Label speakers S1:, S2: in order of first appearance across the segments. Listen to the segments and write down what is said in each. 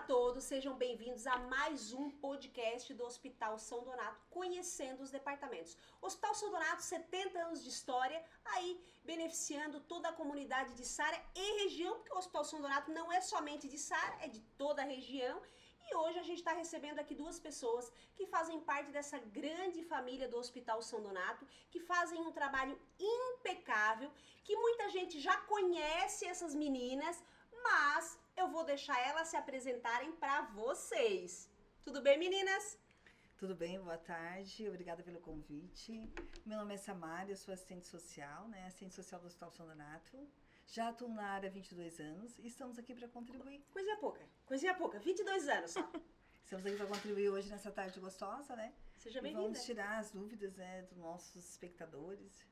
S1: todos, sejam bem-vindos a mais um podcast do Hospital São Donato, conhecendo os departamentos. Hospital São Donato, 70 anos de história, aí beneficiando toda a comunidade de Sara e região, porque o Hospital São Donato não é somente de Sara, é de toda a região. E hoje a gente está recebendo aqui duas pessoas que fazem parte dessa grande família do Hospital São Donato, que fazem um trabalho impecável, que muita gente já conhece essas meninas, mas eu vou deixar elas se apresentarem para vocês. Tudo bem, meninas?
S2: Tudo bem, boa tarde, obrigada pelo convite. Meu nome é Samara, eu sou assistente social, assistente social do Hospital São Donato. Já atuo na área há 22 anos e estamos aqui para contribuir.
S1: Coisinha pouca, 22 anos só.
S2: Estamos aqui para contribuir hoje nessa tarde gostosa, né?
S1: Seja
S2: e
S1: bem-vinda.
S2: vamos tirar as dúvidas, dos nossos espectadores.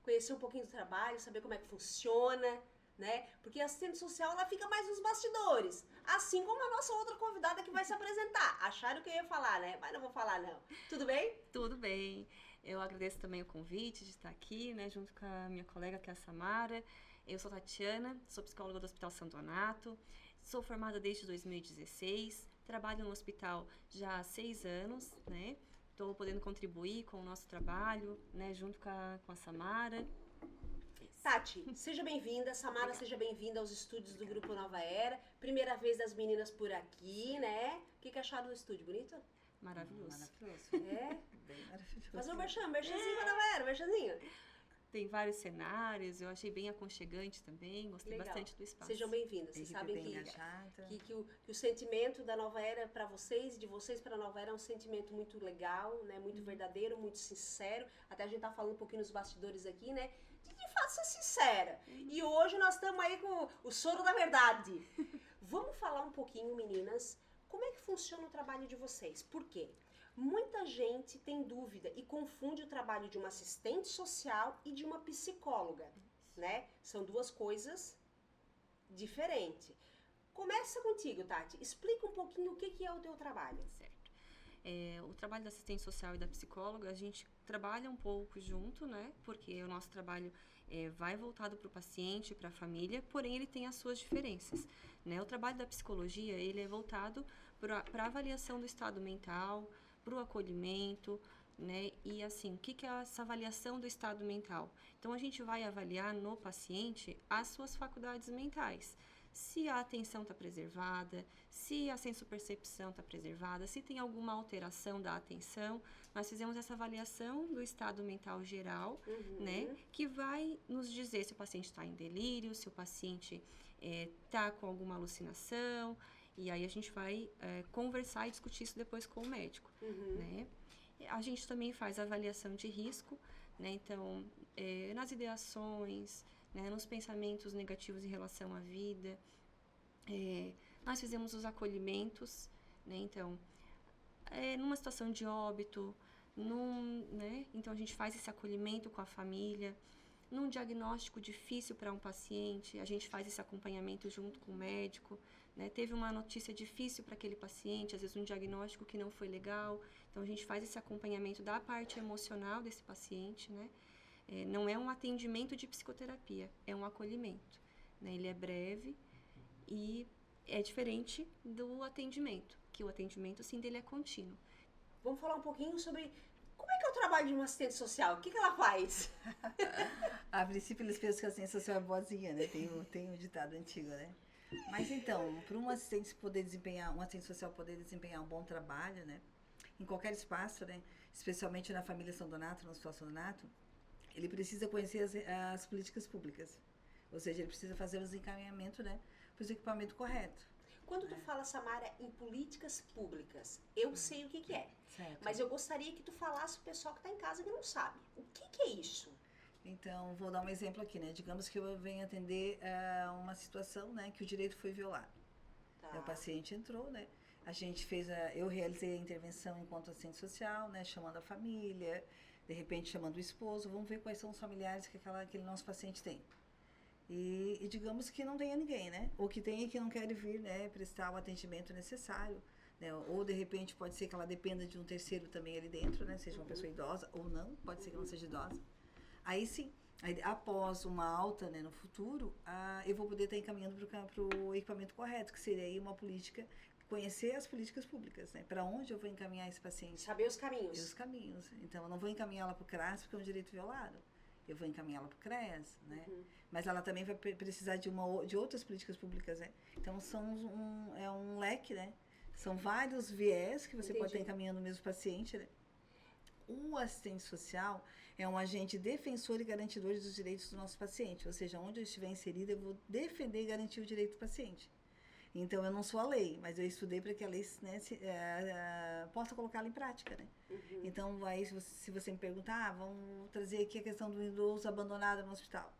S1: Conhecer um pouquinho do trabalho, saber como é que funciona, né? Porque a assistente social, ela fica mais nos bastidores. Assim como a nossa outra convidada que vai se apresentar. Acharam que eu ia falar, né? Mas não vou falar, não. Tudo bem?
S3: Tudo bem. Eu agradeço também o convite de estar aqui, né? Junto com a minha colega, que é a Samara. Eu sou Tatiana, sou psicóloga do Hospital São Donato. Sou formada desde 2016. Trabalho no hospital já há 6 anos, né? Estou podendo contribuir com o nosso trabalho, né? Junto com a Samara.
S1: Tati, seja bem-vinda. Samara, obrigada. Seja bem-vinda aos estúdios do Grupo Nova Era. Primeira vez das meninas por aqui, né? O que acharam do estúdio? Bonito?
S3: Maravilhoso.
S2: Maravilhoso.
S1: É?
S2: Bem maravilhoso.
S1: Fazer um merchanzinho pra Nova Era, merchanzinho.
S3: Tem vários cenários, eu achei bem aconchegante também, gostei
S1: legal.
S3: Bastante do espaço.
S1: Sejam bem-vindas. Vocês sabem que o sentimento da Nova Era para vocês e de vocês para a Nova Era é um sentimento muito legal, né? Muito verdadeiro, muito sincero. Até a gente tá falando um pouquinho nos bastidores aqui, né? De fato ser sincera. E hoje nós estamos aí com o soro da verdade. Vamos falar um pouquinho, meninas, como é que funciona o trabalho de vocês? Por quê? Muita gente tem dúvida e confunde o trabalho de uma assistente social e de uma psicóloga, né? São duas coisas diferentes. Começa contigo, Tati. Explica um pouquinho o que é o teu trabalho.
S3: Certo. O trabalho da assistente social e da psicóloga, a gente trabalha um pouco junto, né? Porque o nosso trabalho vai voltado para o paciente, para a família, porém ele tem as suas diferenças, né? O trabalho da psicologia, ele é voltado para a avaliação do estado mental, para o acolhimento, né? E assim, o que é essa avaliação do estado mental? Então, a gente vai avaliar no paciente as suas faculdades mentais. Se a atenção está preservada, se a sensopercepção está preservada, se tem alguma alteração da atenção. Nós fizemos essa avaliação do estado mental geral, né? Que vai nos dizer se o paciente está em delírio, se o paciente está com alguma alucinação. E aí a gente vai conversar e discutir isso depois com o médico, né? A gente também faz avaliação de risco, né? Então, nas ideações, né? Nos pensamentos negativos em relação à vida. Nós fizemos os acolhimentos, né? Então, numa situação de óbito, né? Então a gente faz esse acolhimento com a família. Num diagnóstico difícil para um paciente, a gente faz esse acompanhamento junto com o médico, né? Teve uma notícia difícil para aquele paciente, às vezes um diagnóstico que não foi legal, então a gente faz esse acompanhamento da parte emocional desse paciente, né? Não é um atendimento de psicoterapia, é um acolhimento, né? Ele é breve e é diferente do atendimento, que o atendimento, sim, dele é contínuo.
S1: Vamos falar um pouquinho sobre... Como é que é o trabalho de uma assistente social? O que ela faz?
S2: A princípio, eles pensam que a assistente social é boazinha, né? Tem um ditado antigo, né? Mas então, para um assistente social poder desempenhar um bom trabalho, né? Em qualquer espaço, né? Especialmente na família São Donato, no Hospital São Donato, ele precisa conhecer as políticas públicas. Ou seja, ele precisa fazer os encaminhamentos, né? Para o equipamento correto.
S1: Quando tu fala, Samara, em políticas públicas, eu sei o que é.
S2: Certo.
S1: Mas eu gostaria que tu falasse o pessoal que está em casa que não sabe. O que é isso?
S2: Então, vou dar um exemplo aqui, né? Digamos que eu venho atender uma situação, né? Que o direito foi violado.
S1: Tá.
S2: O paciente entrou, né? Eu realizei a intervenção enquanto assistente social, né? Chamando a família, de repente chamando o esposo. Vamos ver quais são os familiares que aquele nosso paciente tem. E digamos que não tenha ninguém, né? Ou que tenha que não quer vir, né? Prestar o atendimento necessário, né? Ou de repente pode ser que ela dependa de um terceiro também ali dentro, né? Seja uma pessoa idosa ou não, pode ser que não seja idosa. Aí sim, após uma alta, né, no futuro, eu vou poder estar encaminhando para o equipamento correto, que seria aí uma política conhecer as políticas públicas, né? Para onde eu vou encaminhar esse paciente?
S1: Saber os caminhos.
S2: Os caminhos. Então, eu não vou encaminhá-la para o CRAS porque é um direito violado. Eu vou encaminhá-la para o CREAS, né? Mas ela também vai precisar de outras políticas públicas, né? Então, é um leque, né? São vários viés que você pode estar encaminhando o mesmo paciente, né? O assistente social é um agente defensor e garantidor dos direitos do nosso paciente. Ou seja, onde eu estiver inserida, eu vou defender e garantir o direito do paciente. Então, eu não sou a lei, mas eu estudei para que a lei, né, possa colocá-la em prática, né? Então, aí, se você me perguntar, vamos trazer aqui a questão do idoso abandonado no hospital.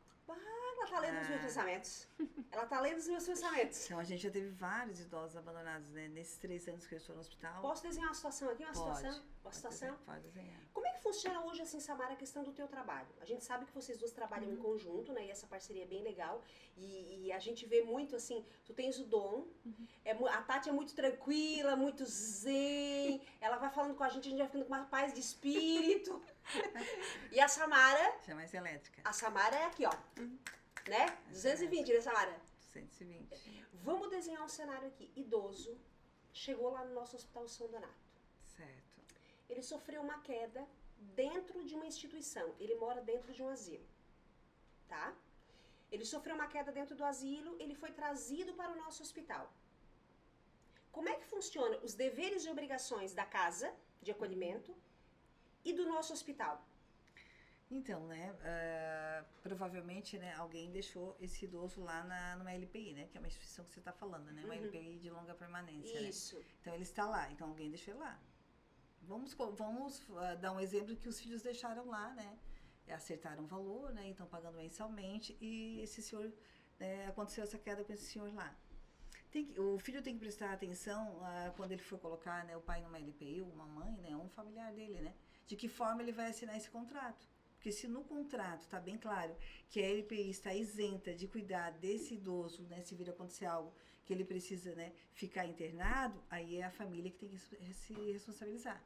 S1: Ela tá lendo os meus pensamentos. Ela tá lendo os meus pensamentos.
S2: Então, a gente já teve vários idosos abandonados, né? Nesses 3 anos que eu estou no hospital.
S1: Posso desenhar uma situação aqui?
S2: Pode desenhar.
S1: Como é que funciona hoje, assim, Samara, a questão do teu trabalho? A gente sabe que vocês duas trabalham em conjunto, né? E essa parceria é bem legal. E a gente vê muito, assim, tu tens o dom. A Tati é muito tranquila, muito zen. Ela vai falando com a gente vai ficando com uma paz de espírito. E a Samara...
S2: Já mais elétrica.
S1: A Samara é aqui, ó. Né? 220, né, Samara?
S2: 220.
S1: Vamos desenhar um cenário aqui. Idoso, chegou lá no nosso Hospital São Donato.
S2: Certo.
S1: Ele sofreu uma queda dentro de uma instituição. Ele mora dentro de um asilo. Tá? Ele sofreu uma queda dentro do asilo, ele foi trazido para o nosso hospital. Como é que funciona os deveres e obrigações da casa de acolhimento e do nosso hospital?
S2: Então, né, provavelmente, né, alguém deixou esse idoso lá numa LPI, né, que é uma instituição que você está falando, né, uma LPI de longa permanência.
S1: Isso.
S2: Né? Então, ele está lá, então alguém deixou ele lá. Vamos dar um exemplo que os filhos deixaram lá, né, acertaram o valor, né, então pagando mensalmente, e esse senhor, né, aconteceu essa queda com esse senhor lá. O filho tem que prestar atenção quando ele for colocar, né, o pai numa LPI, ou uma mãe, né, um familiar dele, né, de que forma ele vai assinar esse contrato. Porque se no contrato está bem claro que a LPI está isenta de cuidar desse idoso, né, se vir acontecer algo que ele precisa, né, ficar internado, aí é a família que tem que se responsabilizar.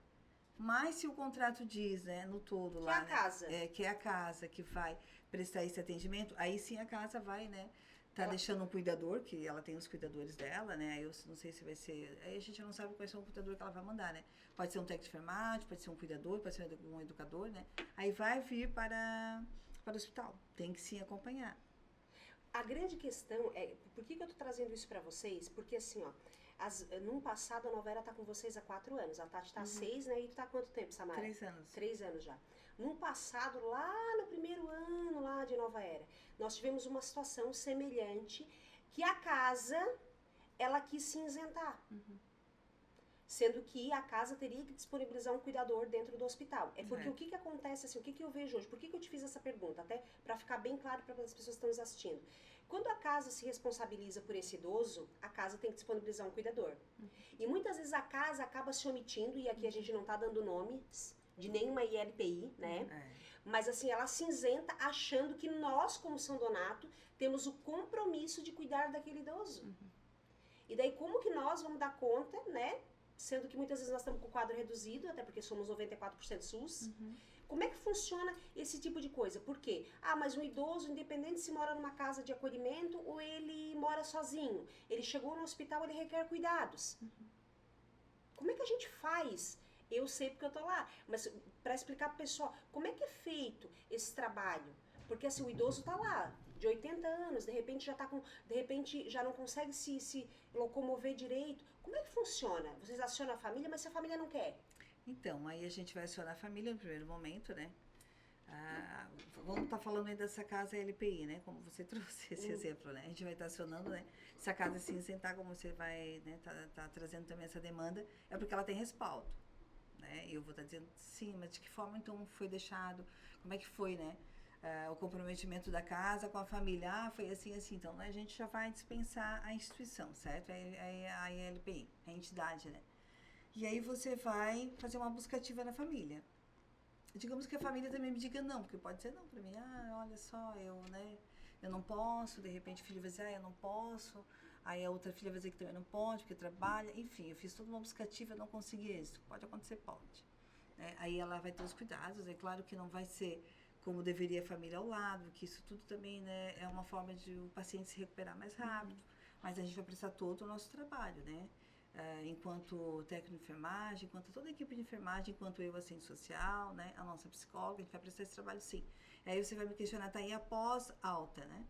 S2: Mas se o contrato diz, né, no todo
S1: que
S2: lá,
S1: é a casa.
S2: Que é a casa que vai prestar esse atendimento, aí sim a casa vai, né, tá deixando um cuidador, que ela tem os cuidadores dela, né, aí eu não sei se vai ser, aí a gente não sabe quais são o cuidador que ela vai mandar, né, pode ser um técnico de enfermagem, pode ser um cuidador, pode ser um educador, né, aí vai vir para o hospital, tem que sim acompanhar.
S1: A grande questão é, por que eu tô trazendo isso para vocês? Porque assim, ó, num passado a Nova Era tá com vocês há 4 anos, a Tati tá 6, né, e tu tá há quanto tempo, Samara?
S2: 3 anos.
S1: 3 anos já. Num passado, lá no primeiro ano lá de Nova Era, nós tivemos uma situação semelhante que a casa, ela quis se isentar. Sendo que a casa teria que disponibilizar um cuidador dentro do hospital. É porque o que acontece, assim, o que eu vejo hoje? Por que eu te fiz essa pergunta? Até para ficar bem claro para as pessoas que estão nos assistindo. Quando a casa se responsabiliza por esse idoso, a casa tem que disponibilizar um cuidador. E muitas vezes a casa acaba se omitindo, e aqui a gente não está dando nomes de nenhuma ILPI, né? Mas assim, ela se isenta achando que nós, como São Donato, temos o compromisso de cuidar daquele idoso. E daí como que nós vamos dar conta, né? Sendo que muitas vezes nós estamos com o quadro reduzido, até porque somos 94% SUS. Como é que funciona esse tipo de coisa? Por quê? Ah, mas um idoso, independente se mora numa casa de acolhimento ou ele mora sozinho, ele chegou no hospital, ele requer cuidados. Como é que a gente faz? Eu sei porque eu tô lá, mas para explicar pro pessoal, como é que é feito esse trabalho? Porque assim, o idoso tá lá, de 80 anos, de repente já não consegue se locomover direito. Como é que funciona? Vocês acionam a família, mas se a família não quer?
S2: Então, aí a gente vai acionar a família no primeiro momento, né? Vamos estar falando aí dessa casa LPI, né? Como você trouxe esse exemplo, né? A gente vai estar acionando, né? Se a casa se isentar, como você vai, né? Tá trazendo também essa demanda, é porque ela tem respaldo, né? E eu vou estar dizendo, sim, mas de que forma então foi deixado? Como é que foi, né? O comprometimento da casa com a família, foi assim, assim. Então, a gente já vai dispensar a instituição, certo? A ILPI, a entidade, né? E aí você vai fazer uma busca ativa na família. Digamos que a família também me diga não, porque pode ser não para mim. Olha só, eu não posso. De repente o filho vai dizer, eu não posso. Aí a outra filha vai dizer que também não pode, porque trabalha. Enfim, eu fiz toda uma busca ativa, não consegui isso. Pode acontecer, pode. Aí ela vai ter os cuidados. É claro que não vai ser como deveria a família ao lado, que isso tudo também, né, é uma forma de o paciente se recuperar mais rápido. Mas a gente vai prestar todo o nosso trabalho, né? enquanto técnico de enfermagem, enquanto toda a equipe de enfermagem, enquanto eu, assistente social, né, a nossa psicóloga, a gente vai prestar esse trabalho sim. Aí você vai me questionar, tá aí após alta, né?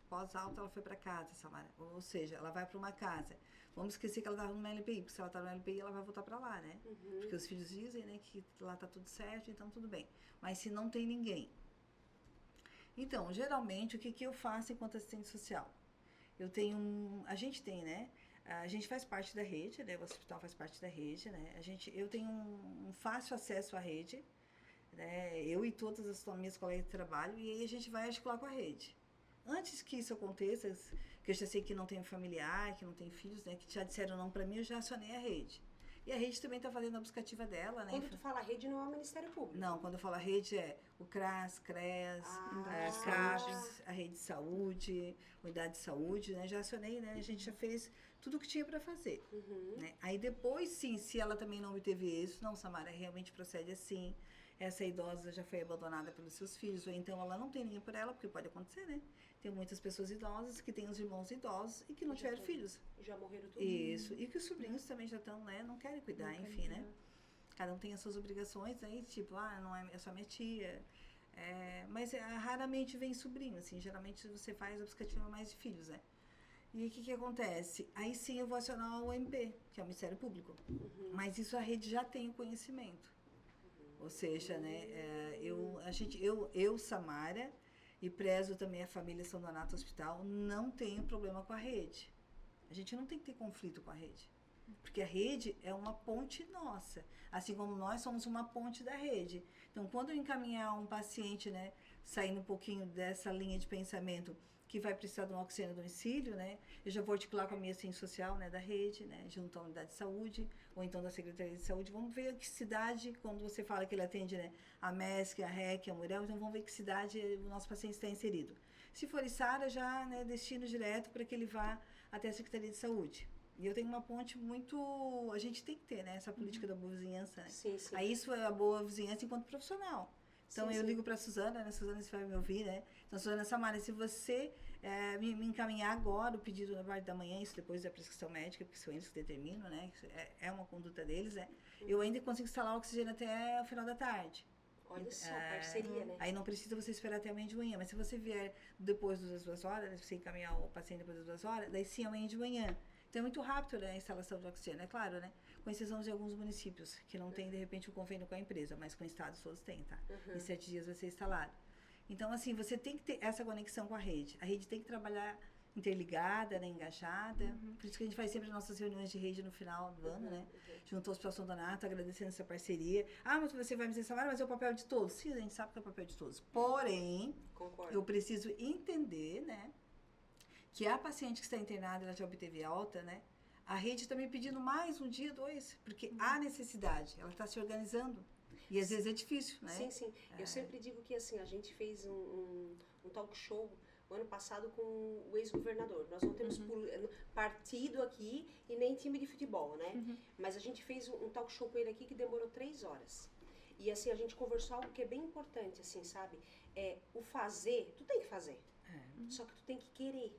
S2: Pós-alta ela foi para casa, Samara, ou seja, ela vai para uma casa. Vamos esquecer que ela estava no LPI, porque se ela está no LPI, ela vai voltar para lá, né? Porque os filhos dizem, né, que lá tá tudo certo, então tudo bem. Mas se não tem ninguém. Então, geralmente, o que eu faço enquanto assistente social? A gente tem, né? A gente faz parte da rede, né? O hospital faz parte da rede, né? Eu tenho um fácil acesso à rede, né? Eu e todas as minhas colegas de trabalho, e aí a gente vai articular com a rede. Antes que isso aconteça, que eu já sei que não tenho familiar, que não tenho filhos, né? Que já disseram não para mim, eu já acionei a rede. E a rede também está fazendo a buscativa dela, né?
S1: Quando tu fala rede, não é o Ministério Público?
S2: Não, quando eu falo a rede é o CRAS, CREAS, a CAPES, a rede de saúde, unidade de saúde, né? Já acionei, né? A gente já fez tudo o que tinha para fazer. Né? Aí depois, sim, se ela também não obteve isso, não, Samara, realmente procede assim. Essa idosa já foi abandonada pelos seus filhos, ou então ela não tem ninguém por ela, porque pode acontecer, né? Tem muitas pessoas idosas que têm os irmãos idosos e que não tiveram filhos.
S1: Já morreram tudo.
S2: Isso. E que os sobrinhos também já estão, né? Não querem cuidar,
S3: Não
S2: enfim,
S3: querem
S2: né? Cada um tem as suas obrigações, aí, tipo, não é só minha tia. Mas raramente vem sobrinho, assim. Geralmente você faz a buscativa mais de filhos, né? E o que acontece? Aí sim eu vou acionar o MP, que é o Ministério Público. Mas isso a rede já tem o conhecimento. Ou seja, né? Eu, Samara, e prezo também a família São Donato Hospital, não tenho problema com a rede. A gente não tem que ter conflito com a rede. Porque a rede é uma ponte nossa. Assim como nós somos uma ponte da rede. Então, quando eu encaminhar um paciente, né, saindo um pouquinho dessa linha de pensamento, que vai precisar de um oxigênio a domicílio, né, eu já vou articular com a minha assistente social, né, da rede, né, junto à unidade de saúde, ou então da Secretaria de Saúde. Vamos ver que cidade, quando você fala que ele atende, né, a MESC, a REC, a Murel, então vamos ver que cidade o nosso paciente está inserido. Se for Içara, já, né, destino direto para que ele vá até a Secretaria de Saúde. E eu tenho uma ponte muito... A gente tem que ter, né? Essa política da boa vizinhança, né?
S1: Sim, sim.
S2: Aí isso é a boa vizinhança enquanto profissional. Então, eu ligo para a Suzana, né? Suzana, você vai me ouvir, né? Então, Suzana, Samara, se você me encaminhar agora o pedido na parte da manhã, isso depois da prescrição médica, porque são eles que determinam, né? É uma conduta deles, né? Eu ainda consigo instalar o oxigênio até o final da tarde.
S1: Olha só, parceria, né?
S2: Aí não precisa você esperar até amanhã de manhã. Mas se você vier depois das 2 horas, né, se você encaminhar o paciente depois das 2 horas, daí sim amanhã de manhã. Então é muito rápido, né, a instalação de oxigênio, é claro, né? Com exceção de alguns municípios que não tem, de repente, um convênio com a empresa, mas com estados todos têm, tá? Em 7 dias vai ser instalado. Então, assim, você tem que ter essa conexão com a rede. A rede tem que trabalhar interligada, né, engajada. Por isso que a gente faz sempre as nossas reuniões de rede no final do ano, né? Junto ao Hospital São Donato, agradecendo essa parceria. Mas você vai me dizer, Samara, mas é o papel de todos. Sim, a gente sabe que é o papel de todos. Porém,
S1: concordo,
S2: eu preciso entender, né, que a paciente que está internada, ela já obteve alta, né? A rede está me pedindo mais um dia, 2, porque há necessidade, ela está se organizando. E às vezes é difícil, né?
S1: Sim, sim. Eu sempre digo que, assim, a gente fez um talk show o ano passado com o ex-governador. Nós não temos partido aqui e nem time de futebol, né? Mas a gente fez um talk show com ele aqui que demorou 3 horas. E, assim, a gente conversou algo que é bem importante, assim, sabe? O fazer, tu tem que fazer. Só que tu tem que querer.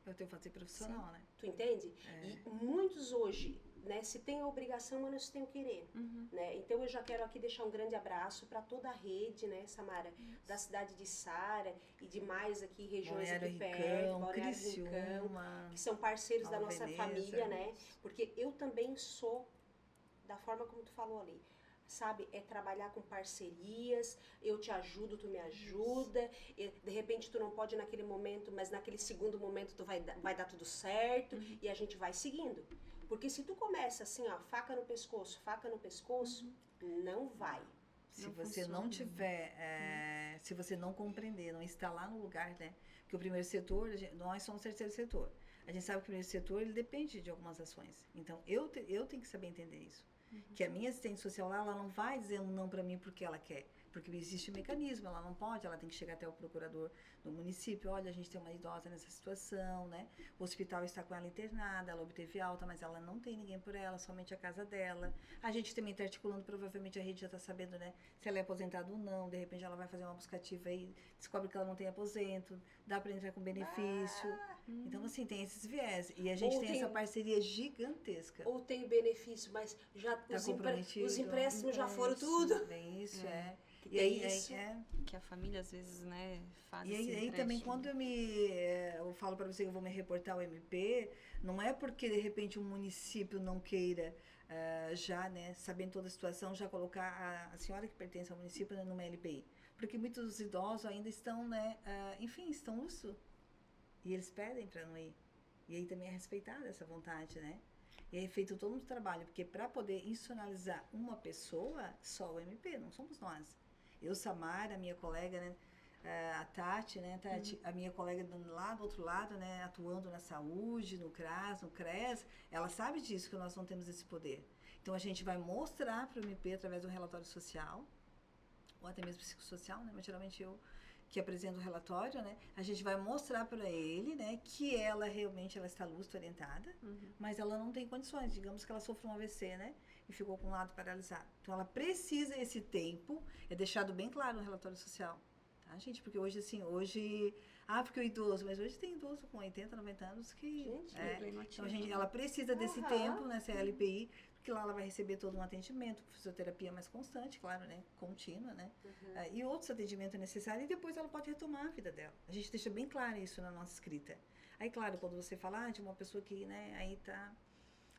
S2: Eu tenho que fazer profissional, né?
S1: Tu entende? E muitos hoje, né, se tem a obrigação, mas não se tem o querer. Né? Então eu já quero aqui deixar um grande abraço para toda a rede, né, Samara, da cidade de Içara e de mais aqui regiões
S2: Balneário
S1: aqui perto, Balneário
S2: Criciúma,
S1: Rincão, que são parceiros da nossa família, né? Porque eu também sou da forma como tu falou ali. Sabe, é trabalhar com parcerias, eu te ajudo, tu me ajuda, de repente tu não pode naquele momento, mas naquele segundo momento tu vai dar tudo certo, e a gente vai seguindo. Porque se tu começa assim, ó, faca no pescoço, não vai.
S2: Se você não tiver, se você não compreender, não estar lá no lugar, né? Porque o primeiro setor, nós somos o terceiro setor. A gente sabe que o primeiro setor, ele depende de algumas ações. Então, eu tenho que saber entender isso. Que a minha assistente social lá, ela não vai dizer um não para mim porque ela quer. Porque existe um mecanismo, ela não pode, ela tem que chegar até o procurador do município, olha, a gente tem uma idosa nessa situação, né? O hospital está com ela internada, ela obteve alta, mas ela não tem ninguém por ela, somente a casa dela. A gente também está articulando, provavelmente a rede já está sabendo, né? Se ela é aposentada ou não, de repente ela vai fazer uma buscativa aí, descobre que ela não tem aposento, dá para entrar com benefício. Então, assim, tem esses viés. E a gente tem essa parceria gigantesca.
S1: Ou tem benefício, mas já
S2: Tá
S1: os empréstimos já foram tudo.
S2: Bem isso,
S3: E aí que a família às vezes, né, faz esse
S2: aí também quando eu falo para você que eu vou me reportar ao MP, não é porque de repente um município não queira já, né, sabendo toda a situação, já colocar a senhora que pertence ao município, né, numa LPI, porque muitos dos idosos ainda estão, né, enfim, estão no sul e eles pedem para não ir, e aí também é respeitada essa vontade, né? E aí é feito todo um trabalho, porque para poder institucionalizar uma pessoa, só o MP, não somos nós. Eu, Samara, minha colega, né, a Tati, né, a minha colega lá do outro lado, né, atuando na saúde, no CRAS, no CRES, ela sabe disso, que nós não temos esse poder. Então, a gente vai mostrar para o MP através do relatório social, ou até mesmo psicossocial, né, mas geralmente eu que apresento o relatório, né, a gente vai mostrar para ele, né, que ela realmente ela está lúcida, orientada, mas ela não tem condições, digamos que ela sofreu um AVC, né, e ficou com um lado paralisado. Então, ela precisa esse tempo, é deixado bem claro no relatório social, tá, gente? Porque hoje, assim, porque o idoso, mas hoje tem idoso com 80, 90 anos que... então, ela precisa desse tempo, né, CLPI, porque lá ela vai receber todo um atendimento, fisioterapia mais constante, claro, né, contínua, né, e outros atendimentos necessários, e depois ela pode retomar a vida dela. A gente deixa bem claro isso na nossa escrita. Aí, claro, quando você fala de uma pessoa que, né, aí tá,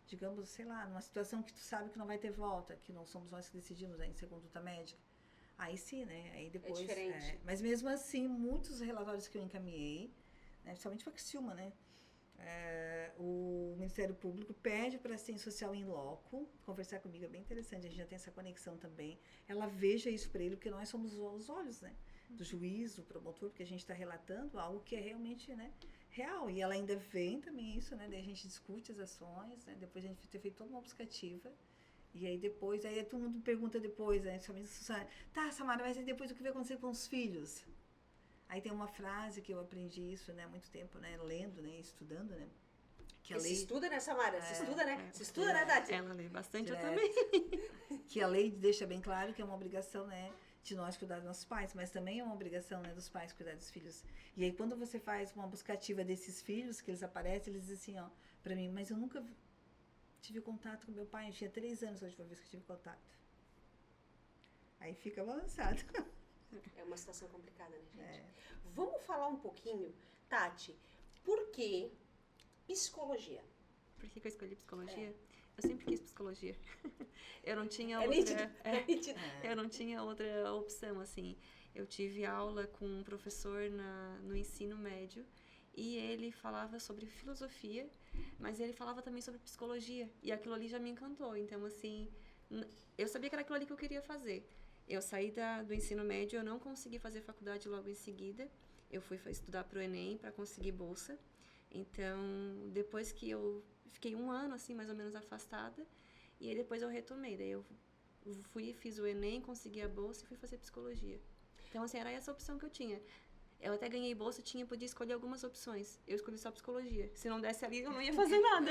S2: digamos, sei lá, numa situação que tu sabe que não vai ter volta, que não somos nós que decidimos, em conduta médica, aí sim, né, aí depois...
S1: É diferente.
S2: Mas mesmo assim, muitos relatórios que eu encaminhei, né, principalmente para a Criciúma, né, o Ministério Público pede para a assistente social em loco conversar comigo, é bem interessante, a gente já tem essa conexão também, ela veja isso para ele, porque nós somos os olhos, né, do juiz, do promotor, porque a gente está relatando algo que é realmente, né, real, e ela ainda vem também isso, né, daí a gente discute as ações, né, depois a gente ter feito toda uma buscativa, e aí depois, aí todo mundo pergunta depois, né, tá, Samara, mas aí depois o que vai acontecer com os filhos? Aí tem uma frase que eu aprendi isso, né, há muito tempo, né, lendo, né, estudando, né, que a lei...
S1: Você estuda, né, Samara? Você estuda, né? Você estuda, né, Tati?
S3: Ela lê bastante, eu também.
S2: Que a lei deixa bem claro que é uma obrigação, né, de nós cuidar dos nossos pais, mas também é uma obrigação, né, dos pais cuidar dos filhos. E aí quando você faz uma buscativa desses filhos, que eles aparecem, eles dizem assim, ó, pra mim, mas eu nunca tive contato com meu pai, eu tinha 3 anos a última vez que eu tive contato. Aí fica balançado.
S1: É uma situação complicada, né, gente? Vamos falar um pouquinho, Tati, por que psicologia?
S3: Por que eu escolhi psicologia? Eu sempre quis psicologia. Eu não tinha eu não tinha outra opção, assim. Eu tive aula com um professor no ensino médio e ele falava sobre filosofia, mas ele falava também sobre psicologia. E aquilo ali já me encantou. Então, assim, eu sabia que era aquilo ali que eu queria fazer. Eu saí do ensino médio, eu não consegui fazer faculdade logo em seguida. Eu fui estudar para o Enem para conseguir bolsa. Então, depois que eu fiquei 1 ano, assim, mais ou menos afastada, e aí depois eu retomei. Daí eu fiz o Enem, consegui a bolsa e fui fazer psicologia. Então, assim, era essa a opção que eu tinha. Eu até ganhei bolsa, podia escolher algumas opções. Eu escolhi só psicologia. Se não desse ali, eu não ia fazer nada.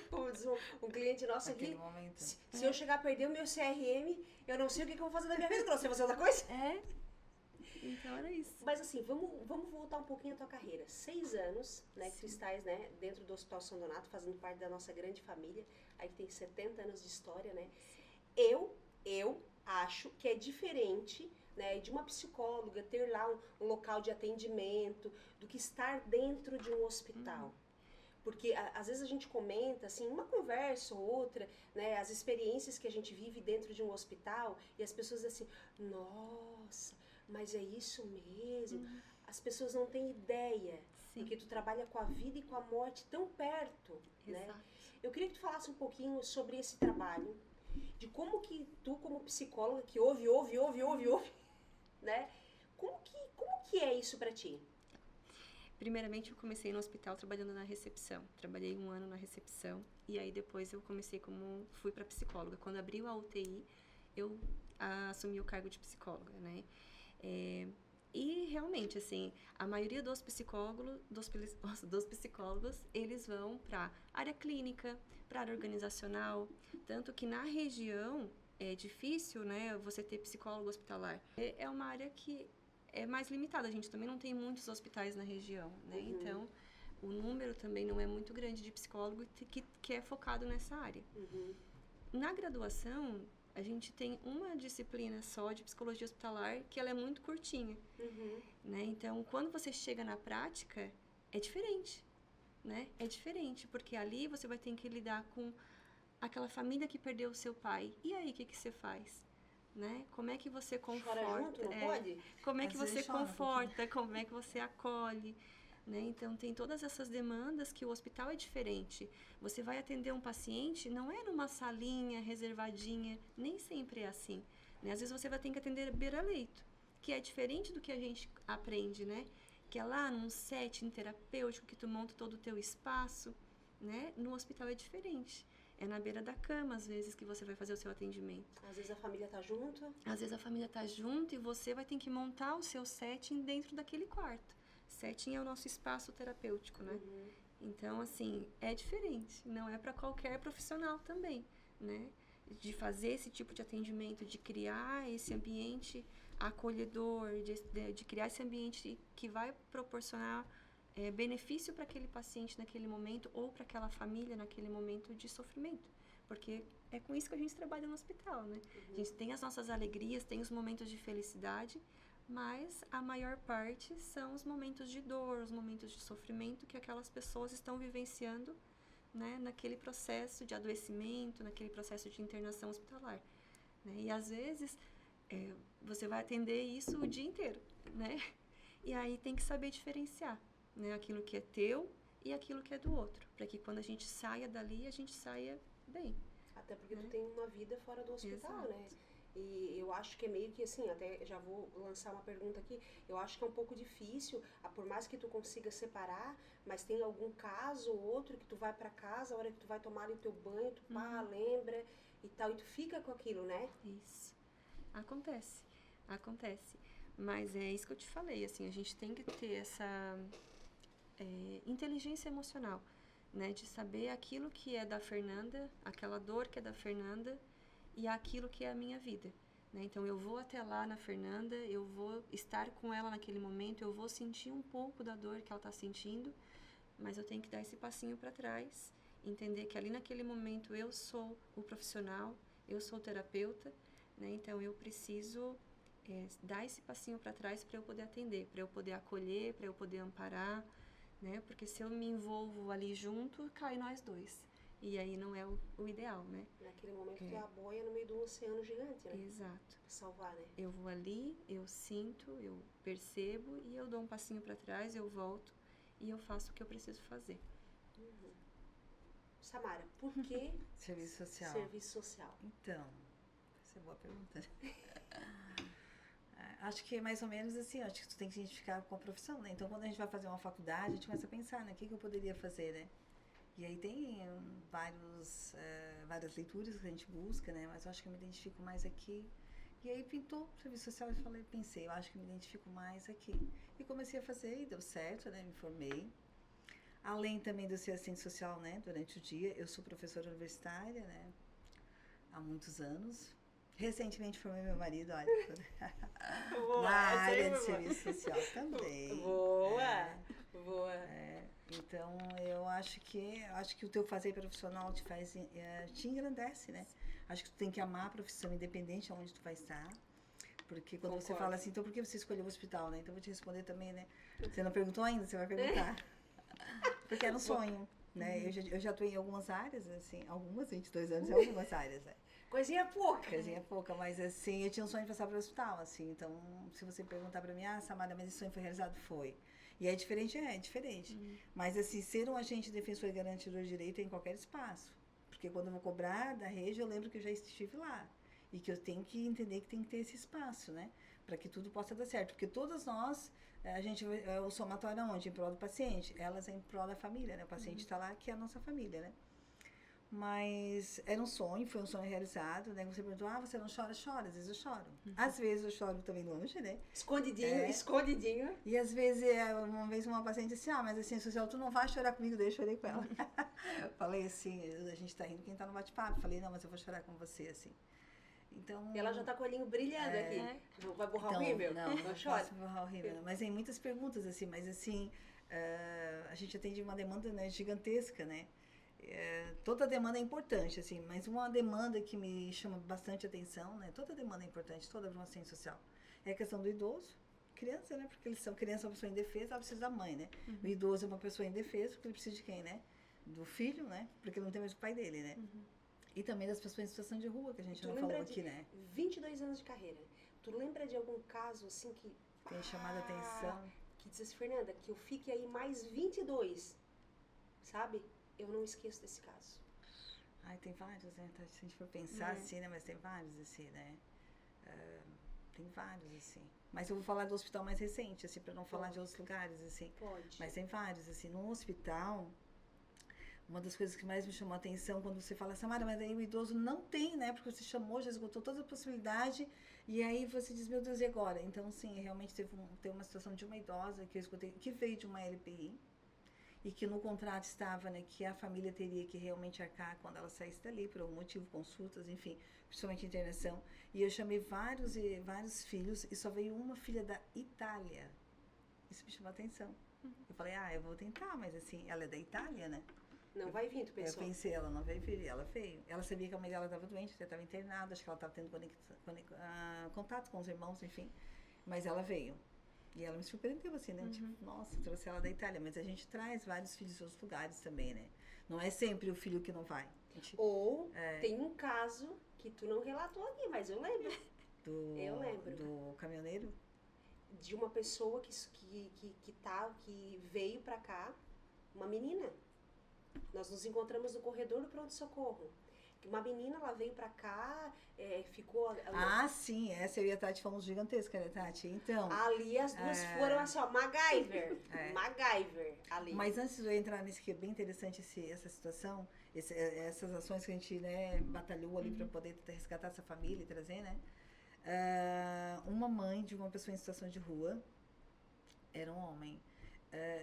S1: Como diz um cliente nosso aqui, se eu chegar a perder o meu CRM, eu não sei o que eu vou fazer da minha vida. Você vai fazer outra coisa?
S3: Então era isso.
S1: Mas assim, vamos voltar um pouquinho à tua carreira. 6 anos, né, que tu estás, né, dentro do Hospital São Donato, fazendo parte da nossa grande família, aí que tem 70 anos de história, né? Eu acho que é diferente, né, de uma psicóloga ter lá um local de atendimento, do que estar dentro de um hospital. Porque às vezes a gente comenta, assim, uma conversa ou outra, né, as experiências que a gente vive dentro de um hospital, e as pessoas dizem assim, nossa, mas é isso mesmo? As pessoas não têm ideia, porque tu trabalha com a vida e com a morte tão perto, né? Eu queria que tu falasse um pouquinho sobre esse trabalho, de como que tu, como psicóloga, que ouve, né? Como que é isso pra ti?
S3: Primeiramente, eu comecei no hospital trabalhando na recepção. Trabalhei 1 ano na recepção e aí depois eu fui para psicóloga. Quando abriu a UTI, eu assumi o cargo de psicóloga, né? E realmente, assim, a maioria dos psicólogos, eles vão para área clínica, para área organizacional, tanto que na região é difícil, né, você ter psicólogo hospitalar. É uma área que é mais limitada, a gente também não tem muitos hospitais na região, né?
S1: Uhum.
S3: Então, o número também não é muito grande de psicólogo que é focado nessa área.
S1: Uhum.
S3: Na graduação, a gente tem uma disciplina só de psicologia hospitalar que ela é muito curtinha,
S1: Uhum.
S3: né? Então, quando você chega na prática, é diferente, né? É diferente, porque ali você vai ter que lidar com aquela família que perdeu o seu pai. E aí, o que você faz? Né? Como é que você conforta?
S1: Chora junto, não pode?
S3: Como é que
S2: Às vezes
S3: você
S2: chora um
S3: conforta? Como é que você acolhe? Né? Então, tem todas essas demandas que o hospital é diferente. Você vai atender um paciente, não é numa salinha reservadinha, nem sempre é assim. Né? Às vezes você vai ter que atender beira-leito, que é diferente do que a gente aprende, né? Que é lá num setting terapêutico que tu monta todo o teu espaço, né? No hospital é diferente. É na beira da cama, às vezes, que você vai fazer o seu atendimento.
S1: Às vezes a família tá junto.
S3: Às vezes a família tá junto e você vai ter que montar o seu setting dentro daquele quarto. Setting é o nosso espaço terapêutico, né?
S1: Uhum.
S3: Então, assim, é diferente. Não é para qualquer profissional também, né? De fazer esse tipo de atendimento, de criar esse ambiente acolhedor, de criar esse ambiente que vai proporcionar benefício para aquele paciente naquele momento ou para aquela família naquele momento de sofrimento. Porque é com isso que a gente trabalha no hospital, né?
S1: Uhum.
S3: A gente tem as nossas alegrias, tem os momentos de felicidade, mas a maior parte são os momentos de dor, os momentos de sofrimento que aquelas pessoas estão vivenciando, né, naquele processo de adoecimento, naquele processo de internação hospitalar. Né? E às vezes você vai atender isso o dia inteiro, né? E aí tem que saber diferenciar, né, aquilo que é teu e aquilo que é do outro, para que quando a gente saia dali, a gente saia bem.
S1: Até porque tu tem uma vida fora do hospital,
S3: Exato.
S1: né? E eu acho que é meio que assim, até já vou lançar uma pergunta aqui, eu acho que é um pouco difícil, por mais que tu consiga separar, mas tem algum caso ou outro que tu vai pra casa, a hora que tu vai tomar ali o teu banho, tu lembra e tal, e tu fica com aquilo, né?
S3: Isso. Acontece. Mas é isso que eu te falei, assim, a gente tem que ter essa inteligência emocional, né? De saber aquilo que é da Fernanda, aquela dor que é da Fernanda e aquilo que é a minha vida. Né? Então, eu vou até lá na Fernanda, eu vou estar com ela naquele momento, eu vou sentir um pouco da dor que ela está sentindo, mas eu tenho que dar esse passinho para trás, entender que ali naquele momento eu sou o profissional, eu sou o terapeuta, né? Então, eu preciso dar esse passinho para trás para eu poder atender, para eu poder acolher, para eu poder amparar, né? Porque se eu me envolvo ali junto, cai nós dois. E aí não é o ideal, né?
S1: Naquele momento tu é a boia no meio do oceano gigante, né?
S3: Exato.
S1: Pra salvar, né?
S3: Eu vou ali, eu sinto, eu percebo e eu dou um passinho para trás, eu volto e eu faço o que eu preciso fazer.
S1: Uhum. Samara, por que
S2: Serviço social.
S1: serviço social?
S2: Então, essa é boa pergunta. Acho que é mais ou menos assim, acho que tu tem que se identificar com a profissão, né? Então, quando a gente vai fazer uma faculdade, a gente começa a pensar, né? O que eu poderia fazer, né? E aí tem várias leituras que a gente busca, né? Mas eu acho que eu me identifico mais aqui. E aí pintou o serviço social e pensei, eu acho que eu me identifico mais aqui. E comecei a fazer e deu certo, né? Me formei. Além também de eu ser assistente social, né? Durante o dia, eu sou professora universitária, né? Há muitos anos. Recentemente formei meu marido, olha. Na área de serviço social também.
S1: Boa!
S2: Então, eu acho que o teu fazer profissional te engrandece, né? Acho que tu tem que amar a profissão, independente de onde tu vai estar. Porque quando você fala assim, então por que você escolheu o hospital, né? Então, eu vou te responder também, né? Você não perguntou ainda, você vai perguntar. Porque era um sonho, né? Eu já atuei em algumas áreas, assim, 22 anos em algumas áreas, né?
S1: Coisinha pouca,
S2: mas assim, eu tinha um sonho de passar para o hospital, assim, então, se você perguntar para mim, Samara, mas esse sonho foi realizado? Foi. E é diferente. Mas assim, ser um agente defensor e garantidor de direito é em qualquer espaço, porque quando eu vou cobrar da rede, eu lembro que eu já estive lá. E que eu tenho que entender que tem que ter esse espaço, né? Para que tudo possa dar certo. Porque todas nós, o somatório aonde? Em prol do paciente. Elas é em prol da família, né? O paciente está lá, que é a nossa família, né? Mas era um sonho, foi um sonho realizado, né? Você perguntou, você não chora? Chora, às vezes eu choro. Às vezes eu choro também longe, né?
S1: Escondidinho, escondidinho.
S2: E às vezes, uma vez uma paciente disse, mas assim, social, tu não vai chorar comigo, daí eu chorei com ela. Falei assim, a gente tá rindo quem tá no bate-papo. Falei, não, mas eu vou chorar com você, assim. Então,
S1: e ela já tá com o olhinho brilhando aqui. Vai borrar o rímel?
S2: Não posso borrar o rímel. Mas tem muitas perguntas, assim, mas assim, a gente atende uma demanda, né, gigantesca, né? Toda demanda é importante, assim, mas uma demanda que me chama bastante atenção, né? Toda demanda é importante, toda a assistente social. É a questão do idoso, criança, né? Porque eles são criança, uma pessoa indefesa, ela precisa da mãe, né? O idoso é uma pessoa indefesa, porque ele precisa de quem, né? Do filho, né? Porque ele não tem mais o pai dele, né? E também das pessoas em situação de rua, que a gente não falou aqui, né?
S1: 22 anos de carreira. Tu lembra de algum caso, assim, que...
S2: tem chamado a atenção?
S1: Que diz assim, Fernanda, que eu fique aí mais 22, sabe? Eu não esqueço desse caso.
S2: Tem vários, né? Se a gente for pensar assim, né? Mas tem vários, assim, né? Tem vários, assim. Mas eu vou falar do hospital mais recente, assim, para não falar de outros lugares, assim.
S1: Pode.
S2: Mas tem vários, assim. No hospital, uma das coisas que mais me chamou a atenção quando você fala, Samara, mas aí o idoso não tem, né? Porque você chamou, já esgotou toda a possibilidade. E aí você diz, meu Deus, e agora? Então, sim, realmente teve uma situação de uma idosa que eu escutei, que veio de uma LPI. E que no contrato estava, né, que a família teria que realmente arcar quando ela saísse dali, por algum motivo, consultas, enfim, principalmente internação. E eu chamei vários filhos e só veio uma filha da Itália. Isso me chamou a atenção. Eu falei, eu vou tentar, mas assim, ela é da Itália, né?
S1: Não vai vir, tu pensou?
S2: Eu pensei, ela não vai vir, ela veio. Ela sabia que a mãe dela estava doente, já estava internada, acho que ela estava tendo contato com os irmãos, enfim. Mas ela veio. E ela me surpreendeu, assim, né? Tipo, nossa, trouxe ela da Itália. Mas a gente traz vários filhos de outros lugares também, né? Não é sempre o filho que não vai.
S1: Ou tem um caso que tu não relatou aqui, mas eu lembro. Eu lembro.
S2: Do caminhoneiro?
S1: De uma pessoa que veio pra cá, uma menina. Nós nos encontramos no corredor do pronto-socorro. Uma menina, ela veio pra cá, ficou...
S2: Sim, essa eu e a Tati fomos gigantesca, né, Tati? Então...
S1: Ali as duas foram assim, ó, MacGyver. MacGyver, ali.
S2: Mas antes de eu entrar nisso, que é bem interessante essa situação, essas ações que a gente, né, batalhou ali pra poder resgatar essa família e trazer, né? Uma mãe de uma pessoa em situação de rua, era um homem.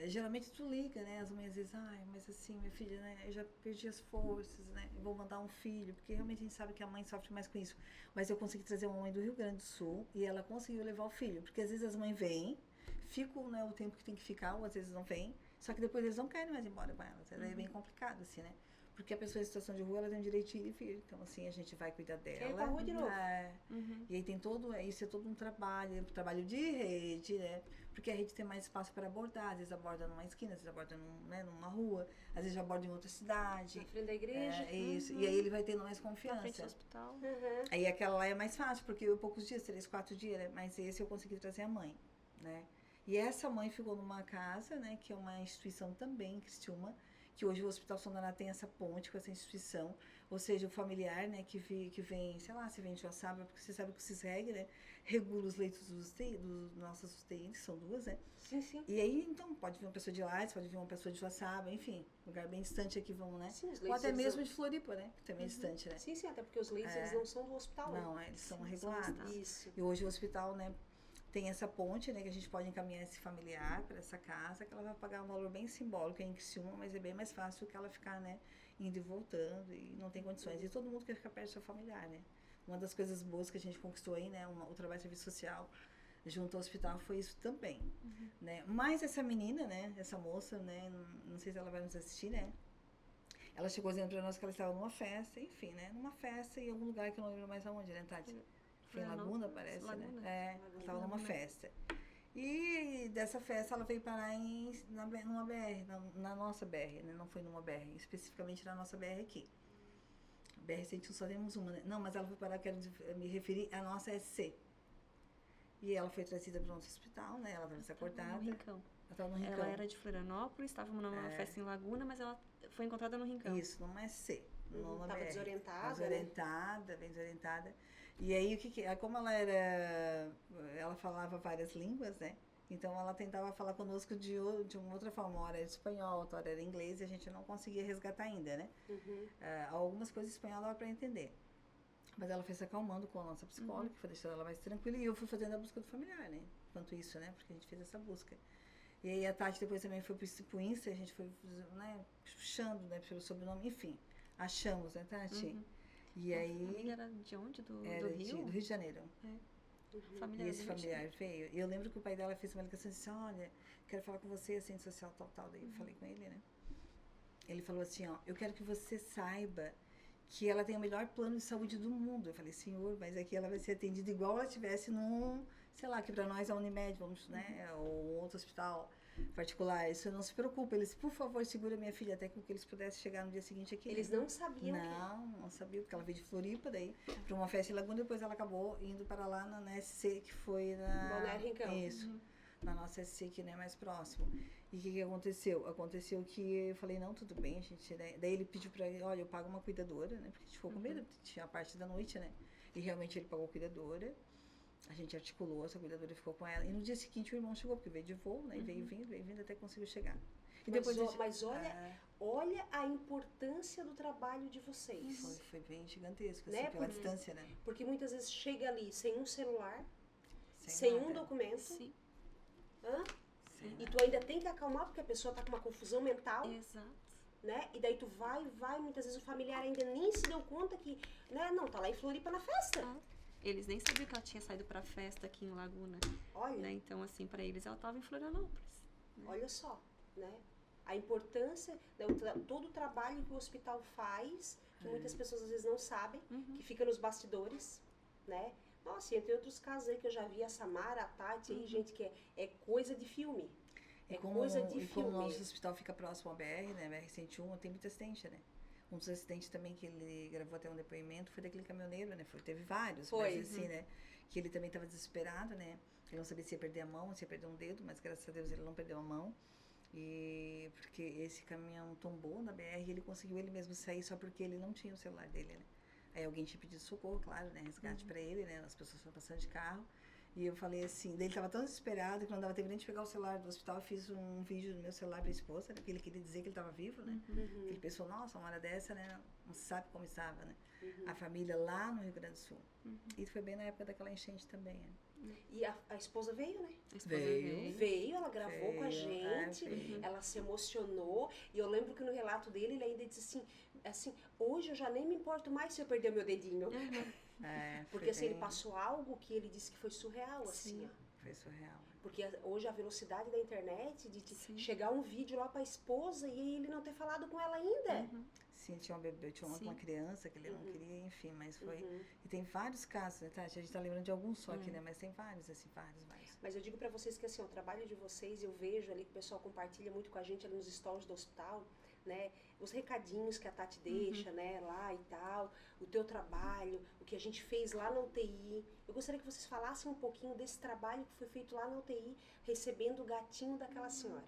S2: Geralmente tu liga, né? As mães dizem, mas assim, minha filha, né? Eu já perdi as forças, né? Eu vou mandar um filho, porque realmente a gente sabe que a mãe sofre mais com isso. Mas eu consegui trazer uma mãe do Rio Grande do Sul e ela conseguiu levar o filho, porque às vezes as mães vêm, ficam, né, o tempo que tem que ficar, ou às vezes não vêm, só que depois eles não querem mais ir embora com elas. É bem complicado, assim, né? Porque a pessoa em situação de rua, ela tem o direito de ir e vir. Então, assim, a gente vai cuidar dela.
S1: Quer ir pra rua de novo.
S2: E aí tem isso é todo um trabalho de rede, né? Porque a rede tem mais espaço para abordar. Às vezes aborda numa esquina, às vezes aborda numa rua, às vezes aborda em outra cidade.
S1: Na frente da igreja.
S2: Isso. E aí ele vai tendo mais confiança. Na
S3: frente do hospital.
S2: Aí aquela lá é mais fácil, porque eu poucos dias, 3, 4 dias, né? Mas esse eu consegui trazer a mãe, né? E essa mãe ficou numa casa, né? Que é uma instituição também, Criciúma, que hoje o Hospital São Donato tem essa ponte com essa instituição, ou seja, o familiar, né, que vem, sei lá, se vem de Joaçaba, porque você sabe que o CISREG, né, regula os leitos dos nossas UTIs, que são 2, né?
S1: Sim.
S2: E aí, então, pode vir uma pessoa de Lages, pode vir uma pessoa de Joaçaba, enfim, lugar bem distante aqui vão, né?
S1: Sim,
S2: ou até mesmo de Floripa, né, que também é distante, né?
S1: Sim, até porque os leitos, eles não são do hospital.
S2: Não, eles são regulados.
S1: Isso.
S2: E hoje o hospital, né, tem essa ponte, né, que a gente pode encaminhar esse familiar para essa casa, que ela vai pagar um valor bem simbólico em Criciúma, mas é bem mais fácil que ela ficar, né, indo e voltando e não tem condições. E todo mundo quer ficar perto do seu familiar, né? Uma das coisas boas que a gente conquistou aí, né, o trabalho de serviço social junto ao hospital foi isso também, né? Mas essa menina, né, essa moça, né, não sei se ela vai nos assistir, né? Ela chegou dizendo para nós que ela estava numa festa, enfim, né, numa festa em algum lugar que eu não lembro mais aonde, né, Tati? Foi em Laguna, parece,
S3: Laguna.
S2: né? Ela estava numa festa. E dessa festa ela veio parar numa BR, na nossa BR, né? Não foi numa BR, especificamente na nossa BR aqui. BR-101 só temos uma, né? Não, mas ela foi parar, quero me referir, a nossa SC. E ela foi trazida para o nosso hospital, né? Ela estava desacortada.
S3: No Rincão.
S2: Ela estava no Rincão.
S3: Ela era de Florianópolis, estávamos numa festa em Laguna, mas ela foi encontrada no Rincão.
S2: Isso, numa SC.
S1: Estava desorientada.
S2: Bem desorientada. E aí, como ela falava várias línguas, né? Então, ela tentava falar conosco de uma outra forma. Uma hora era espanhol, outra hora era inglês, e a gente não conseguia resgatar ainda, né? Algumas coisas em espanhol dava para entender. Mas ela foi se acalmando com a nossa psicóloga, que foi deixando ela mais tranquila, e eu fui fazendo a busca do familiar, né? Enquanto isso, né? Porque a gente fez essa busca. E aí a Tati depois também foi pro Insta, a gente foi, né, puxando, né, pelo sobrenome, enfim. Achamos, né, Tati? E
S3: a
S2: aí...
S3: A família era de onde? Do Rio?
S2: Do Rio de Janeiro. E esse familiar veio. E eu lembro que o pai dela fez uma ligação e disse, olha, quero falar com você, assistente social tal. Daí eu falei com ele, né? Ele falou assim, ó, eu quero que você saiba que ela tem o melhor plano de saúde do mundo. Eu falei, senhor, mas aqui ela vai ser atendida igual ela estivesse num, sei lá, que pra nós é a Unimed, vamos, né, ou outro hospital particular. Isso não se preocupe. Eles, por favor, segura minha filha até que eles pudessem chegar no dia seguinte aqui.
S1: Eles não sabiam?
S2: Não sabiam, porque ela veio de Floripa, daí, pra uma festa em Laguna, depois ela acabou indo para lá na SC, que foi na...
S1: Balneário Rincão.
S2: Isso. Na nossa SC, que não é mais próximo. E o que aconteceu? Aconteceu que eu falei, não, tudo bem, gente, né? Daí ele pediu pra ele, olha, eu pago uma cuidadora, né? Porque a gente ficou com medo, tinha a parte da noite, né? E realmente ele pagou a cuidadora. A gente articulou, essa cuidadora ficou com ela. E no dia seguinte o irmão chegou, porque veio de voo, né? E veio vindo, até conseguiu chegar. E
S1: mas olha a importância do trabalho de vocês.
S2: Foi bem gigantesco,
S1: né?
S2: Assim, pela distância, né?
S1: Porque muitas vezes chega ali sem um celular, sem um documento.
S3: Sim.
S1: E tu ainda tem que acalmar, porque a pessoa tá com uma confusão mental.
S3: Exato.
S1: Né? E daí tu vai, muitas vezes o familiar ainda nem se deu conta que, né? Não, tá lá em Floripa na festa.
S3: Eles nem sabiam que ela tinha saído pra festa aqui em Laguna.
S1: Olha.
S3: Né? Então, assim, pra eles, ela tava em Florianópolis. Né?
S1: Olha só, né? A importância, né, todo o trabalho que o hospital faz, que muitas pessoas às vezes não sabem, que fica nos bastidores, né? Nossa, e entre outros casos aí que eu já vi, a Samara, a Tati, aí, gente, que é coisa de filme. Coisa de filme.
S2: E como o nosso hospital fica próximo ao BR, né? BR-101, tem muito acidente, né? Um dos acidentes também que ele gravou até um depoimento foi daquele caminhoneiro, né? Teve vários, mas assim, né? Que ele também estava desesperado, né? Ele não sabia se ia perder a mão, se ia perder um dedo, mas graças a Deus ele não perdeu a mão. E porque esse caminhão tombou na BR e ele conseguiu ele mesmo sair só porque ele não tinha o celular dele, né? Aí alguém tinha pedido socorro, claro, né? Resgate pra ele, né? As pessoas foram passando de carro. E eu falei assim, daí ele tava tão desesperado que não dava tempo nem de pegar o celular do hospital. Eu fiz um vídeo no meu celular pra esposa, né? Porque ele queria dizer que ele tava vivo, né? Ele pensou, nossa, uma hora dessa, né? Não sabe como estava, né? A família lá no Rio Grande do Sul. E foi bem na época daquela enchente também, né?
S1: E a esposa veio, né?
S3: A esposa veio,
S1: ela gravou com a gente, ela se emocionou. E eu lembro que no relato dele, ele ainda disse assim, hoje eu já nem me importo mais se eu perder o meu dedinho. Porque assim, ele passou algo que ele disse que foi surreal, assim, ó.
S2: Foi surreal.
S1: Porque hoje a velocidade da internet, de chegar um vídeo lá pra esposa e ele não ter falado com ela ainda.
S2: Sim, tinha um bebê, tinha uma criança que ele não queria, enfim, mas foi... E tem vários casos, né, Tati? A gente tá lembrando de alguns só aqui, né? Mas tem vários, assim, vários.
S1: Mas eu digo pra vocês que, assim, o trabalho de vocês, eu vejo ali que o pessoal compartilha muito com a gente ali nos stories do hospital, né? Os recadinhos que a Tati deixa, né, lá e tal, o teu trabalho, o que a gente fez lá na UTI. Eu gostaria que vocês falassem um pouquinho desse trabalho que foi feito lá na UTI, recebendo o gatinho daquela senhora.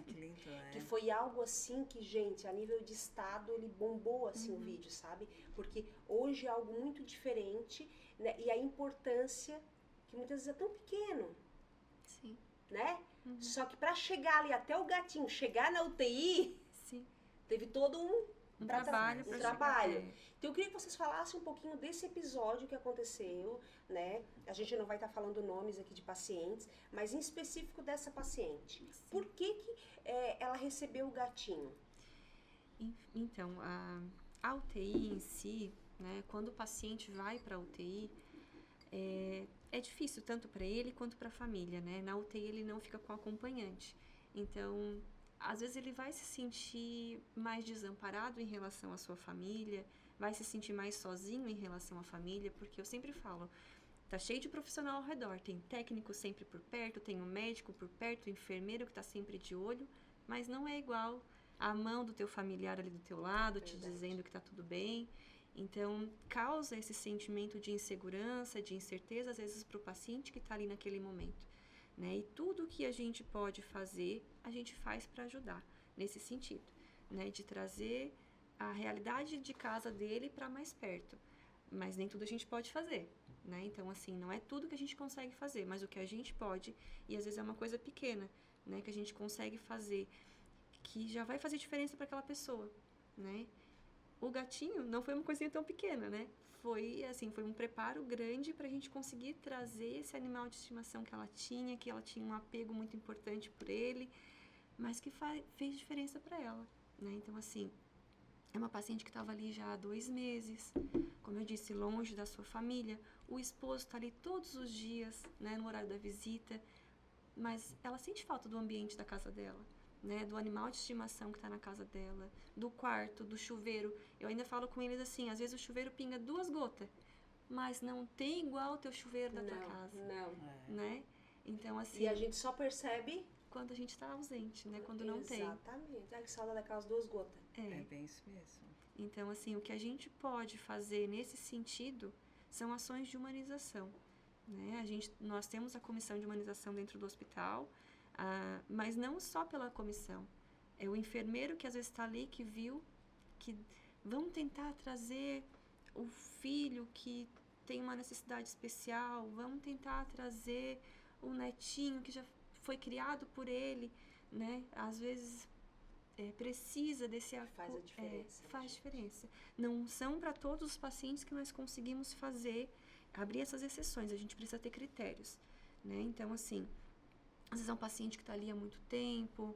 S2: Que lindo,
S1: Que foi algo assim que, gente, a nível de estado, ele bombou, assim, o vídeo, sabe? Porque hoje é algo muito diferente, né? E a importância, que muitas vezes é tão pequeno, né? Só que pra chegar ali até o gatinho, chegar na UTI... Teve todo um trabalho. Então eu queria que vocês falassem um pouquinho desse episódio que aconteceu, né? A gente não vai estar falando nomes aqui de pacientes, mas em específico dessa paciente. Por que ela recebeu o gatinho?
S3: Então, a UTI em si, né? Quando o paciente vai para a UTI, é difícil tanto para ele quanto para a família, né? Na UTI ele não fica com acompanhante. Então... Às vezes ele vai se sentir mais desamparado em relação à sua família, vai se sentir mais sozinho em relação à família, porque eu sempre falo, tá cheio de profissional ao redor, tem técnico sempre por perto, tem um médico por perto, o enfermeiro que tá sempre de olho, mas não é igual a mão do teu familiar ali do teu lado, te dizendo que tá tudo bem. Então, causa esse sentimento de insegurança, de incerteza, às vezes para o paciente que tá ali naquele momento. Né? E tudo que a gente pode fazer, a gente faz para ajudar, nesse sentido, né? De trazer a realidade de casa dele para mais perto. Mas nem tudo a gente pode fazer, né? Então, assim, não é tudo que a gente consegue fazer, mas o que a gente pode, e às vezes é uma coisa pequena, né? Que a gente consegue fazer, que já vai fazer diferença para aquela pessoa, né? O gatinho não foi uma coisinha tão pequena, né? Foi, assim, foi um preparo grande para a gente conseguir trazer esse animal de estimação que ela tinha um apego muito importante por ele, mas que fez diferença para ela, né? Então, assim, é uma paciente que estava ali já há 2 meses, como eu disse, longe da sua família. O esposo está ali todos os dias, né, no horário da visita, mas ela sente falta do ambiente da casa dela, né, do animal de estimação que está na casa dela, do quarto, do chuveiro. Eu ainda falo com eles assim, às vezes o chuveiro pinga 2 gotas, mas não tem igual o teu chuveiro da tua casa, né? Então, assim...
S1: E a gente só percebe...
S3: quando a gente está ausente, né? Quando não tem.
S1: Exatamente. Ai, que saudade daquelas 2 gotas.
S2: É bem isso mesmo.
S3: Então, assim, o que a gente pode fazer nesse sentido são ações de humanização, né? Nós temos a comissão de humanização dentro do hospital, mas não só pela comissão. É o enfermeiro que às vezes está ali, que viu, que vamos tentar trazer o filho que tem uma necessidade especial, vamos tentar trazer o netinho que já foi criado por ele, né? Às vezes precisa desse...
S1: Faz a diferença.
S3: Faz diferença. Não são para todos os pacientes que nós conseguimos abrir essas exceções, a gente precisa ter critérios, né? Então, assim, às vezes é um paciente que está ali há muito tempo,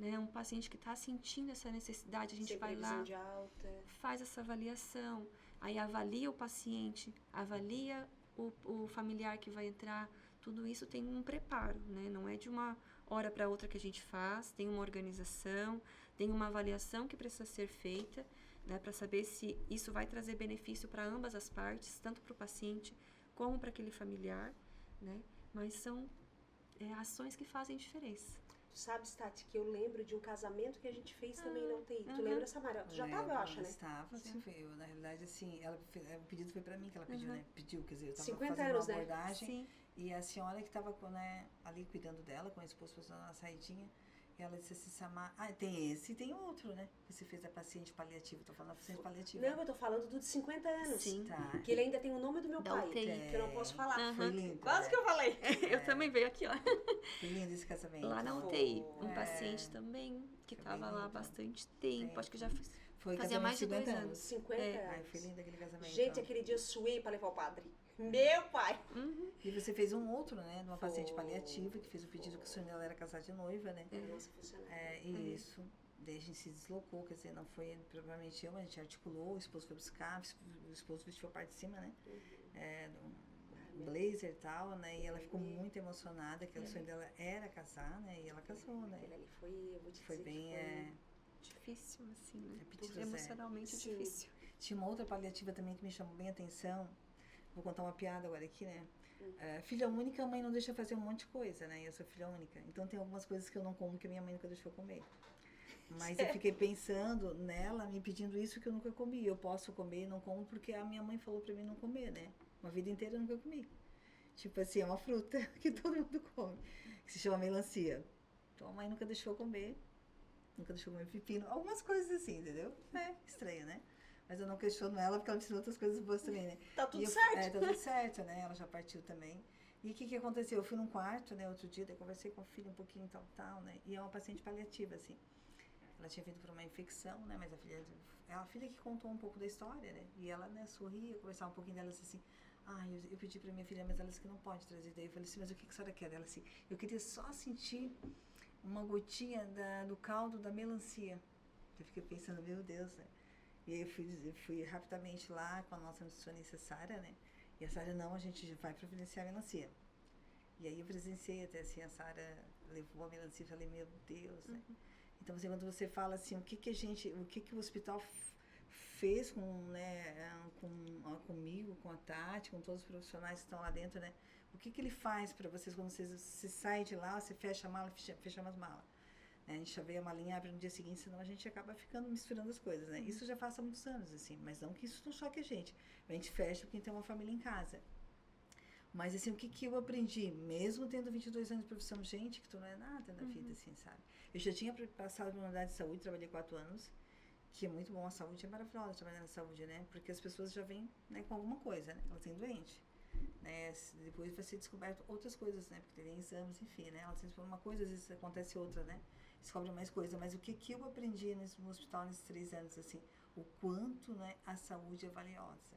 S3: né? Um paciente que está sentindo essa necessidade, a gente vai lá,
S1: de alta.
S3: faz essa avaliação, aí avalia o paciente, avalia o familiar que vai entrar, tudo isso tem um preparo, né? Não é de uma hora para outra que a gente faz, tem uma organização, tem uma avaliação que precisa ser feita, né? Para saber se isso vai trazer benefício para ambas as partes, tanto para o paciente como para aquele familiar, né? Mas são ações que fazem diferença.
S1: Tu sabe, Tati, que eu lembro de um casamento que a gente fez também na UTI. Tu lembra, Samara? Tu já estava, eu acho, né?
S2: Estava, sim. Eu, na realidade, assim, o pedido foi para mim que ela pediu, né? Pediu, quer dizer, eu estava
S1: 50
S2: fazendo
S1: anos,
S2: uma abordagem.
S3: Sim.
S2: E a senhora que estava ali cuidando dela, com a esposa fazendo uma saidinha, ela disse assim, Samara, tem esse e tem outro, né? Você fez a paciente paliativa, tô falando da paciente paliativa.
S1: Não, eu tô falando do de 50 anos.
S3: Sim.
S2: Tá.
S1: Que ele ainda tem o nome do meu pai,
S3: UTI.
S1: que eu não posso falar.
S2: Foi lindo.
S1: Quase que eu falei.
S3: Eu também veio aqui, ó.
S2: Foi lindo esse casamento.
S3: Lá na UTI, um paciente também que
S2: Foi
S3: estava lá há
S2: lindo.
S3: bastante tempo, acho que já
S2: Foi
S3: fazia mais de 2 anos.
S1: 50 anos.
S2: Ai, foi lindo aquele casamento.
S1: Gente, aquele dia eu suei pra levar o padre. Meu pai!
S2: E você fez um outro, né? De uma paciente paliativa, que fez o pedido que o sonho dela era casar de noiva, né?
S1: Nossa, funcionária.
S2: Isso. Daí a gente se deslocou, quer dizer, não foi provavelmente eu, mas a gente articulou, o esposo foi buscar, o esposo vestiu a parte de cima, né? Um blazer e tal, né? E ela ficou muito emocionada, que o sonho dela era casar, né? E ela casou, né?
S1: Aquele ali foi, eu vou te dizer,
S2: Foi bem...
S3: difícil, assim, né?
S2: Pedidos,
S3: Emocionalmente difícil.
S2: Tinha uma outra paliativa também que me chamou bem a atenção. Vou contar uma piada agora aqui, né? Filha única, a mãe não deixa fazer um monte de coisa, né? Eu sou filha única. Então tem algumas coisas que eu não como que a minha mãe nunca deixou comer. Mas eu fiquei pensando nela, me pedindo isso que eu nunca comi. Eu posso comer e não como porque a minha mãe falou pra mim não comer, né? Uma vida inteira eu nunca comi. Tipo assim, é uma fruta que todo mundo come, que se chama melancia. Então a mãe nunca deixou comer, nunca deixou comer pepino. Algumas coisas assim, entendeu? Estranho, né? Mas eu não questiono ela porque ela me ensinou outras coisas boas também, né?
S1: Tá tudo certo.
S2: Tá tudo certo, né? Ela já partiu também. E o que aconteceu? Eu fui num quarto, né, outro dia, daí conversei com a filha um pouquinho, tal, né? E é uma paciente paliativa, assim. Ela tinha vindo por uma infecção, né? Mas é a filha que contou um pouco da história, né? E ela, né, sorria, conversava um pouquinho dela, assim, eu pedi pra minha filha, mas ela disse que não pode trazer. Daí eu falei assim, mas o que a senhora quer? Ela assim, eu queria só sentir uma gotinha do caldo da melancia. Eu fiquei pensando, meu Deus, né? E aí eu fui rapidamente lá com a nossa nutricionista Sara, né? E a Sara, não, a gente vai providenciar a melancia. E aí eu presenciei até assim, a Sara levou a melancia e falei, meu Deus, né? Então, assim, quando você fala assim, o que o hospital fez comigo, com a Tati, com todos os profissionais que estão lá dentro, né? O que ele faz para vocês quando você sai de lá, você fecha a mala, fecha as malas? A gente já vê a malinha, abre no dia seguinte, senão a gente acaba ficando misturando as coisas, né? Isso já faz há muitos anos, assim, mas não que isso não choque a gente. A gente fecha porque tem uma família em casa. Mas, assim, o que eu aprendi? Mesmo tendo 22 anos de profissão, gente, que tu não é nada na vida, assim, sabe? Eu já tinha passado por uma unidade de saúde, trabalhei 4 anos, que é muito bom, a saúde é maravilhosa trabalhar na saúde, né? Porque as pessoas já vêm, né, com alguma coisa, né? Elas têm doente. né? Depois vai ser descoberto outras coisas, né? Porque tem exames, enfim, né? Ela descobre uma coisa, às vezes acontece outra, né? Descobre mais coisa. Mas o que eu aprendi no hospital nesses 3 anos, assim, o quanto, né, a saúde é valiosa.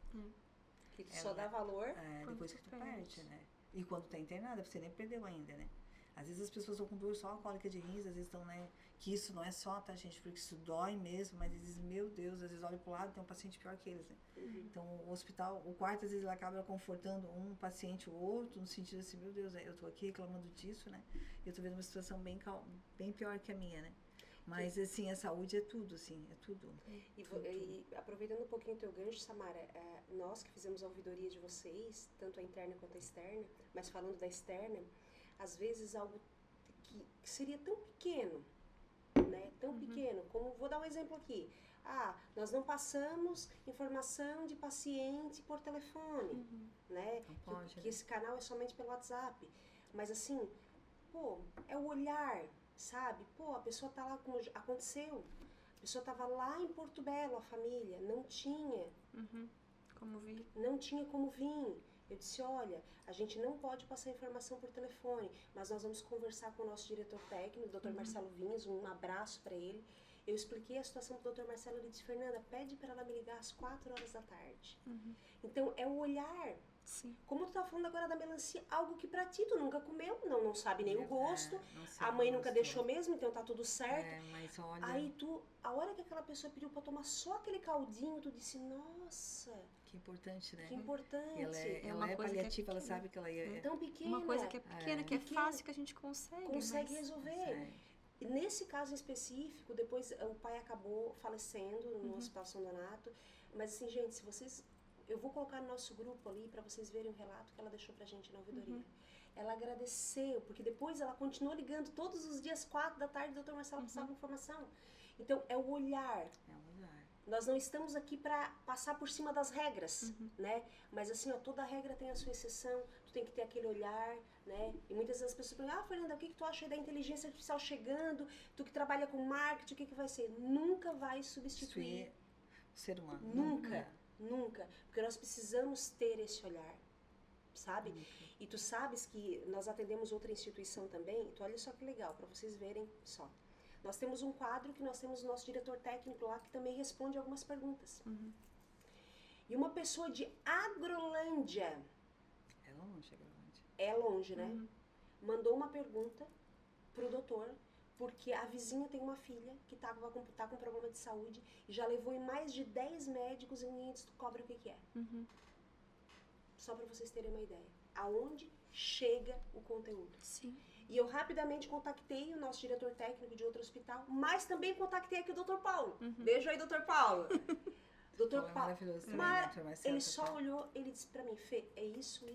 S1: Que tu só dá valor
S2: depois que tu perde, né? E quando tá internada, você nem perdeu ainda, né? Às vezes as pessoas estão com dor só cólica de rins, às vezes estão, né? Que isso não é só, tá, gente? Porque isso dói mesmo, mas às vezes, meu Deus, às vezes olha pro lado e tem um paciente pior que eles, né? Então, o hospital, o quarto, às vezes, ele acaba confortando um paciente ou outro, no sentido assim, meu Deus, eu tô aqui reclamando disso, né? Eu tô vendo uma situação bem pior que a minha, né? Mas, assim, a saúde é tudo, assim, é tudo.
S1: E aproveitando um pouquinho o teu gancho, Samara, nós que fizemos a ouvidoria de vocês, tanto a interna quanto a externa, mas falando da externa, às vezes algo que seria tão pequeno, né? Tão pequeno, como, vou dar um exemplo aqui. Nós não passamos informação de paciente por telefone, né?
S2: Não pode,
S1: que
S2: né?
S1: esse canal é somente pelo WhatsApp. Mas assim, pô, é o olhar, sabe? Pô, a pessoa tá lá, como aconteceu. A pessoa tava lá em Porto Belo, a família, não tinha como vir. Eu disse, olha, a gente não pode passar informação por telefone, mas nós vamos conversar com o nosso diretor técnico, o Dr. Marcelo Vinhas, um abraço para ele. Eu expliquei a situação pro Dr. Marcelo, ele disse, Fernanda, pede para ela me ligar às 4h da tarde. Então, é o olhar.
S3: Sim.
S1: Como tu tá falando agora da melancia, algo que pra ti tu nunca comeu, não sabe nem o gosto,
S2: sei
S1: a mãe
S2: o
S1: nunca
S2: gosto.
S1: deixou mesmo, então tá tudo certo.
S2: Mas olha...
S1: Aí a hora que aquela pessoa pediu pra tomar só aquele caldinho, tu disse, nossa...
S2: Que importante, né?
S1: Que importante.
S2: Ela é paliativa, ela sabe que ela é...
S1: Tão pequena.
S3: Uma coisa que é pequena, que é fácil, que a gente consegue
S1: resolver. E nesse caso em específico, depois o pai acabou falecendo no Hospital São Donato. Mas assim, gente, se vocês... Eu vou colocar no nosso grupo ali para vocês verem o relato que ela deixou pra gente na ouvidoria. Ela agradeceu, porque depois ela continuou ligando todos os dias, 4 da tarde, o Dr. Marcelo passava informação. Então, é o olhar. Nós não estamos aqui para passar por cima das regras, né? Mas assim, toda regra tem a sua exceção, tu tem que ter aquele olhar, né? E muitas vezes as pessoas perguntam, Fernanda, o que tu acha aí da inteligência artificial chegando? Tu que trabalha com marketing, o que vai ser? Nunca vai substituir
S2: o ser humano.
S1: Nunca. Porque nós precisamos ter esse olhar, sabe? E tu sabes que nós atendemos outra instituição também, então olha só que legal, para vocês verem só. Nós temos um quadro que nós temos o nosso diretor técnico lá que também responde algumas perguntas. E uma pessoa de Agrolândia...
S2: É longe, Agrolândia.
S1: É longe, né? Mandou uma pergunta pro doutor, porque a vizinha tem uma filha que tá com problema de saúde e já levou em mais de 10 médicos e ninguém descobre o que é. Só para vocês terem uma ideia. Aonde chega o conteúdo.
S3: Sim.
S1: E eu rapidamente contatei o nosso diretor técnico de outro hospital, mas também contatei aqui o Dr. Paulo. Beijo aí, Dr. Paulo. Dr. Paulo.
S2: Maravilhoso também,
S1: Mas ele só olhou, ele disse pra mim, Fê, é isso.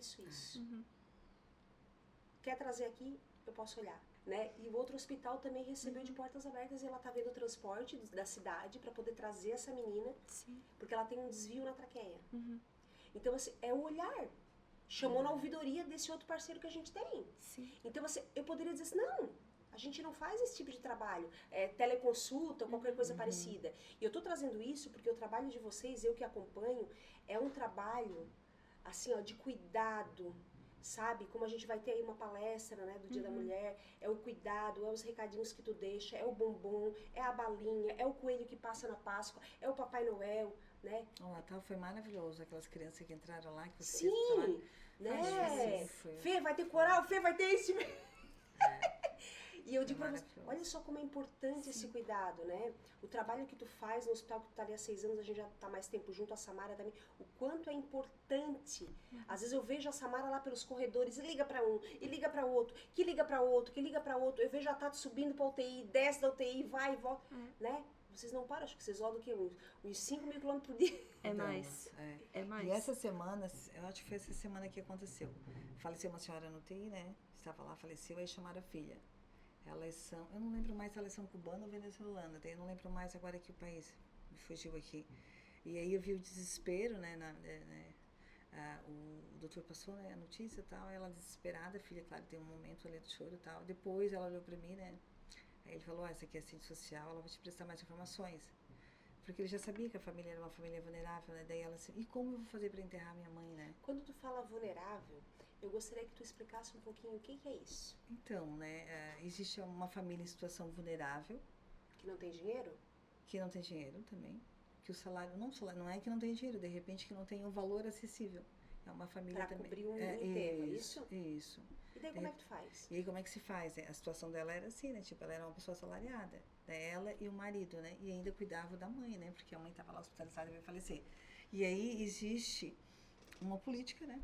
S1: Quer trazer aqui? Eu posso olhar. Né? E o outro hospital também recebeu de portas abertas e ela tá vendo o transporte da cidade para poder trazer essa menina, porque ela tem um desvio na traqueia. Então, assim, é o olhar. Chamou na ouvidoria desse outro parceiro que a gente tem. Então, assim, eu poderia dizer assim, não, a gente não faz esse tipo de trabalho, teleconsulta ou qualquer coisa parecida. E eu tô trazendo isso porque o trabalho de vocês, eu que acompanho, é um trabalho, assim, de cuidado, sabe? Como a gente vai ter aí uma palestra, né, do Dia da Mulher, é o cuidado, é os recadinhos que tu deixa, é o bombom, é a balinha, é o coelho que passa na Páscoa, é o Papai Noel, né?
S2: O Natal foi maravilhoso, aquelas crianças que entraram lá, que
S1: você né? Fê, vai ter coral, Fê, vai ter esse... E eu digo pra você, olha só como é importante esse cuidado, né? O trabalho que tu faz no hospital que tu tá ali há 6 anos, a gente já tá mais tempo junto, a Samara também, o quanto é importante. Às vezes eu vejo a Samara lá pelos corredores, e liga pra um, e liga pra outro, que liga pra outro, que liga pra outro. Eu vejo a Tati subindo pra UTI, desce da UTI, vai e volta, né? Vocês não param, acho que vocês rodam o quê? Uns 5.000 km por dia.
S3: É mais. É mais.
S2: E essa semana, eu acho que foi essa semana que aconteceu. Faleceu uma senhora no UTI, né? Estava lá, faleceu, aí chamaram a filha. Elas são, eu não lembro mais se elas são cubana ou venezuelana, eu não lembro mais agora que o país me fugiu aqui. E aí eu vi o desespero, né, o doutor passou, né, a notícia e tal, ela desesperada, a filha, claro, tem um momento ali do choro e tal. Depois ela olhou pra mim, né, aí ele falou, essa aqui é assistente social, ela vai te prestar mais informações. Porque ele já sabia que a família era uma família vulnerável, né? Daí ela assim, e como eu vou fazer para enterrar minha mãe, né?
S1: Quando tu fala vulnerável, eu gostaria que tu explicasse um pouquinho o que é isso.
S2: Então, né, existe uma família em situação vulnerável.
S1: Que não tem dinheiro?
S2: Que não tem dinheiro também. Que o salário não é que não tem dinheiro, de repente que não tem um valor acessível. É uma família
S1: pra
S2: também.
S1: Cobrir um enterro, é isso?
S2: Isso.
S1: E daí como é que tu faz?
S2: E aí como é que se faz? A situação dela era assim, né? Tipo, ela era uma pessoa assalariada. Ela e o marido, né? E ainda cuidava da mãe, né? Porque a mãe estava lá hospitalizada e veio falecer. E aí existe uma política, né?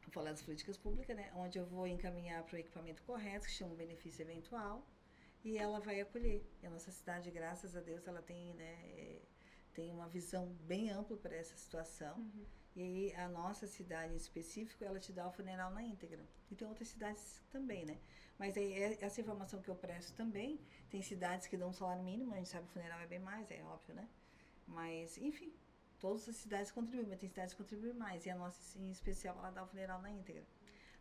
S2: Vou falar das políticas públicas, né? Onde eu vou encaminhar para o equipamento correto, que chama benefício eventual, e ela vai acolher. E a nossa cidade, graças a Deus, ela tem, né? Tem uma visão bem ampla para essa situação.
S3: Uhum.
S2: E aí a nossa cidade em específico, ela te dá o funeral na íntegra. E tem outras cidades também, né? Mas aí essa informação que eu presto também, tem cidades que dão um salário mínimo, a gente sabe que o funeral é bem mais, é óbvio, né? Mas, enfim, todas as cidades contribuem, mas tem cidades que contribuem mais. E a nossa, em especial, ela dá o funeral na íntegra.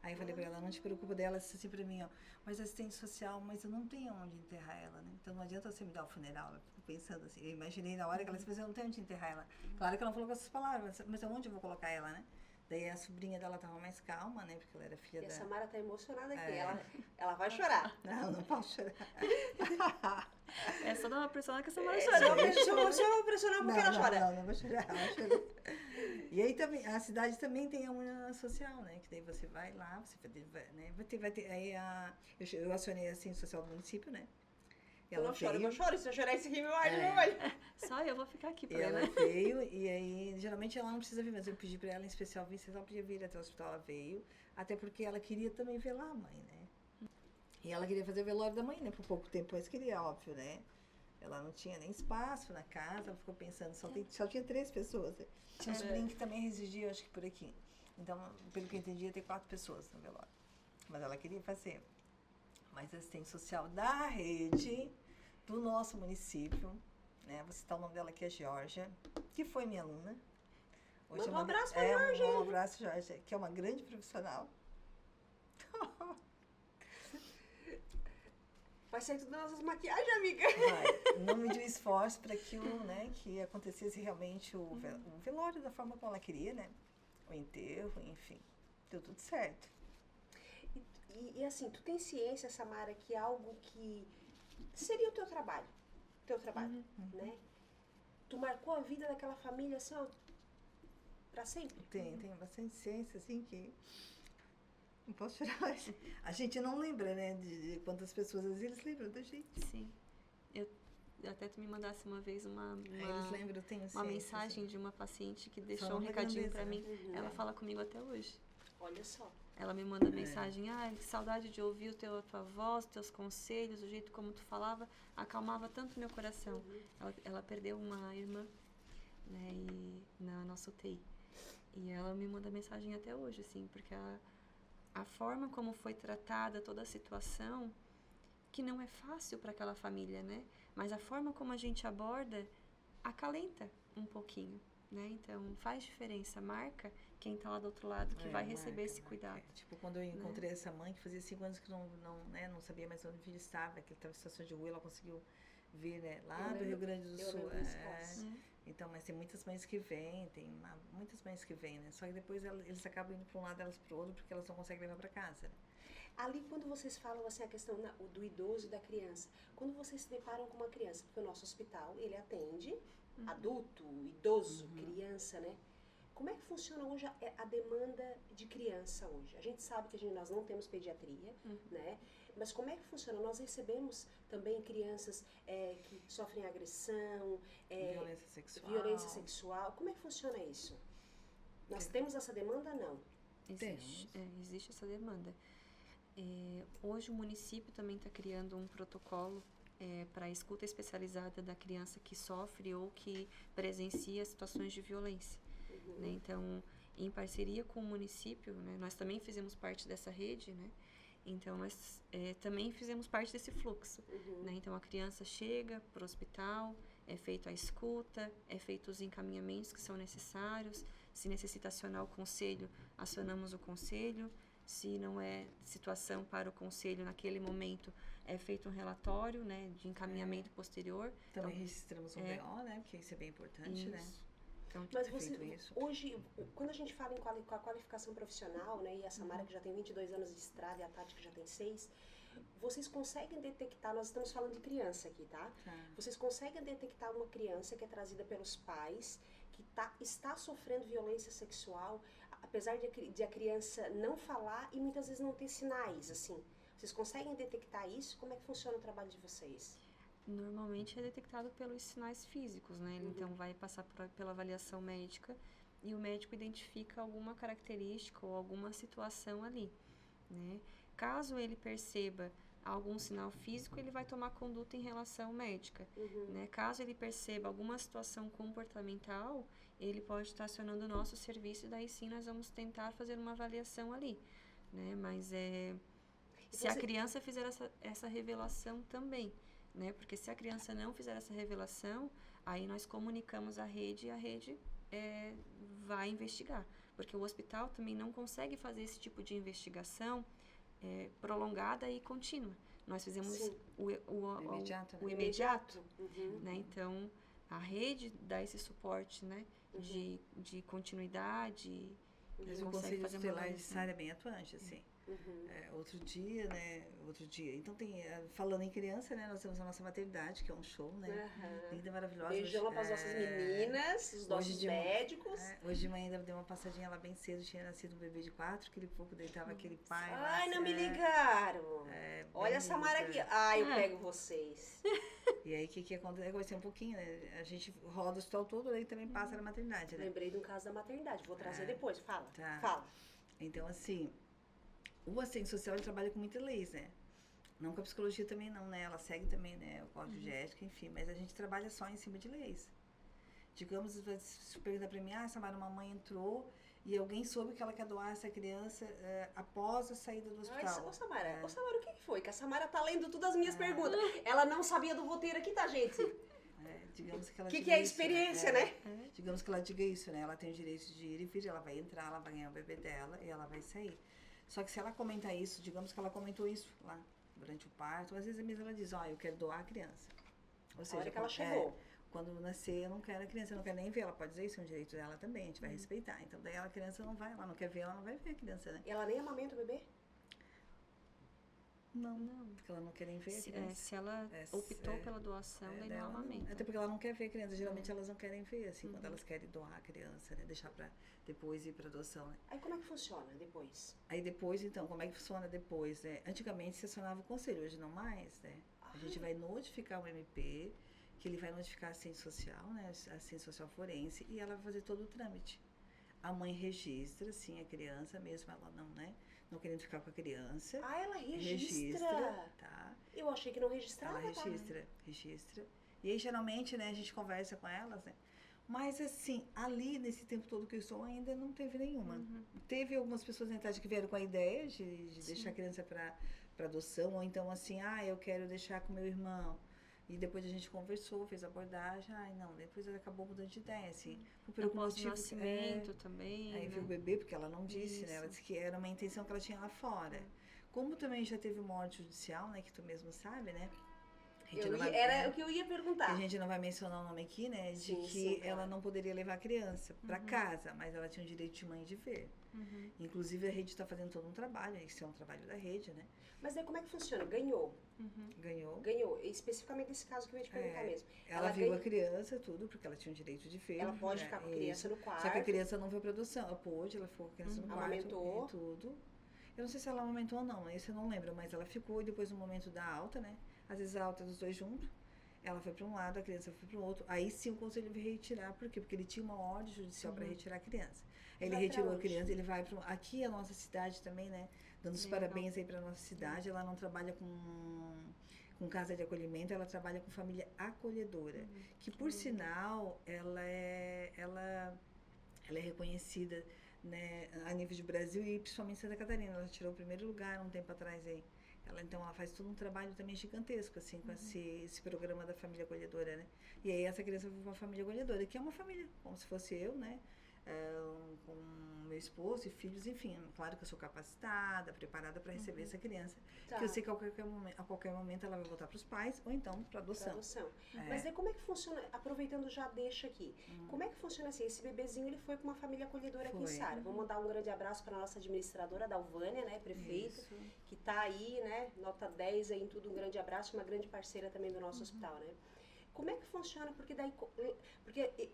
S2: Aí eu falei pra ela, não te preocupa dela, disse assim pra mim, ó, mas assistente social, mas eu não tenho onde enterrar ela, né? Então não adianta você me dar o funeral. Eu fico pensando assim, eu imaginei na hora que ela disse, mas eu não tenho onde enterrar ela. Claro que ela não falou com essas palavras, mas onde eu vou colocar ela, né? Daí a sobrinha dela tava mais calma, né? Porque ela era filha
S1: E
S2: da...
S1: a Samara tá emocionada aqui, ela vai chorar.
S2: Não posso chorar.
S3: É só dar uma pressão que a Samara
S1: Se
S3: chora.
S1: eu pressionar porque ela chora.
S2: Não vou chorar, ela chorou. E aí também, a cidade também tem a unha social, né? Que daí você vai lá, você vai ter aí eu acionei a ciência social do município, né?
S1: E ela veio, não choro, se eu chorar esse aqui, meu olho.
S3: Só eu vou ficar aqui,
S2: ela veio, e aí, geralmente ela não precisa vir, mas eu pedi pra ela em especial vir, se ela podia vir até o hospital, ela veio, até porque ela queria também velar a mãe, né? E ela queria fazer o velório da mãe, né? Por pouco tempo, mas queria, óbvio, né? Ela não tinha nem espaço na casa, ela ficou pensando, só tinha 3 pessoas, né? Tinha um sobrinho que também residia, acho que por aqui. Então, pelo que eu entendi, ia ter 4 pessoas no velório. Mas ela queria fazer. Mas a assistente social da rede do nosso município, né? Vou citar o nome dela aqui, a Georgia, que foi minha aluna.
S1: Hoje um abraço pra Georgia.
S2: Um abraço, Georgia, que é uma grande profissional.
S1: Vai sair tudo das nossas maquiagens, amiga.
S2: Vai. Em nome de um esforço para que acontecesse realmente o velório da forma como ela queria, né? O enterro, enfim. Deu tudo certo.
S1: E assim, tu tem ciência, Samara, que algo que seria o teu trabalho, né? Tu marcou a vida daquela família assim, ó, pra sempre?
S2: Tem bastante ciência, assim, que não posso tirar mais. A gente não lembra, né, de quantas pessoas, às vezes eles lembram da gente.
S3: Sim. Eu até tu me mandasse uma vez
S2: Eles lembram, eu tenho
S3: uma
S2: ciência,
S3: mensagem
S2: assim.
S3: de uma paciente que deixou
S2: Fala
S3: um
S2: uma
S3: recadinho
S2: grandeza,
S3: pra
S2: né?
S3: mim. Ela fala comigo até hoje.
S1: Olha só.
S3: Ela me manda mensagem, que saudade de ouvir a tua voz, teus conselhos, o jeito como tu falava, acalmava tanto meu coração. Ela perdeu uma irmã, né, na nossa UTI. E ela me manda mensagem até hoje, assim, porque a forma como foi tratada toda a situação, que não é fácil para aquela família, né? Mas a forma como a gente aborda acalenta um pouquinho, né? Então faz diferença, marca quem está lá do outro lado que vai receber esse cuidado.
S2: Tipo, quando eu encontrei essa mãe, que fazia 5 anos que não sabia mais onde o filho estava, que ele estava em situação de rua, ela conseguiu vir, né, lá do Rio Grande do Sul. Então, mas tem muitas mães que vêm, né? Só que depois eles acabam indo para um lado, elas para o outro, porque elas não conseguem levar para casa, né?
S1: Ali, quando vocês falam assim, a questão do idoso e da criança, quando vocês se deparam com uma criança, porque o nosso hospital, ele atende adulto, idoso, criança, né? Como é que funciona hoje a demanda de criança hoje? A gente sabe que nós não temos pediatria, né? Mas como é que funciona? Nós recebemos também crianças que sofrem agressão, violência sexual. Como é que funciona isso? Nós temos essa demanda, não?
S3: Existe essa demanda. Hoje o município também está criando um protocolo para a escuta especializada da criança que sofre ou que presencia situações de violência. Né? Então, em parceria com o município, né, nós também fizemos parte dessa rede, né? Então, nós também fizemos parte desse fluxo. Né? Então, a criança chega para o hospital, é feita a escuta, é feitos os encaminhamentos que são necessários. Se necessita acionar o conselho, acionamos o conselho. Se não é situação para o conselho naquele momento, é feito um relatório, né, de encaminhamento posterior.
S2: Também
S3: então,
S2: registramos um BO, né? Porque isso é bem importante, né?
S1: Então, mas você, hoje, quando a gente fala com a qualificação profissional, né, e a Samara que já tem 22 anos de estrada e a Tati que já tem 6, vocês conseguem detectar, nós estamos falando de criança aqui, tá? Vocês conseguem detectar uma criança que é trazida pelos pais, que está sofrendo violência sexual, apesar de a criança não falar e muitas vezes não ter sinais, assim. Vocês conseguem detectar isso? Como é que funciona o trabalho de vocês?
S3: Normalmente é detectado pelos sinais físicos, né? Então vai passar pela avaliação médica e o médico identifica alguma característica ou alguma situação ali, né? Caso ele perceba algum sinal físico, ele vai tomar conduta em relação médica, né? Caso ele perceba alguma situação comportamental, ele pode estar acionando o nosso serviço e daí sim nós vamos tentar fazer uma avaliação ali, né? Mas se a criança fizer essa revelação também, né? Porque se a criança não fizer essa revelação, aí nós comunicamos à rede e a rede vai investigar. Porque o hospital também não consegue fazer esse tipo de investigação prolongada e contínua. Nós fizemos o imediato, né? Então, a rede dá esse suporte, né? De continuidade.
S2: Mas o Conselho Tutelar de Sara é bem atuante, assim. Outro dia. Então, falando em criança, né? Nós temos a nossa maternidade, que é um show, né? Linda, maravilhosa.
S1: Beijão para as nossas meninas, os nossos médicos.
S2: Hoje de manhã ainda dei uma passadinha lá bem cedo, tinha nascido um bebê de 4, aquele pouco deitava aquele pai.
S1: Ai, não me ligaram. Olha a Samara aqui. Ai, eu pego vocês.
S2: E aí, o que acontece? Vai ser um pouquinho, né? A gente roda o hospital todo, aí também passa na maternidade, né?
S1: Lembrei de um caso da maternidade, vou trazer depois. Fala,
S2: tá.
S1: Fala.
S2: Então, assim, o assistente social, ele trabalha com muitas leis, né? Não com a psicologia também não, né? Ela segue também, né? O código de ética, enfim. Mas a gente trabalha só em cima de leis. Digamos, se perguntar pra mim, Samara, uma mãe entrou e alguém soube que ela quer doar essa criança após a saída do hospital.
S1: Ô, Samara, o que foi? Que a Samara tá lendo todas as minhas perguntas. Ela não sabia do roteiro aqui, tá, gente?
S2: Digamos que ela
S1: que é a experiência, né?
S2: Digamos que ela diga isso, né? Ela tem o direito de ir e vir, ela vai entrar, ela vai ganhar o bebê dela e ela vai sair. Só que se ela comentar isso, digamos que ela comentou isso lá durante o parto, às vezes mesmo ela diz, eu quero doar a criança. Ou seja,
S1: a hora que ela chegou.
S2: Quando nascer, eu não quero a criança, eu não quero nem ver. Ela pode dizer isso, é um direito dela também, a gente vai respeitar. Então, daí a criança não vai, ela não quer ver, ela não vai ver a criança, né?
S1: E ela nem amamenta o bebê?
S2: Não, porque ela não quer nem ver a criança.
S3: Se ela optou pela doação, daí não amamenta.
S2: Até porque ela não quer ver a criança, geralmente elas não querem ver, assim, quando elas querem doar a criança, né? Deixar pra depois ir pra adoção, né?
S1: Aí como é que funciona depois?
S2: Aí depois, então, como é que funciona depois, né? Antigamente se acionava o conselho, hoje não mais, né? A gente vai notificar o MP, que ele vai notificar a assistente social, né? A assistente social forense, e ela vai fazer todo o trâmite. A mãe registra, sim, a criança, mesmo ela não, né? Não querendo ficar com a criança.
S1: Ela registra?
S2: Tá.
S1: Eu achei que não registrava.
S2: Ela registra. E aí, geralmente, né, a gente conversa com elas, né? Mas, assim, ali, nesse tempo todo que eu estou, ainda não teve nenhuma. Teve algumas pessoas na idade que vieram com a ideia de deixar a criança para adoção, ou então, assim, eu quero deixar com meu irmão. E depois a gente conversou, fez a abordagem, não, depois ela acabou mudando de ideia, assim.
S3: Por algum motivo, nascimento também,
S2: aí viu o bebê, porque ela não disse, né? Ela disse que era uma intenção que ela tinha lá fora. Como também já teve morte judicial, né? Que tu mesmo sabe, né?
S1: Era o que eu ia perguntar.
S2: Que a gente não vai mencionar o nome aqui, né? De que ela não poderia levar a criança para casa, mas ela tinha o direito de mãe de ver. Inclusive, a rede está fazendo todo um trabalho, isso é um trabalho da rede, né?
S1: Mas daí como é que funciona? Ganhou? Ganhou. Especificamente nesse caso que eu ia te perguntar mesmo.
S2: Ela viu a criança, tudo, porque ela tinha o direito de ver.
S1: Ela pode ficar com a criança no quarto.
S2: Só que a criança não foi pra adoção. Ela ficou com a criança no quarto.
S1: Amamentou.
S2: E tudo. Eu não sei se ela amamentou ou não, isso eu não lembro, mas ela ficou e depois no momento da alta, né? Às vezes a alta dos dois juntos. Ela foi para um lado, a criança foi para o outro. Aí sim o conselho veio retirar. Por quê? Porque ele tinha uma ordem judicial para retirar a criança. Aí ele retirou a criança, ele vai para... Aqui a nossa cidade também, né? Dando os parabéns aí para nossa cidade. Ela não trabalha com casa de acolhimento, ela trabalha com família acolhedora. Que, por sinal, ela é reconhecida, né, a nível de Brasil e principalmente Santa Catarina. Ela tirou o primeiro lugar um tempo atrás aí. Então, ela faz todo um trabalho também gigantesco, assim, com esse programa da família acolhedora, né? E aí, essa criança foi uma família acolhedora, que é uma família, como se fosse eu, né? com meu esposo e filhos, enfim, claro que eu sou capacitada, preparada para receber essa criança, que eu sei que a qualquer momento ela vai voltar para os pais ou então para adoção.
S1: Mas aí como é que funciona, aproveitando já deixa aqui, como é que funciona assim, esse bebezinho ele foi com uma família acolhedora aqui em Sara, vamos mandar um grande abraço para a nossa administradora, Dalvânia, né, prefeita, que está aí, né, nota 10 aí em tudo, um grande abraço, uma grande parceira também do nosso hospital, né. Como é que funciona? Porque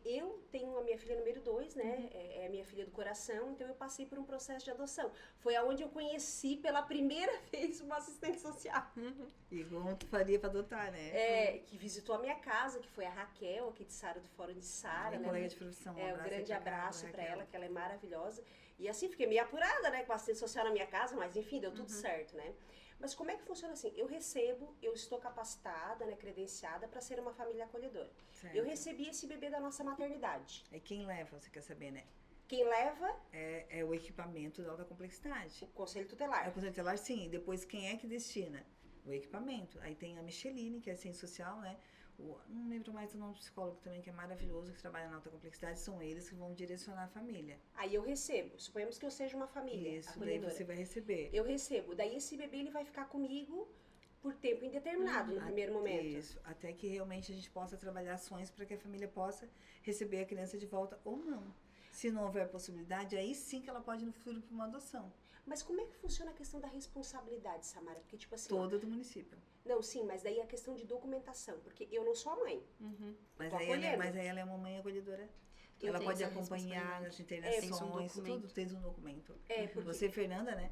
S1: eu tenho a minha filha número 2, né? É a minha filha do coração, então eu passei por um processo de adoção. Foi aonde eu conheci pela primeira vez uma assistente social.
S2: E como tu faria para adotar, né?
S1: Que visitou a minha casa, que foi a Raquel, aqui de Sara do Fórum de Sara.
S2: Minha colega de profissão.
S1: Um grande abraço para ela, que ela é maravilhosa. E assim, fiquei meio apurada, né? Com a assistente social na minha casa, mas enfim, deu tudo certo, né? Mas como é que funciona assim? Eu estou capacitada, né, credenciada para ser uma família acolhedora. Certo. Eu recebi esse bebê da nossa maternidade.
S2: É quem leva, você quer saber, né?
S1: Quem leva...
S2: É o equipamento da alta complexidade.
S1: O conselho tutelar.
S2: É o conselho tutelar, sim. E depois, quem é que destina? O equipamento. Aí tem a Micheline, que é assistente social, né? Não lembro mais o nome do psicólogo também, que é maravilhoso, que trabalha na alta complexidade, são eles que vão direcionar a família.
S1: Aí eu recebo, suponhamos que eu seja uma família
S2: acolhedora. Daí você vai receber.
S1: Eu recebo, daí esse bebê ele vai ficar comigo por tempo indeterminado no primeiro momento.
S2: Isso, até que realmente a gente possa trabalhar ações para que a família possa receber a criança de volta ou não. Se não houver possibilidade, aí sim que ela pode ir no futuro para uma adoção.
S1: Mas como é que funciona a questão da responsabilidade, Samara? Porque, tipo assim...
S2: Toda do município.
S1: Não, sim, mas daí a questão de documentação, porque eu não sou a mãe.
S2: Mas aí ela é uma mãe acolhedora. Ela pode acompanhar nas internações, tudo tem um documento. Porque você, Fernanda, né,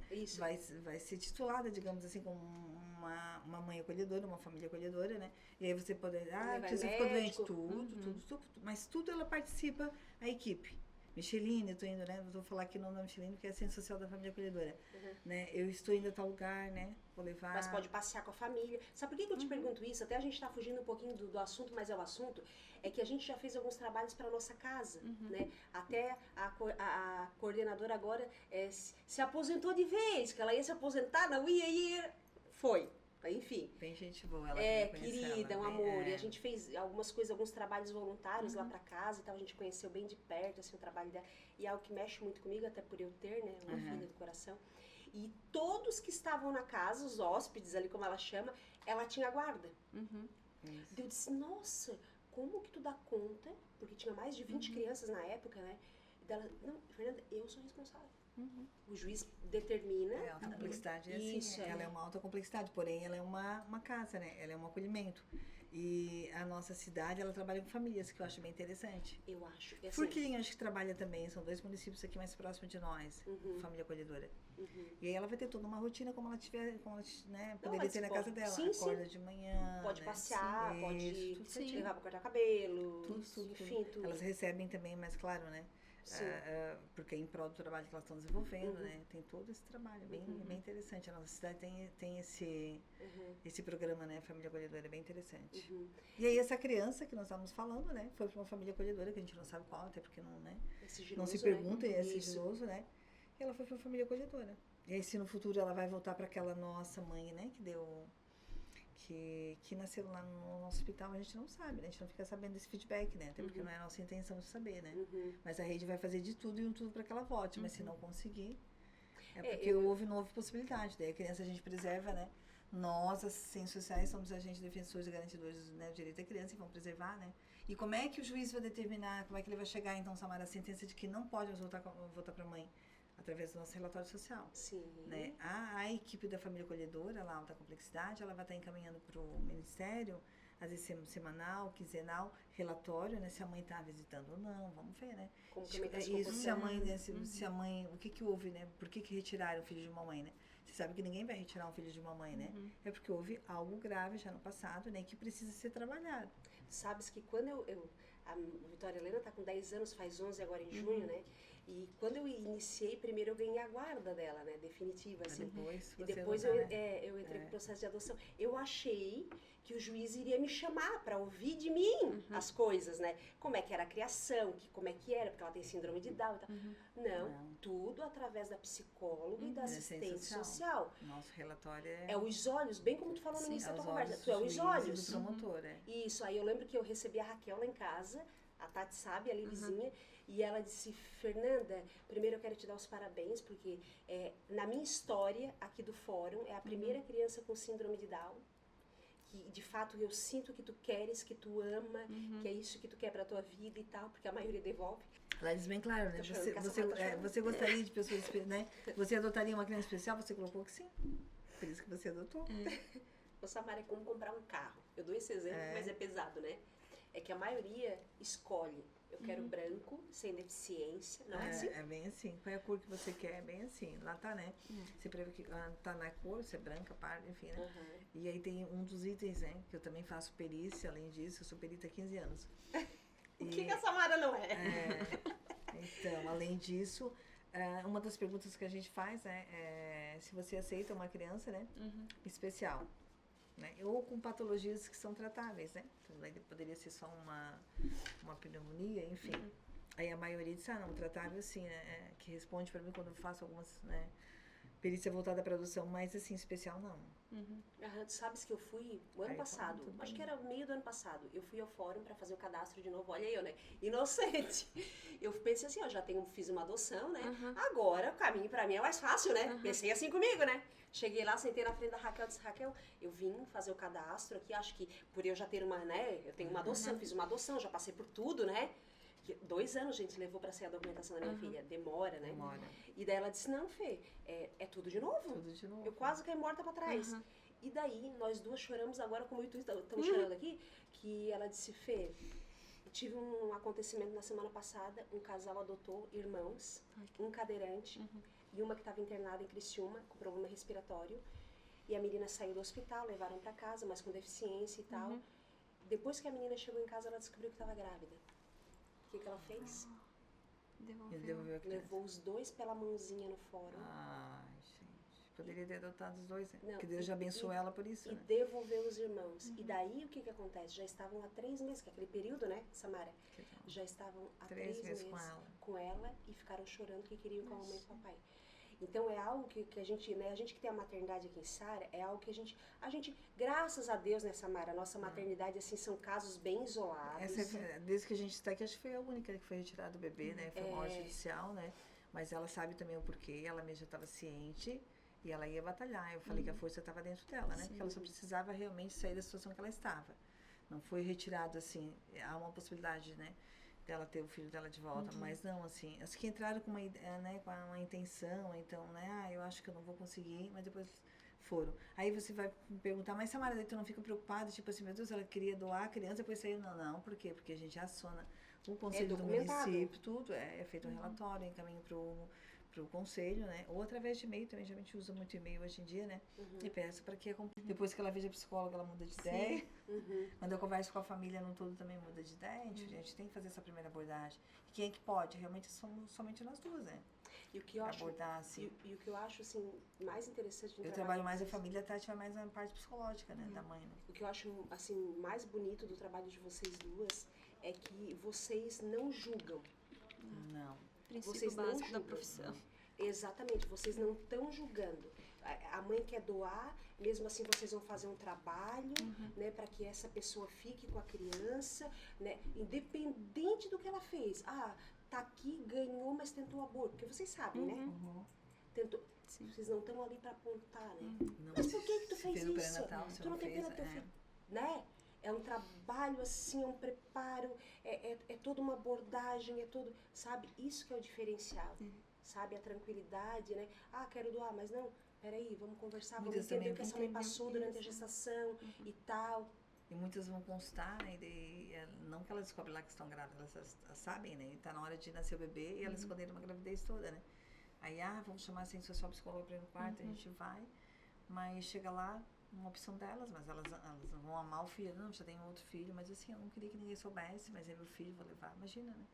S2: vai ser titulada, digamos assim, como uma mãe acolhedora, uma família acolhedora, né? E aí você pode, porque você ficou doente, tudo, mas tudo ela participa, a equipe. Micheline, eu tô indo, né? Vou falar aqui o nome da Micheline, porque é assistente social da família acolhedora. Né? Eu estou indo a tal lugar, né? Vou levar...
S1: Mas pode passear com a família. Sabe por que eu te pergunto isso? Até a gente tá fugindo um pouquinho do assunto, mas é o assunto. É que a gente já fez alguns trabalhos para nossa casa, né? Até a coordenadora agora se aposentou de vez, que ela ia se aposentar, não ia. Foi. Enfim.
S2: Bem gente boa, ela
S1: querida, ela, um amor. E a gente fez algumas coisas, alguns trabalhos voluntários lá pra casa e tal. A gente conheceu bem de perto, assim, o trabalho dela. E é algo que mexe muito comigo, até por eu ter, né, uma filha do coração. E todos que estavam na casa, os hóspedes ali, como ela chama, ela tinha guarda. Eu disse, nossa, como que tu dá conta? Porque tinha mais de 20 crianças na época, né? E dela, não, Fernanda, eu sou responsável. O juiz determina.
S2: A alta complexidade é assim, ela é uma alta complexidade, porém ela é uma casa, né? Ela é um acolhimento. E a nossa cidade, ela trabalha com famílias, que eu acho bem interessante.
S1: Eu acho. Assim,
S2: Furquilinho, acho que trabalha também, são 2 municípios aqui mais próximos de nós, família acolhedora. E aí ela vai ter toda uma rotina como ela tiver, né, poderia ter na casa dela. Acorda de manhã.
S1: Pode passear, pode levar pra cortar cabelo. Enfim, tudo.
S2: Elas recebem também, mas claro, né? Porque é em prol do trabalho que elas estão desenvolvendo, né? Tem todo esse trabalho, bem interessante. A nossa cidade tem esse programa, né? Família acolhedora, é bem interessante. E aí essa criança que nós estávamos falando, né? Foi para uma família acolhedora, que a gente não sabe qual, até porque não, né? Não se pergunta, é sigiloso, né? E ela foi para uma família acolhedora. E aí se no futuro ela vai voltar para aquela nossa mãe, né? Que nasceu lá no nosso hospital, a gente não sabe, né? A gente não fica sabendo desse feedback, né? Até porque não é a nossa intenção de saber, né? Mas a rede vai fazer de tudo e tudo para que ela volte, mas se não conseguir, porque não houve possibilidade. Daí a criança a gente preserva, né? Nós, assistentes sociais, somos agentes defensores e garantidores, né, do direito da criança e vamos preservar, né? E como é que o juiz vai determinar, como é que ele vai chegar, então, Samara, a sentença de que não pode mais voltar para a mãe? Através do nosso relatório social.
S1: Sim.
S2: Né? A equipe da família acolhedora, lá, alta complexidade, ela vai estar encaminhando para o Ministério, às vezes semanal, quinzenal, relatório, né? Se a mãe está visitando ou não, vamos ver, né?
S1: Como que tá
S2: isso, se a mãe, o que houve, né? Por que retiraram o filho de uma mãe, né? Você sabe que ninguém vai retirar um filho de uma mãe, né? É porque houve algo grave já no passado, né? Que precisa ser trabalhado.
S1: Sabes que quando a Vitória Helena está com 10 anos, faz 11 agora em junho, né? E quando eu iniciei, primeiro eu ganhei a guarda dela, né? Definitiva, assim. Depois eu entrei no processo de adoção. Eu achei que o juiz iria me chamar para ouvir de mim as coisas, né? Como é que era a criação, como é que era, porque ela tem síndrome de Down e tal. Não, tudo através da psicóloga e da assistente social.
S2: Nosso relatório
S1: é os olhos, bem como tu falou no início da tua conversa. Tu é os olhos.
S2: Do promotor,
S1: Isso, aí eu lembro que eu recebi a Raquel lá em casa, A Tati sabe, ali vizinha, e ela disse, Fernanda, primeiro eu quero te dar os parabéns, porque na minha história aqui do fórum, é a primeira criança com síndrome de Down, que de fato eu sinto que tu queres, que tu ama, que é isso que tu quer pra tua vida e tal, porque a maioria devolve.
S2: Ela diz bem claro, né? Você gostaria de pessoas, né? Você adotaria uma criança especial? Você colocou que sim. Por isso que você adotou.
S1: Ô, Samara, é como comprar um carro. Eu dou esse exemplo, mas é pesado, né? É que a maioria escolhe. Eu quero branco, sem deficiência, não é assim?
S2: É bem assim. Qual é a cor que você quer? É bem assim. Lá tá, né? Você prevê que tá na cor, se é branca, parda, enfim, né? E aí tem um dos itens, né? Que eu também faço perícia, além disso, eu sou perita há 15 anos.
S1: O que a Samara não é?
S2: Então, além disso, uma das perguntas que a gente faz é se você aceita uma criança, né? Especial. Né? Ou com patologias que são tratáveis, né? Então, poderia ser só uma pneumonia, enfim. Aí a maioria diz, não, tratável sim, né? Que responde para mim quando eu faço algumas, né, perícia voltada para adoção, mas assim, especial não.
S1: Tu sabes que eu fui o ano passado, acho que era meio do ano passado, eu fui ao fórum para fazer o cadastro de novo, olha eu, né? Inocente. Eu pensei assim, fiz uma adoção, né? Agora o caminho para mim é mais fácil, né? Pensei assim comigo, né? Cheguei lá, sentei na frente da Raquel, disse, Raquel, eu vim fazer o cadastro aqui, acho que por eu já ter uma, né? Eu tenho uma adoção, fiz uma adoção, já passei por tudo, né? 2 anos, gente, levou pra sair a documentação da minha filha. Demora, né?
S2: Demora.
S1: E daí ela disse, não, Fê, é tudo de novo.
S2: Tudo de novo.
S1: Eu quase caí morta pra trás. E daí, nós duas choramos agora, como eu e tu estamos chorando aqui, que ela disse, Fê, tive um acontecimento na semana passada, um casal adotou irmãos, um cadeirante e uma que estava internada em Criciúma, com problema respiratório. E a menina saiu do hospital, levaram pra casa, mas com deficiência e tal. Depois que a menina chegou em casa, ela descobriu que estava grávida. O que ela fez? Levou os dois pela mãozinha no fórum.
S2: Ai, gente. Poderia ter adotado os dois, né?
S1: Não,
S2: porque Deus já abençoou ela por isso,
S1: e
S2: né?
S1: devolveu os irmãos. E daí o que acontece? Já estavam há 3 meses, que é aquele período, né, Samara? Já estavam há 3 meses com ela e ficaram chorando que queriam ir com a mamãe e com o papai. Então é algo que a gente, né, a gente que tem a maternidade aqui em Sara, é algo que a gente, graças a Deus, né, Samara, a nossa maternidade, assim, são casos bem isolados.
S2: Desde que a gente está aqui, acho que foi a única que foi retirada do bebê, né, foi uma morte judicial, né, mas ela sabe também o porquê, ela mesma já estava ciente e ela ia batalhar. Eu falei que a força estava dentro dela, né, porque ela só precisava realmente sair da situação que ela estava. Não foi retirado, assim, há uma possibilidade, né, dela ter o filho dela de volta, mas não, assim, as que entraram com uma intenção, então, né, eu acho que eu não vou conseguir, mas depois foram. Aí você vai me perguntar, mas Samara, daí tu não fica preocupada, tipo assim, meu Deus, ela queria doar a criança, depois saiu, não, por quê? Porque a gente aciona o conselho do município, tudo, é feito um relatório, encaminho pro conselho, né, ou através de e-mail, também, a gente usa muito e-mail hoje em dia, né, e peço para que depois que ela veja a psicóloga, ela muda de ideia. Quando eu converso com a família no todo, também muda de ideia, a gente tem que fazer essa primeira abordagem. E quem é que pode? Realmente somos somente nós duas, né?
S1: E o que eu
S2: abordar, assim.
S1: E o que eu acho, assim, mais interessante...
S2: Eu trabalho mais a família, a Tati vai mais na parte psicológica, né, da mãe, né?
S1: O que eu acho, assim, mais bonito do trabalho de vocês duas é que vocês não julgam.
S2: Não.
S3: Princípio básico da profissão.
S1: Exatamente, vocês não estão julgando. A mãe quer doar, mesmo assim vocês vão fazer um trabalho, né, para que essa pessoa fique com a criança, né, independente do que ela fez. Tá aqui, ganhou, mas tentou aborto, porque vocês sabem, né? Tentou. Vocês não estão ali para apontar, né?
S2: Não,
S1: mas por que tu fez isso?
S2: Tu
S1: não tem pena do teu filho, né? É um trabalho assim, é um preparo, é toda uma abordagem, é todo, sabe? Isso que é o diferencial. Sabe, a tranquilidade, né? Quero doar, mas não, peraí, vamos conversar, vamos entender o que essa mãe passou durante a gestação e tal.
S2: E muitas vão constar, né? Não que elas descobrem lá que estão grávidas, elas sabem, né? E tá na hora de nascer o bebê e elas esconderam uma gravidez toda, né? Aí, vamos chamar assim, social psicóloga para ir no quarto, a gente vai, mas chega lá, uma opção delas, mas elas vão amar o filho, não, já tem outro filho, mas assim, eu não queria que ninguém soubesse, mas é meu filho, vou levar, imagina, né?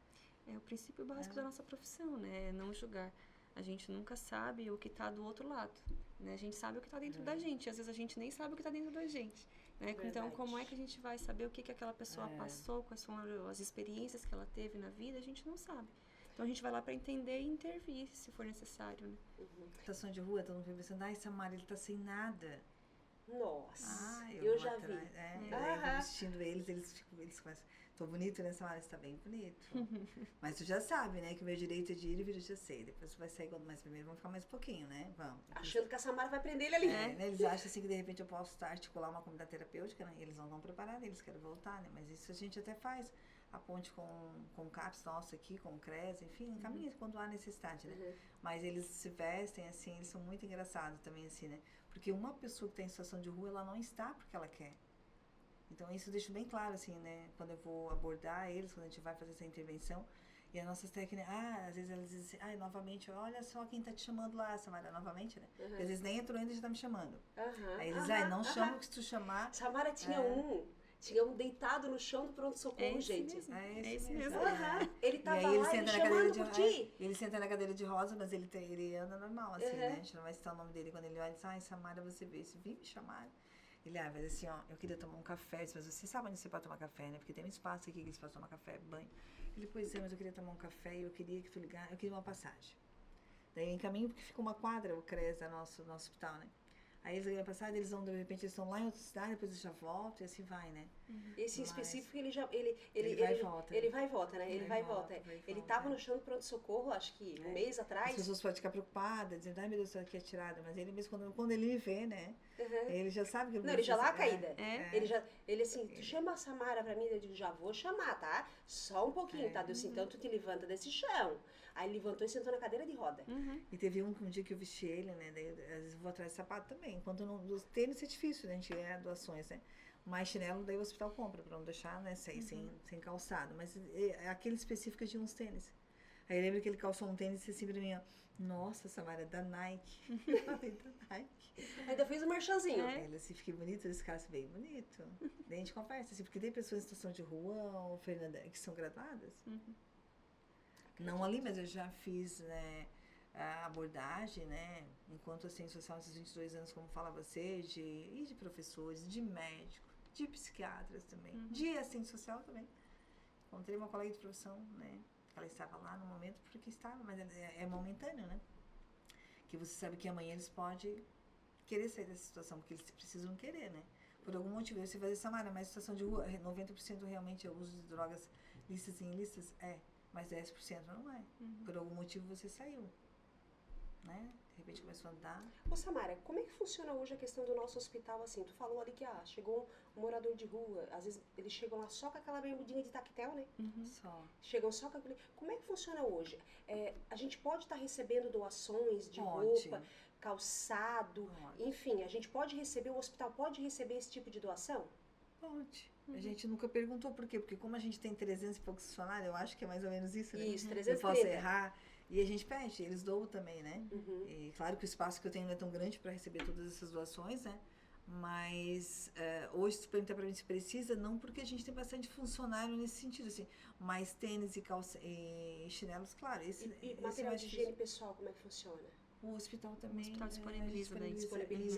S3: É o princípio básico da nossa profissão, né? É não julgar. A gente nunca sabe o que está do outro lado, né? A gente sabe o que está dentro da gente. Às vezes a gente nem sabe o que está dentro da gente, né? Então, como é que a gente vai saber o que aquela pessoa passou, quais são as experiências que ela teve na vida? A gente não sabe. Então, a gente vai lá para entender e intervir, se for necessário, né?
S2: Situação de rua, todo mundo fica pensando, Samara, ele está sem nada.
S1: Nossa,
S2: eu
S1: já vi.
S2: Vestindo eles começam, tô bonito, né, Samara? Você tá bem bonito. Mas tu já sabe, né, que o meu direito é de ir e vir, eu já sei. Depois tu vai sair, mas primeiro vamos ficar mais um pouquinho, né? Vamos.
S1: Achando que a Samara vai prender ele ali.
S2: Né? Eles acham assim que de repente eu posso articular uma comunidade terapêutica, né? E eles não estão preparados, eles querem voltar, né? Mas isso a gente até faz. A ponte com o CAPS nosso aqui, com o CRES, enfim, encaminha quando há necessidade, né? Mas eles se vestem assim, eles são muito engraçados também, assim, né? Porque uma pessoa que está em situação de rua, ela não está porque ela quer. Então, isso eu deixo bem claro, assim, né? Quando eu vou abordar eles, quando a gente vai fazer essa intervenção, e as nossas técnicas, às vezes elas dizem assim, novamente, olha só quem tá te chamando lá, Samara, novamente, né? Porque às vezes nem entrou ainda e já tá me chamando. Aí eles, não chama, que se tu chamar...
S1: Samara tinha um deitado no chão do pronto-socorro, gente.
S2: É esse mesmo.
S1: Ele tava
S2: e aí,
S1: lá, ele chamando por ti.
S2: Ele senta na cadeira de rosa, mas ele anda normal, assim, né? A gente não vai citar o nome dele. Quando ele olha e diz, Samara, você veio, vim me chamar. Ele, mas assim, eu queria tomar um café. Mas você sabe onde você pode tomar café, né? Porque tem um espaço aqui que eles podem tomar café, banho. Ele, pois é, mas eu queria tomar um café e eu queria que tu ligasse, eu queria uma passagem. Daí eu encaminho, porque fica uma quadra, o CRES, nosso hospital, né? Aí eles ganham a passagem, eles vão, de repente, eles estão lá em outra cidade, depois eles já voltam e assim vai, né?
S1: Esse em específico, ele
S2: vai e volta.
S1: Ele vai e volta, né? Ele vai e volta. Ele estava no chão do pronto-socorro, acho que um mês atrás.
S2: As pessoas podem ficar preocupadas, dizendo, meu Deus, estou aqui atirada. Mas ele mesmo, quando ele me vê, né? Ele já sabe que eu vou...
S1: Não, ele já dá a caída. Ele assim, tu chama a Samara pra mim, eu digo, já vou chamar, tá? Só um pouquinho, tá? Deus, então tu te levanta desse chão. Aí ele levantou e sentou na cadeira de roda.
S2: E teve um dia que eu vesti ele, né? Daí, às vezes eu vou atrás de sapato também. Enquanto não... Tênis é difícil, né? A gente ganha doações, né? Mas chinelo, daí o hospital compra, pra não deixar, né? Sem calçado. Mas aquele específico de uns tênis. Aí eu lembro que ele calçou um tênis e disse assim pra mim, nossa, Samara, da Nike. Eu falei, da Nike.
S1: Ainda fez um merchanzinho.
S2: Ele assim, fiquei bonito, esse cara bem bonito. Daí a gente conversa, assim, porque tem pessoas em situação de rua, Fernanda, que são graduadas. Não ali, mas eu já fiz, né, a abordagem, né, enquanto assistente social nesses 22 anos, como fala você, de professores, de médicos, de psiquiatras também, de assistente social também. Encontrei uma colega de profissão, né, ela estava lá no momento porque estava, mas é momentâneo, né, que você sabe que amanhã eles podem querer sair dessa situação, porque eles precisam querer, né. Por algum motivo, você vai dizer, Samara, mas situação de rua, 90% realmente é o uso de drogas lícitas e ilícitas? Mas 10% não é. Por algum motivo você saiu, né? De repente começou a andar.
S1: Ô Samara, como é que funciona hoje a questão do nosso hospital, assim? Tu falou ali que, chegou um morador de rua, às vezes eles chegam lá só com aquela bermudinha de tactel, né?
S2: Só.
S1: Chegam só com aquele... Como é que funciona hoje? A gente pode estar recebendo doações de roupa, calçado, enfim, a gente pode receber, o hospital pode receber esse tipo de doação?
S2: Pode. A gente nunca perguntou por quê, porque como a gente tem 300 e poucos funcionários, eu acho que é mais ou menos isso, né?
S1: Isso, 330.
S2: Eu posso errar. E a gente pede, eles doam também, né? E claro que o espaço que eu tenho não é tão grande para receber todas essas doações, né? Mas hoje, se perguntar para mim se precisa, não, porque a gente tem bastante funcionário nesse sentido, assim. Mas tênis e chinelos, claro.
S1: E material de higiene pessoal, como é que funciona?
S2: O hospital também.
S3: O hospital disponibiliza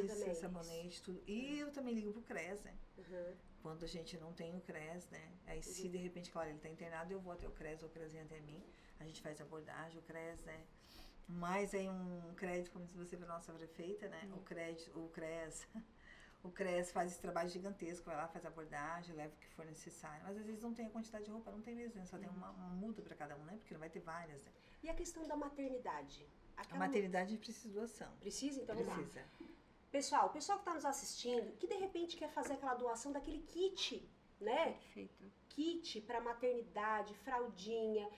S1: também.
S2: Sabonete, tudo. E eu também ligo pro CRES, né? Quando a gente não tem o CRES, né? Aí se de repente, claro, ele tá internado, eu vou até o CRES, ou o CRES vem até mim. A gente faz abordagem, o CRES, né? Mas aí um crédito, como disse você, para nossa prefeita, né? O CRES faz esse trabalho gigantesco, vai lá, faz abordagem, leva o que for necessário. Mas às vezes não tem a quantidade de roupa, não tem mesmo, né? Só tem uma muda para cada um, né? Porque não vai ter várias, né?
S1: E a questão da maternidade?
S2: A maternidade a gente precisa de doação.
S1: Precisa? Então vamos lá.
S2: Precisa.
S1: Pessoal, o pessoal que está nos assistindo, que de repente quer fazer aquela doação daquele kit, né?
S3: Perfeito.
S1: Kit para maternidade, fraldinha,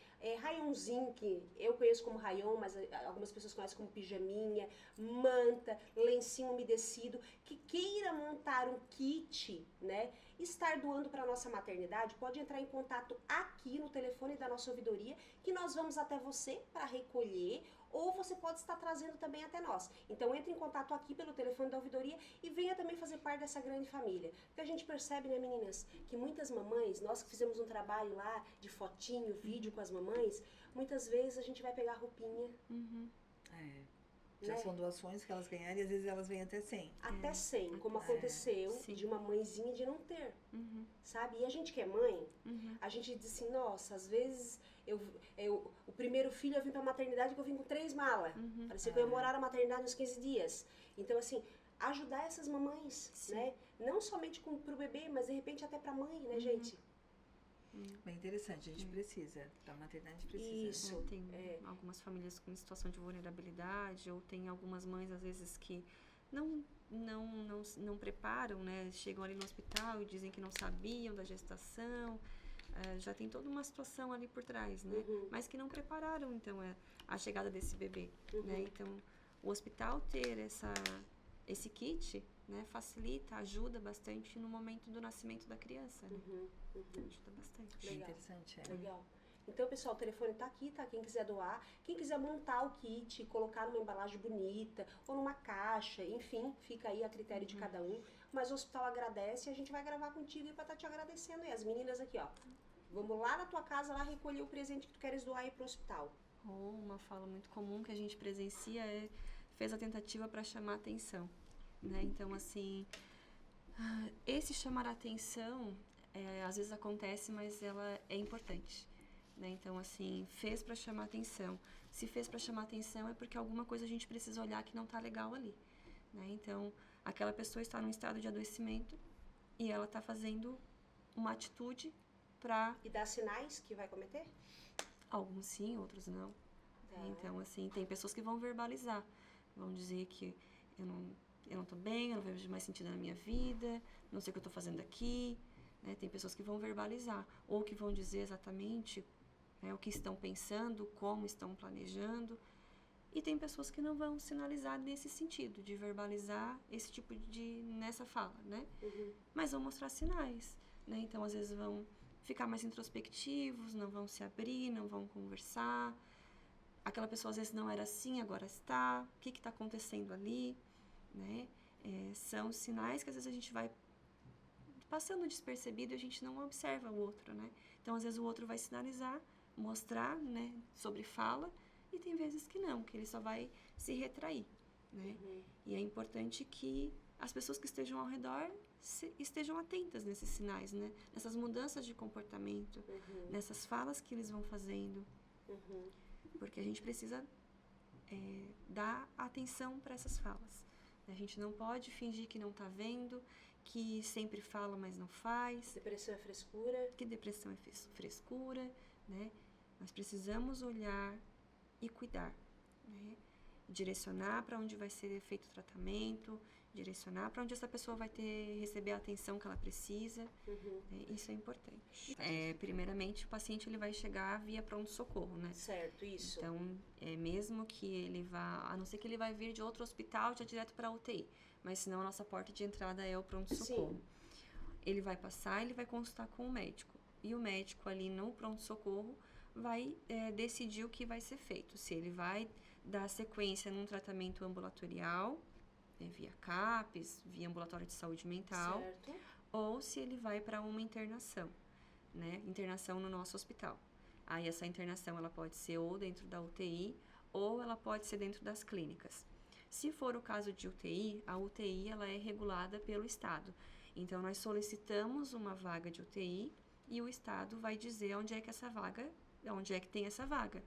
S1: raiãozinho, que eu conheço como raião, mas algumas pessoas conhecem como pijaminha, manta, lencinho umedecido, que queira montar um kit, né? Estar doando para a nossa maternidade, pode entrar em contato aqui no telefone da nossa ouvidoria, que nós vamos até você para recolher, ou você pode estar trazendo também até nós. Então entre em contato aqui pelo telefone da ouvidoria e venha também fazer parte dessa grande família. Porque a gente percebe, né, meninas, que muitas mamães, nós que fizemos um trabalho lá de fotinho, vídeo com as mamães, muitas vezes a gente vai pegar roupinha.
S2: Já são doações que elas ganharam e às vezes elas vêm até 100.
S1: Até 100, como aconteceu de uma mãezinha de não ter, sabe? E a gente que é mãe, a gente diz assim, nossa, às vezes o primeiro filho eu vim pra maternidade que eu vim com 3 malas. Parecia que eu ia morar na maternidade uns 15 dias. Então, assim, ajudar essas mamães, né? Não somente pro bebê, mas de repente até pra mãe, né, gente?
S2: Bem interessante, a gente precisa, a maternidade precisa.
S1: Isso.
S3: Tem algumas famílias com situação de vulnerabilidade, ou tem algumas mães, às vezes, que não preparam, né? Chegam ali no hospital e dizem que não sabiam da gestação. Já tem toda uma situação ali por trás, né? Mas que não prepararam, então, a chegada desse bebê, né? Então, o hospital ter esse kit, né, facilita, ajuda bastante no momento do nascimento da criança, né? Ajuda bastante.
S2: Legal. Interessante,
S1: Legal. Então, pessoal, o telefone tá aqui, tá? Quem quiser doar, quem quiser montar o kit, colocar numa embalagem bonita, ou numa caixa, enfim, fica aí a critério de cada um. Mas o hospital agradece e a gente vai gravar contigo pra estar te agradecendo. E as meninas aqui, ó, vamos lá na tua casa, lá recolher o presente que tu queres doar aí pro hospital.
S3: Ou uma fala muito comum que a gente presencia fez a tentativa para chamar atenção, né? Então, assim, esse chamar a atenção, às vezes acontece, mas ela é importante, né? Então, assim, fez para chamar atenção. Se fez para chamar atenção é porque alguma coisa a gente precisa olhar que não está legal ali, né? Então, aquela pessoa está num estado de adoecimento e ela está fazendo uma atitude para...
S1: E dá sinais que vai cometer?
S3: Alguns sim, outros não. Então, assim, tem pessoas que vão verbalizar, vão dizer que eu não tô bem, eu não vejo mais sentido na minha vida, não sei o que eu tô fazendo aqui, né? Tem pessoas que vão verbalizar, ou que vão dizer exatamente, né, o que estão pensando, como estão planejando, e tem pessoas que não vão sinalizar nesse sentido, de verbalizar esse tipo nessa fala, né? Mas vão mostrar sinais, né? Então, às vezes vão ficar mais introspectivos, não vão se abrir, não vão conversar. Aquela pessoa às vezes não era assim, agora está. O que está acontecendo ali, né? São sinais que às vezes a gente vai passando despercebido e a gente não observa o outro, né? Então, às vezes o outro vai sinalizar, mostrar, né, sobre fala, e tem vezes que não, que ele só vai se retrair, né? E é importante que as pessoas que estejam ao redor estejam atentas nesses sinais, né? Nessas mudanças de comportamento, nessas falas que eles vão fazendo. Porque a gente precisa dar atenção para essas falas. A gente não pode fingir que não está vendo, que sempre fala, mas não faz.
S1: Depressão é frescura.
S3: Que depressão é frescura, né? Nós precisamos olhar e cuidar, né? Direcionar para onde vai ser feito o tratamento, direcionar para onde essa pessoa vai receber a atenção que ela precisa. Né? Isso é importante. Primeiramente, o paciente ele vai chegar via pronto-socorro, né?
S1: Certo, isso.
S3: Então, mesmo que ele vá, a não ser que ele vai vir de outro hospital já direto para a UTI, mas senão a nossa porta de entrada é o pronto-socorro. Ele vai passar, ele vai consultar com o médico. E o médico ali no pronto-socorro vai decidir o que vai ser feito. Se ele vai dar sequência num tratamento ambulatorial, via CAPS, via ambulatório de saúde mental,
S1: certo.
S3: Ou se ele vai para uma internação, né? Internação no nosso hospital. Aí essa internação ela pode ser ou dentro da UTI ou ela pode ser dentro das clínicas. Se for o caso de UTI, a UTI ela é regulada pelo Estado. Então nós solicitamos uma vaga de UTI e o Estado vai dizer onde é que tem essa vaga.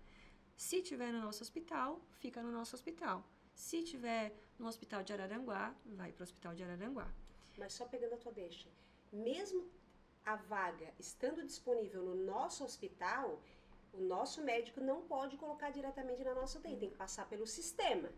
S3: Se tiver no nosso hospital, fica no nosso hospital. Se tiver no hospital de Araranguá, vai para o hospital de Araranguá.
S1: Mas só pegando a tua deixa, mesmo a vaga estando disponível no nosso hospital, o nosso médico não pode colocar diretamente na nossa UTI, tem que passar pelo sistema.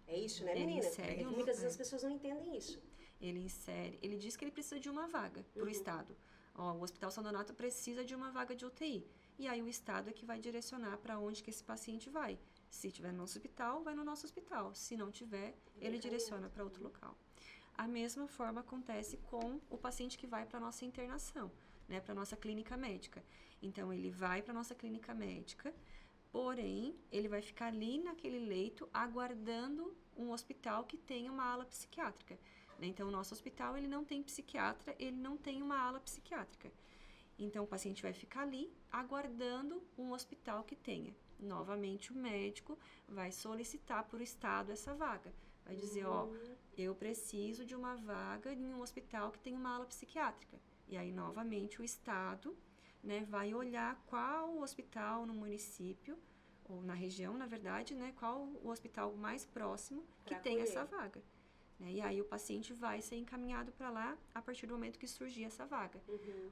S1: É isso, né, menina? Muitas vezes as pessoas não entendem isso.
S3: Ele diz que ele precisa de uma vaga para o Estado. O Hospital São Donato precisa de uma vaga de UTI. E aí o Estado é que vai direcionar para onde que esse paciente vai. Se tiver no nosso hospital, vai no nosso hospital. Se não tiver, ele direciona para outro local. A mesma forma acontece com o paciente que vai para a nossa internação, né, para a nossa clínica médica. Então, ele vai para a nossa clínica médica, porém, ele vai ficar ali naquele leito aguardando um hospital que tenha uma ala psiquiátrica. Então, o nosso hospital ele não tem psiquiatra, ele não tem uma ala psiquiátrica. Então, o paciente vai ficar ali aguardando um hospital que tenha. Novamente, o médico vai solicitar para o Estado essa vaga. Vai dizer, eu preciso de uma vaga em um hospital que tenha uma ala psiquiátrica. E aí, novamente, o Estado, né, vai olhar qual o hospital no município, ou na região, na verdade, né, qual o hospital mais próximo que tem essa vaga. né? E aí o paciente vai ser encaminhado para lá a partir do momento que surgir essa vaga.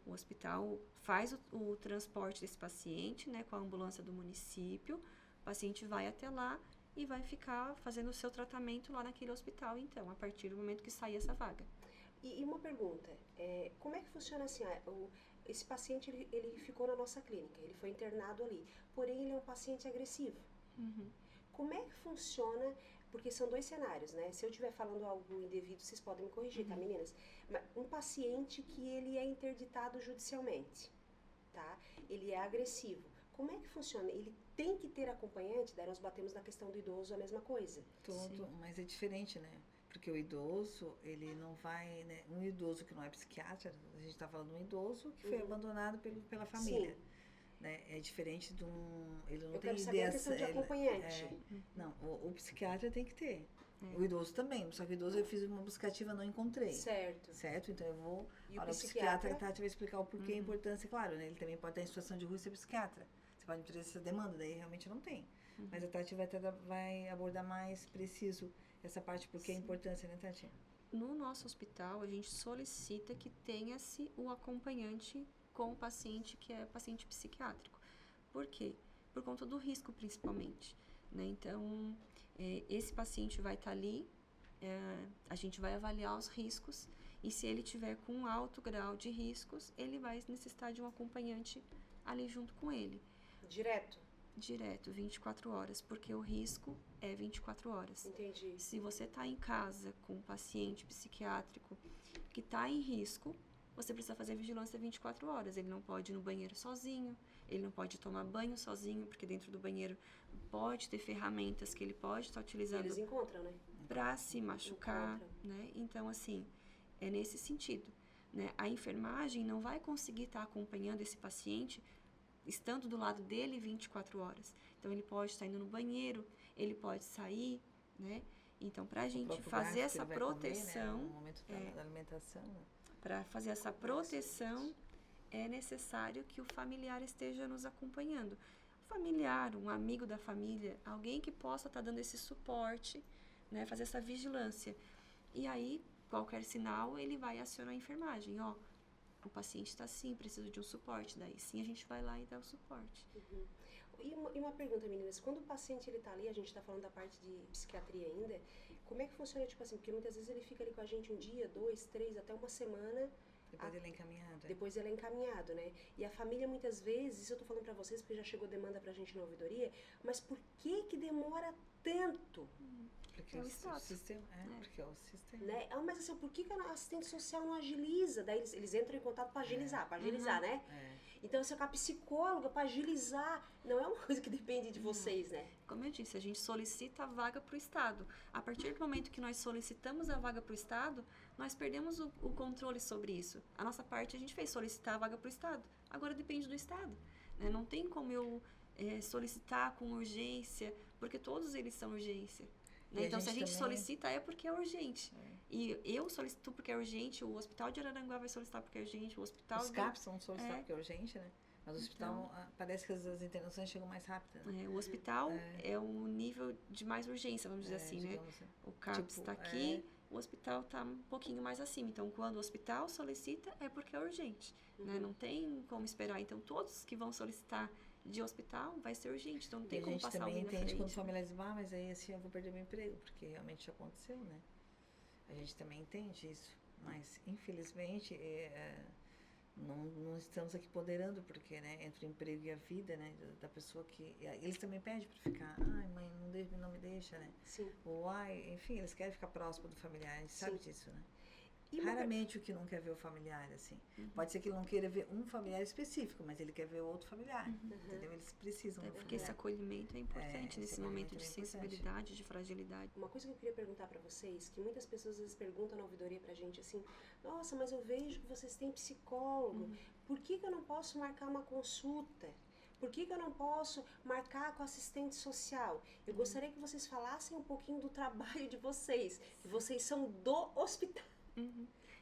S3: O hospital faz o transporte desse paciente, né, com a ambulância do município, o paciente vai até lá e vai ficar fazendo o seu tratamento lá naquele hospital, então, a partir do momento que sair essa vaga.
S1: E uma pergunta, como é que funciona assim, esse paciente ele ficou na nossa clínica, ele foi internado ali, porém ele é um paciente agressivo. Como é que funciona, porque são 2 cenários, né? Se eu estiver falando algo indevido, vocês podem me corrigir, tá, meninas? Mas um paciente que ele é interditado judicialmente, tá? Ele é agressivo. Como é que funciona? Ele tem que ter acompanhante? Daí nós batemos na questão do idoso, a mesma coisa.
S2: Mas é diferente, né? Porque o idoso, ele não vai, né? Um idoso que não é psiquiatra, a gente está falando de um idoso que foi abandonado pela família.
S1: Sim.
S2: Né? É diferente de um... Ele não
S1: Eu
S2: tem
S1: quero saber a questão de acompanhante.
S2: Não, o psiquiatra tem que ter. O idoso também, só que o idoso eu fiz uma buscativa e não encontrei. Certo? Então eu vou...
S1: E
S2: a psiquiatra, a Tati vai explicar o porquê, a importância, claro, né? Ele também pode estar em situação de rua e ser psiquiatra. Você pode ter essa demanda, daí realmente não tem. Mas a Tati vai abordar mais preciso essa parte, porque a importância, né, Tati?
S3: No nosso hospital, a gente solicita que tenha-se o acompanhante com o paciente que é paciente psiquiátrico. Por quê? Por conta do risco, principalmente, né? Então, esse paciente vai estar ali, a gente vai avaliar os riscos, e se ele tiver com um alto grau de riscos, ele vai necessitar de um acompanhante ali junto com ele. Direto, 24 horas, porque o risco é 24 horas.
S1: Entendi.
S3: Se você está em casa com um paciente psiquiátrico que está em risco, você precisa fazer vigilância 24 horas. Ele não pode ir no banheiro sozinho, ele não pode tomar banho sozinho, porque dentro do banheiro pode ter ferramentas que ele pode estar utilizando.
S1: Eles encontram, né?
S3: Para se machucar, né? Então, assim, é nesse sentido, né? A enfermagem não vai conseguir estar acompanhando esse paciente estando do lado dele 24 horas. Então, ele pode estar indo no banheiro, ele pode sair, né? Então, para a gente fazer essa proteção...
S2: Comer, né? No momento da alimentação, né?
S3: Para fazer essa proteção, é necessário que o familiar esteja nos acompanhando. Um familiar, um amigo da família, alguém que possa estar dando esse suporte, né? Fazer essa vigilância. E aí, qualquer sinal, ele vai acionar a enfermagem. Ó, o paciente está assim, precisa de um suporte. Daí sim a gente vai lá e dá o suporte.
S1: E uma pergunta, meninas, quando o paciente ele tá ali, a gente está falando da parte de psiquiatria ainda, como é que funciona, tipo assim, porque muitas vezes ele fica ali com a gente um dia, 2, 3, até uma semana.
S2: Depois ele é encaminhado.
S1: Depois ele é encaminhado, né? E a família muitas vezes, isso eu tô falando para vocês, porque já chegou demanda pra gente na ouvidoria, mas por que demora tanto?
S2: Porque
S3: é o
S2: sistema, porque é o sistema.
S1: Né? Mas assim, por que a assistente social não agiliza? Daí eles entram em contato para agilizar, né? Então, se a psicóloga para agilizar, não é uma coisa que depende de vocês, né?
S3: Como eu disse, a gente solicita a vaga para o Estado. A partir do momento que nós solicitamos a vaga para o Estado, nós perdemos o controle sobre isso. A nossa parte a gente fez solicitar a vaga para o Estado. Agora depende do Estado, né? Não tem como eu solicitar com urgência, porque todos eles são urgência. Né? Então, se a gente solicita, é porque é urgente. E eu solicito porque é urgente, o Hospital de Araranguá vai solicitar porque é urgente, o hospital...
S2: Os CAPs vão solicitar porque é urgente, né? Mas o hospital, parece que as internações chegam mais rápido. Né?
S3: O hospital é um nível de mais urgência, vamos dizer assim, né? Assim. O CAPS está aqui, o hospital está um pouquinho mais acima. Então, quando o hospital solicita, é porque é urgente. Né? Não tem como esperar. Então, todos que vão solicitar de hospital vai ser urgente, então não tem como passar alguém na frente. A gente também entende
S2: quando familiares dizem, mas aí assim eu vou perder meu emprego, porque realmente aconteceu, né? A gente também entende isso, mas infelizmente não estamos aqui ponderando, porque, né, entre o emprego e a vida, né, da pessoa que... Eles também pedem para ficar, ai mãe, não me deixa, né?
S1: Sim.
S2: Ou ai, enfim, eles querem ficar próximo do familiar, a gente sabe disso, né? Raramente o que não quer ver o familiar, assim. Pode ser que ele não queira ver um familiar específico, mas ele quer ver outro familiar, entendeu? Eles precisam do
S3: porque esse acolhimento é importante nesse momento de sensibilidade, de fragilidade.
S1: Uma coisa que eu queria perguntar para vocês, que muitas pessoas às vezes perguntam na ouvidoria pra gente assim, nossa, mas eu vejo que vocês têm psicólogo, por que eu não posso marcar uma consulta? Por que eu não posso marcar com assistente social? Eu gostaria que vocês falassem um pouquinho do trabalho de vocês, que vocês são do hospital.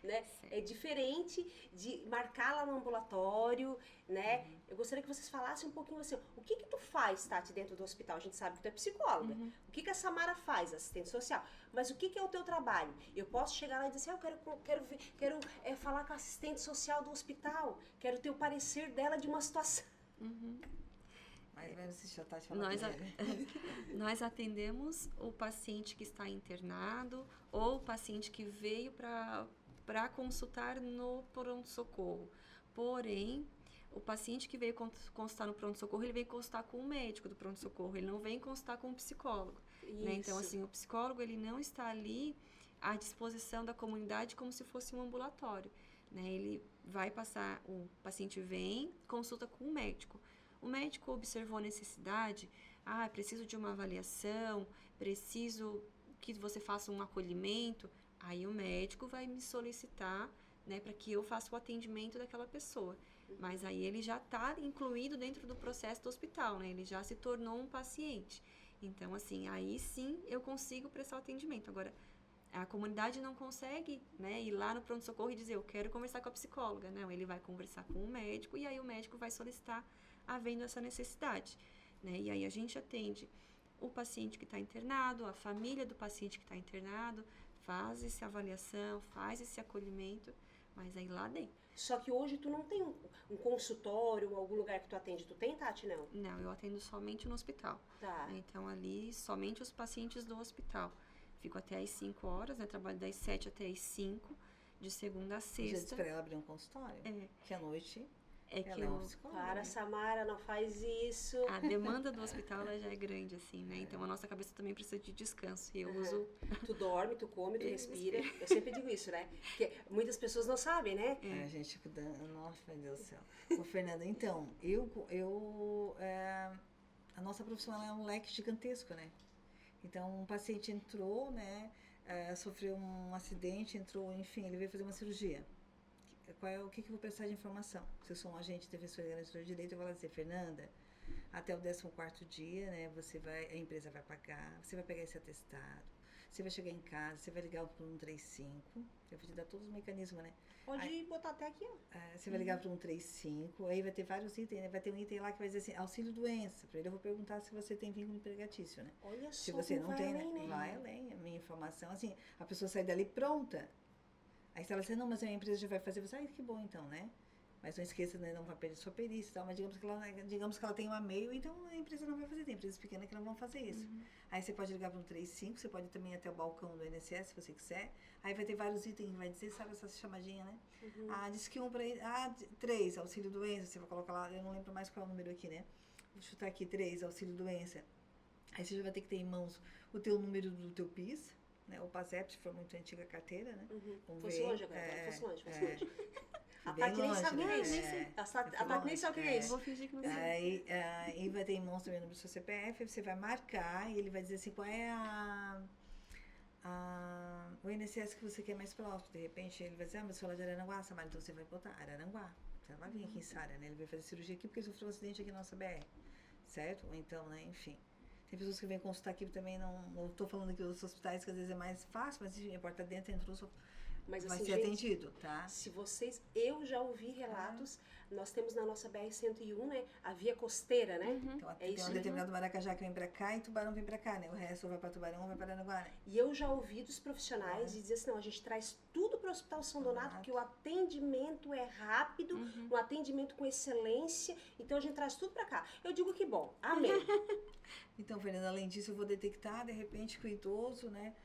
S1: né?
S3: Certo.
S1: É diferente de marcar lá no ambulatório, né? Eu gostaria que vocês falassem um pouquinho assim, o que tu faz, Tati, dentro do hospital? A gente sabe que tu é psicóloga. O que a Samara faz, assistente social? Mas o que é o teu trabalho? Eu posso chegar lá e dizer assim, eu quero falar com a assistente social do hospital, quero ter o parecer dela de uma situação.
S2: Mas mesmo se já tá te falando
S3: Nós atendemos o paciente que está internado ou o paciente que veio para consultar no pronto-socorro. Porém, o paciente que veio consultar no pronto-socorro, ele vem consultar com o médico do pronto-socorro, ele não vem consultar com o psicólogo. Né? Então, assim, o psicólogo, ele não está ali à disposição da comunidade como se fosse um ambulatório. Né? Ele vai passar, o paciente vem, consulta com o médico. O médico observou a necessidade, preciso de uma avaliação, preciso que você faça um acolhimento, aí o médico vai me solicitar, né, para que eu faça o atendimento daquela pessoa. Mas aí ele já está incluído dentro do processo do hospital, né, ele já se tornou um paciente. Então, assim, aí sim eu consigo prestar o atendimento. Agora, a comunidade não consegue, né, ir lá no pronto-socorro e dizer, eu quero conversar com a psicóloga. Não, ele vai conversar com o médico e aí o médico vai solicitar havendo essa necessidade, né? E aí a gente atende o paciente que está internado, a família do paciente que está internado, faz essa avaliação, faz esse acolhimento, mas aí lá dentro.
S1: Só que hoje tu não tem um consultório, algum lugar que tu atende, tu tem, Tati, não?
S3: Não, eu atendo somente no hospital.
S1: Tá.
S3: Então ali, somente os pacientes do hospital. Fico até às 5 horas, né? Trabalho das 7 até às 5, de segunda a sexta.
S2: Já disse pra ela abrir um consultório? Que à noite...
S1: Para, Samara, não faz isso.
S3: A demanda do hospital ela já é grande, assim, né? Então a nossa cabeça também precisa de descanso. E eu uso.
S1: Tu dorme, tu come, tu respira. Eu sempre digo isso, né? Porque muitas pessoas não sabem, né?
S2: A gente cuida. Nossa, meu Deus do céu. Ô, Fernanda, então, a nossa profissão ela é um leque gigantesco, né? Então, um paciente entrou, né? Sofreu um acidente, entrou, enfim, ele veio fazer uma cirurgia. O que eu vou prestar de informação? Se eu sou um agente defensor e garantistor de direito, eu vou lá dizer, Fernanda, até o 14º dia, né, a empresa vai pagar, você vai pegar esse atestado, você vai chegar em casa, você vai ligar para o 135, eu vou te dar todos os mecanismos, né?
S1: Pode botar até aqui, ó.
S2: Você vai ligar para o 135, aí vai ter vários itens, né? Vai ter um item lá que vai dizer assim, auxílio doença. Para ele eu vou perguntar se você tem vínculo empregatício, né?
S1: Olha só,
S2: se você não tem,
S1: além, né?
S2: Vai além, a minha informação, assim, a pessoa sai dali pronta. Aí se ela disser, não, mas a minha empresa já vai fazer, você, que bom então, né? Mas não esqueça, né, não vai perder sua perícia e tal, mas digamos que ela tem uma e-mail, então a empresa não vai fazer, tem empresas pequenas que não vão fazer isso. Aí você pode ligar para o 135, você pode também ir até o balcão do INSS, se você quiser. Aí vai ter vários itens que vai dizer, sabe essa chamadinha, né? Diz que 3, auxílio doença, você vai colocar lá, eu não lembro mais qual é o número aqui, né? Vou chutar aqui, 3, auxílio doença. Aí você já vai ter que ter em mãos o teu número do teu PIS, né? O PASEP, se for muito antiga a carteira, né?
S1: Fosse longe agora, fosse longe. A
S2: Tati
S1: nem sabe o que é isso. A Tati nem sabe o que é isso.
S3: Vou fingir que não sei.
S2: Aí vai ter em mãos também o número do seu CPF, você vai marcar e ele vai dizer assim, qual é o INSS que você quer mais próximo. De repente ele vai dizer, mas você é lá de Araranguá, Samara, então você vai botar Araranguá. Você não vai vir aqui em Sara, né? Ele vai fazer cirurgia aqui porque ele sofreu um acidente aqui na nossa BR. Certo? Ou então, né, enfim. Tem pessoas que vêm consultar aqui também, não estou falando aqui dos hospitais, que às vezes é mais fácil, mas enfim, a porta dentro entrou,
S1: mas,
S2: vai
S1: assim,
S2: ser atendido, tá?
S1: Se vocês, eu já ouvi relatos, nós temos na nossa BR-101, né, a via costeira, né?
S2: Então, tem um determinado Maracajá que vem pra cá e Tubarão vem pra cá, né? O resto vai pra Tubarão ou vai pra Aranaguá, né?
S1: E eu já ouvi dos profissionais dizer assim, não, a gente traz tudo pro Hospital São Donato, porque o atendimento é rápido, um atendimento com excelência, então a gente traz tudo pra cá. Eu digo que bom, amém.
S2: Então, Fernanda, além disso, eu vou detectar, de repente, que o idoso, né,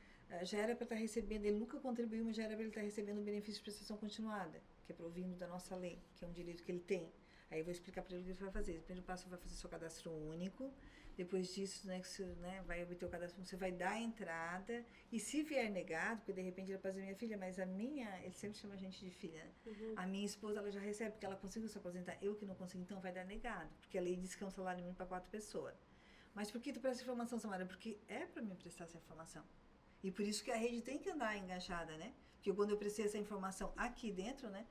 S2: já era para estar recebendo, ele nunca contribuiu, mas já era para ele estar recebendo um benefício de prestação continuada, que é provindo da nossa lei, que é um direito que ele tem. Aí eu vou explicar para ele o que ele vai fazer. O primeiro passo, vai fazer seu cadastro único, depois disso, né, que você, né, vai obter o cadastro, você vai dar a entrada, e se vier negado, porque de repente ele vai fazer minha filha, mas ele sempre chama a gente de filha, né? A minha esposa, ela já recebe, porque ela conseguiu se aposentar, eu que não consegui, então vai dar negado, porque a lei diz que é um salário mínimo para 4 pessoas. Mas por que tu presta informação, Samara? Porque é para me prestar essa informação. E por isso que a rede tem que andar enganchada, né? Porque quando eu prestei essa informação aqui dentro, né,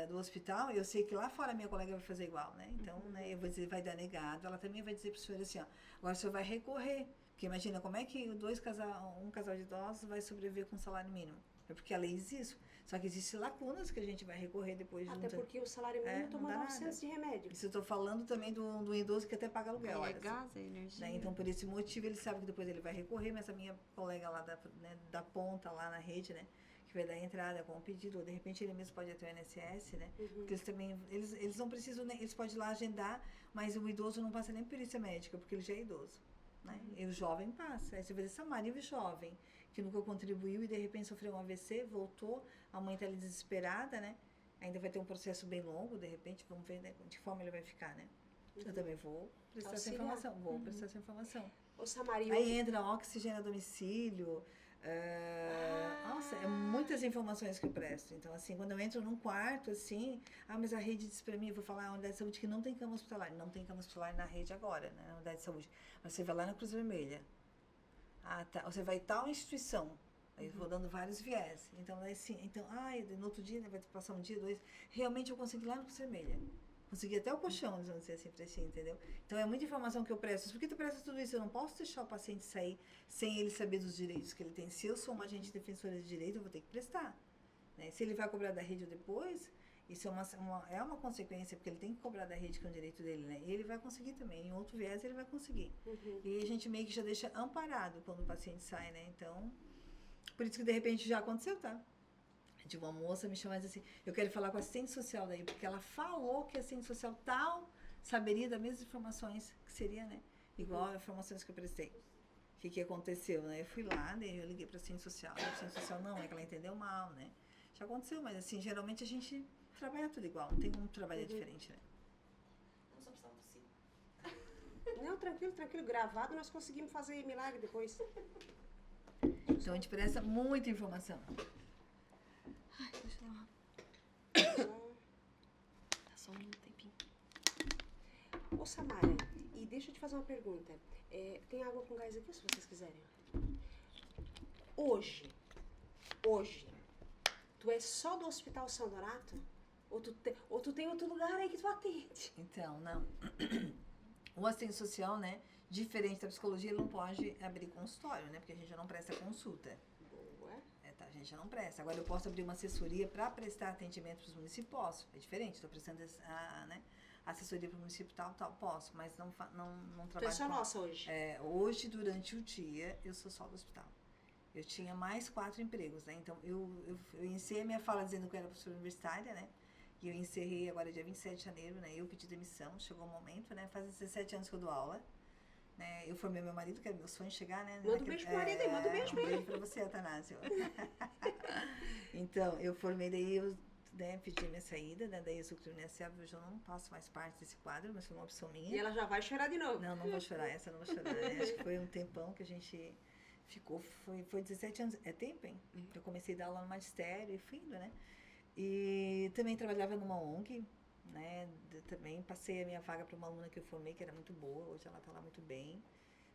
S2: do hospital, eu sei que lá fora a minha colega vai fazer igual, né? Então, né, eu vou dizer, vai dar negado. Ela também vai dizer para o senhor assim, ó, agora o senhor vai recorrer. Porque imagina, como é que um casal de idosos vai sobreviver com salário mínimo? É porque a lei diz isso. Só que existem lacunas que a gente vai recorrer depois.
S1: Até porque o salário mínimo toma 900 de remédio.
S2: Isso eu estou falando também do idoso que até paga aluguel.
S3: É gás, é energia.
S2: Né? Então, por esse motivo, ele sabe que depois ele vai recorrer, mas a minha colega lá da ponta, lá na rede, né? Que vai dar entrada com o pedido, ou de repente ele mesmo pode ir até o INSS, né? Porque eles também, eles não precisam, eles podem ir lá agendar, mas o idoso não passa nem perícia médica, porque ele já é idoso. Né? E o jovem passa. Aí você vai dizer, Samara, e o jovem que nunca contribuiu e de repente sofreu um AVC, voltou, a mãe está ali desesperada, né? Ainda vai ter um processo bem longo, de repente, vamos ver, né, de que forma ele vai ficar, né? Eu também vou prestar essa informação, prestar essa informação.
S1: Ô, Samara,
S2: aí entra oxigênio a domicílio, nossa, é muitas informações que eu presto. Então, assim, quando eu entro num quarto, assim, mas a rede diz pra mim, eu vou falar a unidade de saúde que não tem cama hospitalar. Não tem cama hospitalar na rede agora, né, na unidade de saúde. Mas você vai lá na Cruz Vermelha. Tá. Você vai em tal instituição. Aí vou dando vários viés. Então, assim, no outro dia, né, vai passar um dia, 2. Realmente eu consegui lá no Cruz Vermelha. Consegui até o colchão, vamos dizer assim, pra ti, entendeu? Então, é muita informação que eu presto. Por que tu presta tudo isso? Eu não posso deixar o paciente sair sem ele saber dos direitos que ele tem. Se eu sou uma agente defensora de direito, eu vou ter que prestar. Né? Se ele vai cobrar da rede ou depois, isso é uma consequência, porque ele tem que cobrar da rede, que é um direito dele, né? E ele vai conseguir também. Em outro viés, ele vai conseguir. E a gente meio que já deixa amparado quando o paciente sai, né? Então, por isso que, de repente, já aconteceu, tá? De uma moça me chamar e dizer assim, eu quero falar com a assistente social daí, porque ela falou que a assistente social tal saberia das mesmas informações que seria, né? Igual as informações que eu prestei. O que aconteceu, né? Eu fui lá, daí eu liguei para a assistente social. A assistente social não, é que ela entendeu mal, né? Já aconteceu, mas assim, geralmente a gente trabalha tudo igual, não tem como trabalhar diferente, né?
S4: Não só precisava tossir.
S1: Não, tranquilo, gravado nós conseguimos fazer milagre depois.
S2: Então a gente presta muita informação.
S3: Ai, deixa eu lá. Tá só um tempinho.
S1: Ô, Samara, e deixa eu te fazer uma pergunta. Tem água com gás aqui, se vocês quiserem? Hoje, tu é só do Hospital São Donato? Ou tu tem outro lugar aí que tu atende?
S2: Então, não. O assistente social, né, diferente da psicologia, ele não pode abrir consultório, né, porque a gente já não presta consulta.
S1: Boa.
S2: Tá, a gente já não presta. Agora, eu posso abrir uma assessoria para prestar atendimento para os municípios? Posso. É diferente, estou prestando assessoria para o município tal, posso, mas não trabalho.
S1: Tu é só nossa hoje?
S2: Hoje, durante o dia, eu sou só do hospital. Eu tinha mais 4 empregos, né? Então, eu iniciei a minha fala dizendo que eu era professora universitária, né? E eu encerrei agora dia 27 de janeiro, né? Eu pedi demissão, chegou o momento, né? Faz 17 anos que eu dou aula. Né? Eu formei meu marido, que era meu sonho chegar, né?
S1: Manda um beijo pro marido aí, manda um beijo pra ele.
S2: Um beijo pra você, Atanásio. Então, eu formei, daí eu pedi minha saída, né? Daí eu sou criança, hoje eu não faço mais parte desse quadro, mas foi uma opção minha.
S1: E ela já vai chorar de novo.
S2: Não vou chorar, essa eu não vou chorar. Né? Acho que foi um tempão que a gente ficou, foi 17 anos, é tempo, hein? Eu comecei a dar aula no magistério e fui indo, né? E também trabalhava numa ONG, né? Também passei a minha vaga para uma aluna que eu formei, que era muito boa, hoje ela está lá muito bem.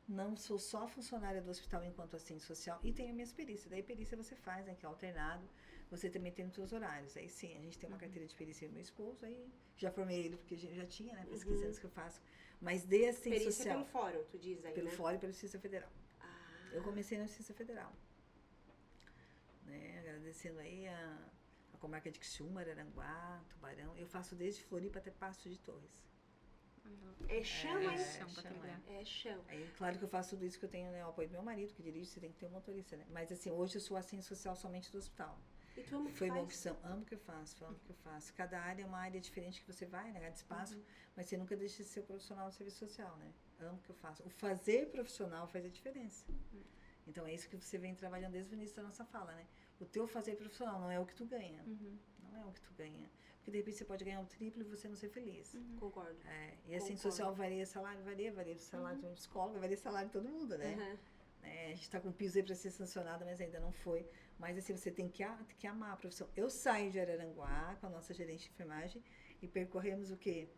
S2: Não sou só funcionária do hospital enquanto assistente social e tenho minhas perícias. Daí perícia você faz, né, que é alternado, você também tem os seus horários. Aí sim, a gente tem uma carteira de perícia do meu esposo, aí já formei ele, porque já tinha, né, faz 15 anos que eu faço. Mas de assistente
S1: perícia
S2: social...
S1: pelo fórum, tu diz aí,
S2: pelo
S1: né?
S2: fórum e pela Justiça Federal.
S1: Ah.
S2: Eu comecei na Justiça Federal. Né, agradecendo aí a comarca de Criciúma, Araranguá, Tubarão. Eu faço desde Floripa até Passo de Torres.
S1: É chão, hein?
S2: É
S1: chão.
S2: Aí, claro que eu faço tudo isso que eu tenho, né, o apoio do meu marido, que dirige, você tem que ter um motorista, né? Mas assim, hoje eu sou assistente social somente do hospital.
S1: E tu ama o que
S2: Foi
S1: faz?
S2: uma opção, amo o que eu faço, Cada área é uma área diferente que você vai, né, cada espaço, mas você nunca deixa de ser profissional do serviço social, né? Amo o que eu faço. O fazer profissional faz a diferença. Então é isso que você vem trabalhando desde o início da nossa fala, né? O teu fazer profissional não é o que tu ganha. Não é o que tu ganha. Porque de repente você pode ganhar o triplo e você não ser feliz.
S1: Concordo.
S2: E assim, social varia salário, varia o salário de um psicólogo, varia o salário de todo mundo, né? A gente está com um piso aí para ser sancionado, mas ainda não foi. Mas assim, você tem que amar a profissão. Eu saio de Araranguá com a nossa gerente de enfermagem e percorremos o quê?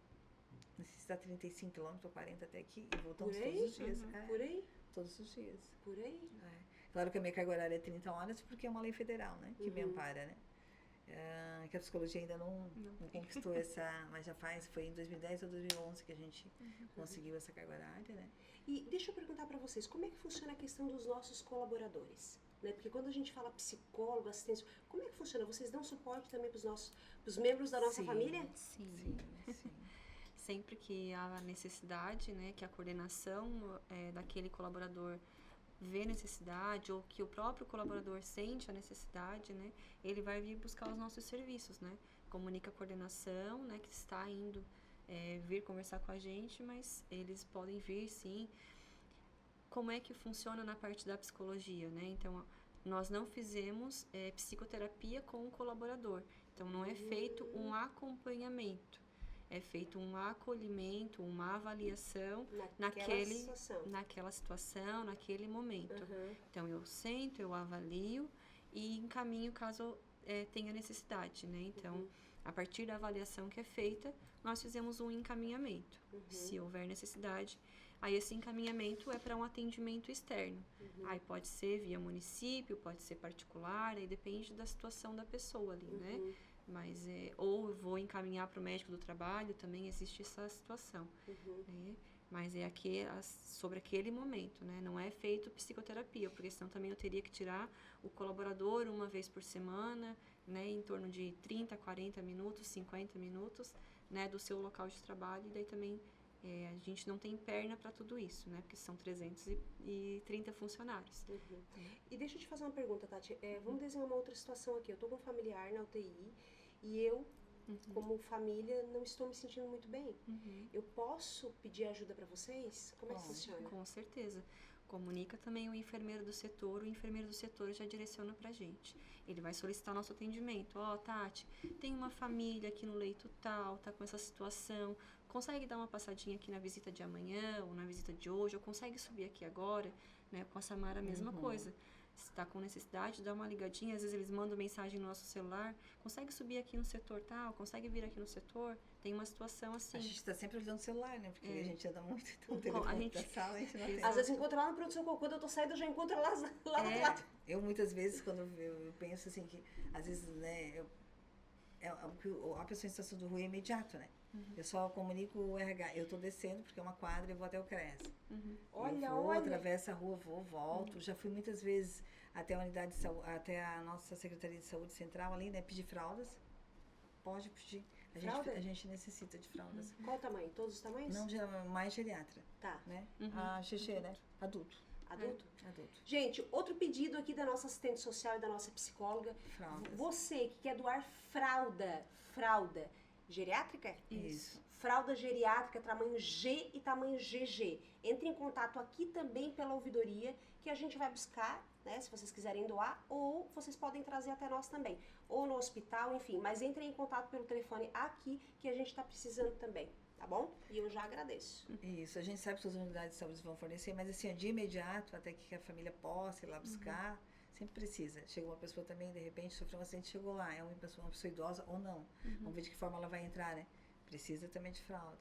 S2: Não sei se está 35 km ou 40 até aqui e voltamos todos os dias.
S1: Por aí?
S2: Todos os dias.
S1: Por aí?
S2: Claro que a minha carga horária é 30 horas, porque é uma lei federal, né? Que me ampara, né? Que a psicologia ainda não conquistou essa, mas já foi em 2010 ou 2011 que a gente conseguiu essa carga horária, né?
S1: E deixa eu perguntar para vocês, como é que funciona a questão dos nossos colaboradores? né? Porque quando a gente fala psicólogo, assistência, como é que funciona? Vocês dão suporte também para os membros da nossa família?
S3: Sim. Sempre que há necessidade, né, que a coordenação daquele colaborador vê necessidade ou que o próprio colaborador sente a necessidade, né, ele vai vir buscar os nossos serviços, né? Comunica a coordenação, né, que está indo vir conversar com a gente, mas eles podem vir, sim. Como é que funciona na parte da psicologia, né? Então, nós não fizemos psicoterapia com o colaborador. Então, não é feito um acompanhamento. É feito um acolhimento, uma avaliação naquela situação, naquele momento. Então, eu sento, eu avalio e encaminho caso tenha necessidade, né? Então, a partir da avaliação que é feita, nós fizemos um encaminhamento. Se houver necessidade, aí esse encaminhamento é para um atendimento externo. Aí pode ser via município, pode ser particular, aí depende da situação da pessoa ali, né? Mas, ou eu vou encaminhar para o médico do trabalho, também existe essa situação. Né? Mas é sobre aquele momento, né? Não é feito psicoterapia, porque senão também eu teria que tirar o colaborador uma vez por semana, né? Em torno de 30, 40 minutos, 50 minutos, né? Do seu local de trabalho, e daí também a gente não tem perna para tudo isso, né? Porque são 330 funcionários.
S1: E deixa eu te fazer uma pergunta, Tati. Vamos desenhar uma outra situação aqui. Eu estou com um familiar na UTI e eu, como família, não estou me sentindo muito bem. Eu posso pedir ajuda para vocês? Como é que funciona?
S3: Com certeza. Comunica também o enfermeiro do setor já direciona pra gente. Ele vai solicitar nosso atendimento. Tati, tem uma família aqui no leito tal, tá com essa situação, consegue dar uma passadinha aqui na visita de amanhã ou na visita de hoje, ou consegue subir aqui agora, né? Com a Samara a mesma coisa. Se está com necessidade, dá uma ligadinha, às vezes eles mandam mensagem no nosso celular, consegue subir aqui no setor tal, consegue vir aqui no setor, tem uma situação assim.
S2: A gente está sempre olhando o celular, né? Porque a gente anda muito, então o telefone da sala, a gente não tem.
S1: Às vezes encontra lá no pronto-socorro, quando eu tô saindo, eu já encontro lá do outro lado.
S2: Eu muitas vezes, quando eu penso assim, que às vezes, né, a pessoa em situação do ruim é imediato, né? Eu só comunico o RH, eu tô descendo porque é uma quadra e eu vou até o CREAS. Eu atravesso a rua, volto. Já fui muitas vezes até a unidade de saúde, até a nossa Secretaria de Saúde Central ali, né? Pedir fraldas. Pode pedir. A gente necessita de fraldas.
S1: Qual o tamanho? Todos os tamanhos?
S2: Não, mais geriatra.
S1: Tá.
S2: Né? A Xexê, né? Adulto.
S1: Adulto?
S2: Adulto.
S1: Gente, outro pedido aqui da nossa assistente social e da nossa psicóloga.
S2: Fraldas.
S1: Você que quer doar fralda geriátrica?
S2: Isso.
S1: Fralda geriátrica, tamanho G e tamanho GG. Entre em contato aqui também pela ouvidoria, que a gente vai buscar, né, se vocês quiserem doar, ou vocês podem trazer até nós também, ou no hospital, enfim, mas entrem em contato pelo telefone aqui, que a gente está precisando também, tá bom? E eu já agradeço.
S2: Isso, a gente sabe que as unidades de saúde vão fornecer, mas assim, de imediato, até que a família possa ir lá buscar, sempre precisa. Chega uma pessoa também, de repente, sofreu um acidente, chegou lá, é uma pessoa idosa ou não. Vamos ver de que forma ela vai entrar, né? Precisa também de fralda,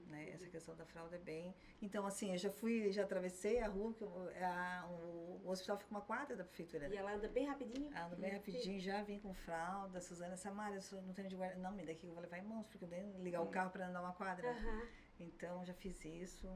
S2: né? Essa questão da fralda é bem... Então, assim, eu já atravessei a rua, porque o hospital fica uma quadra da prefeitura, né?
S1: E ela anda bem rapidinho?
S2: Ela anda bem rapidinho, já vim com fralda. Suzana, Samara, eu não tenho de guardar. Não, me daqui que eu vou levar em mãos, porque eu tenho que ligar o carro para andar uma quadra. Então, já fiz isso.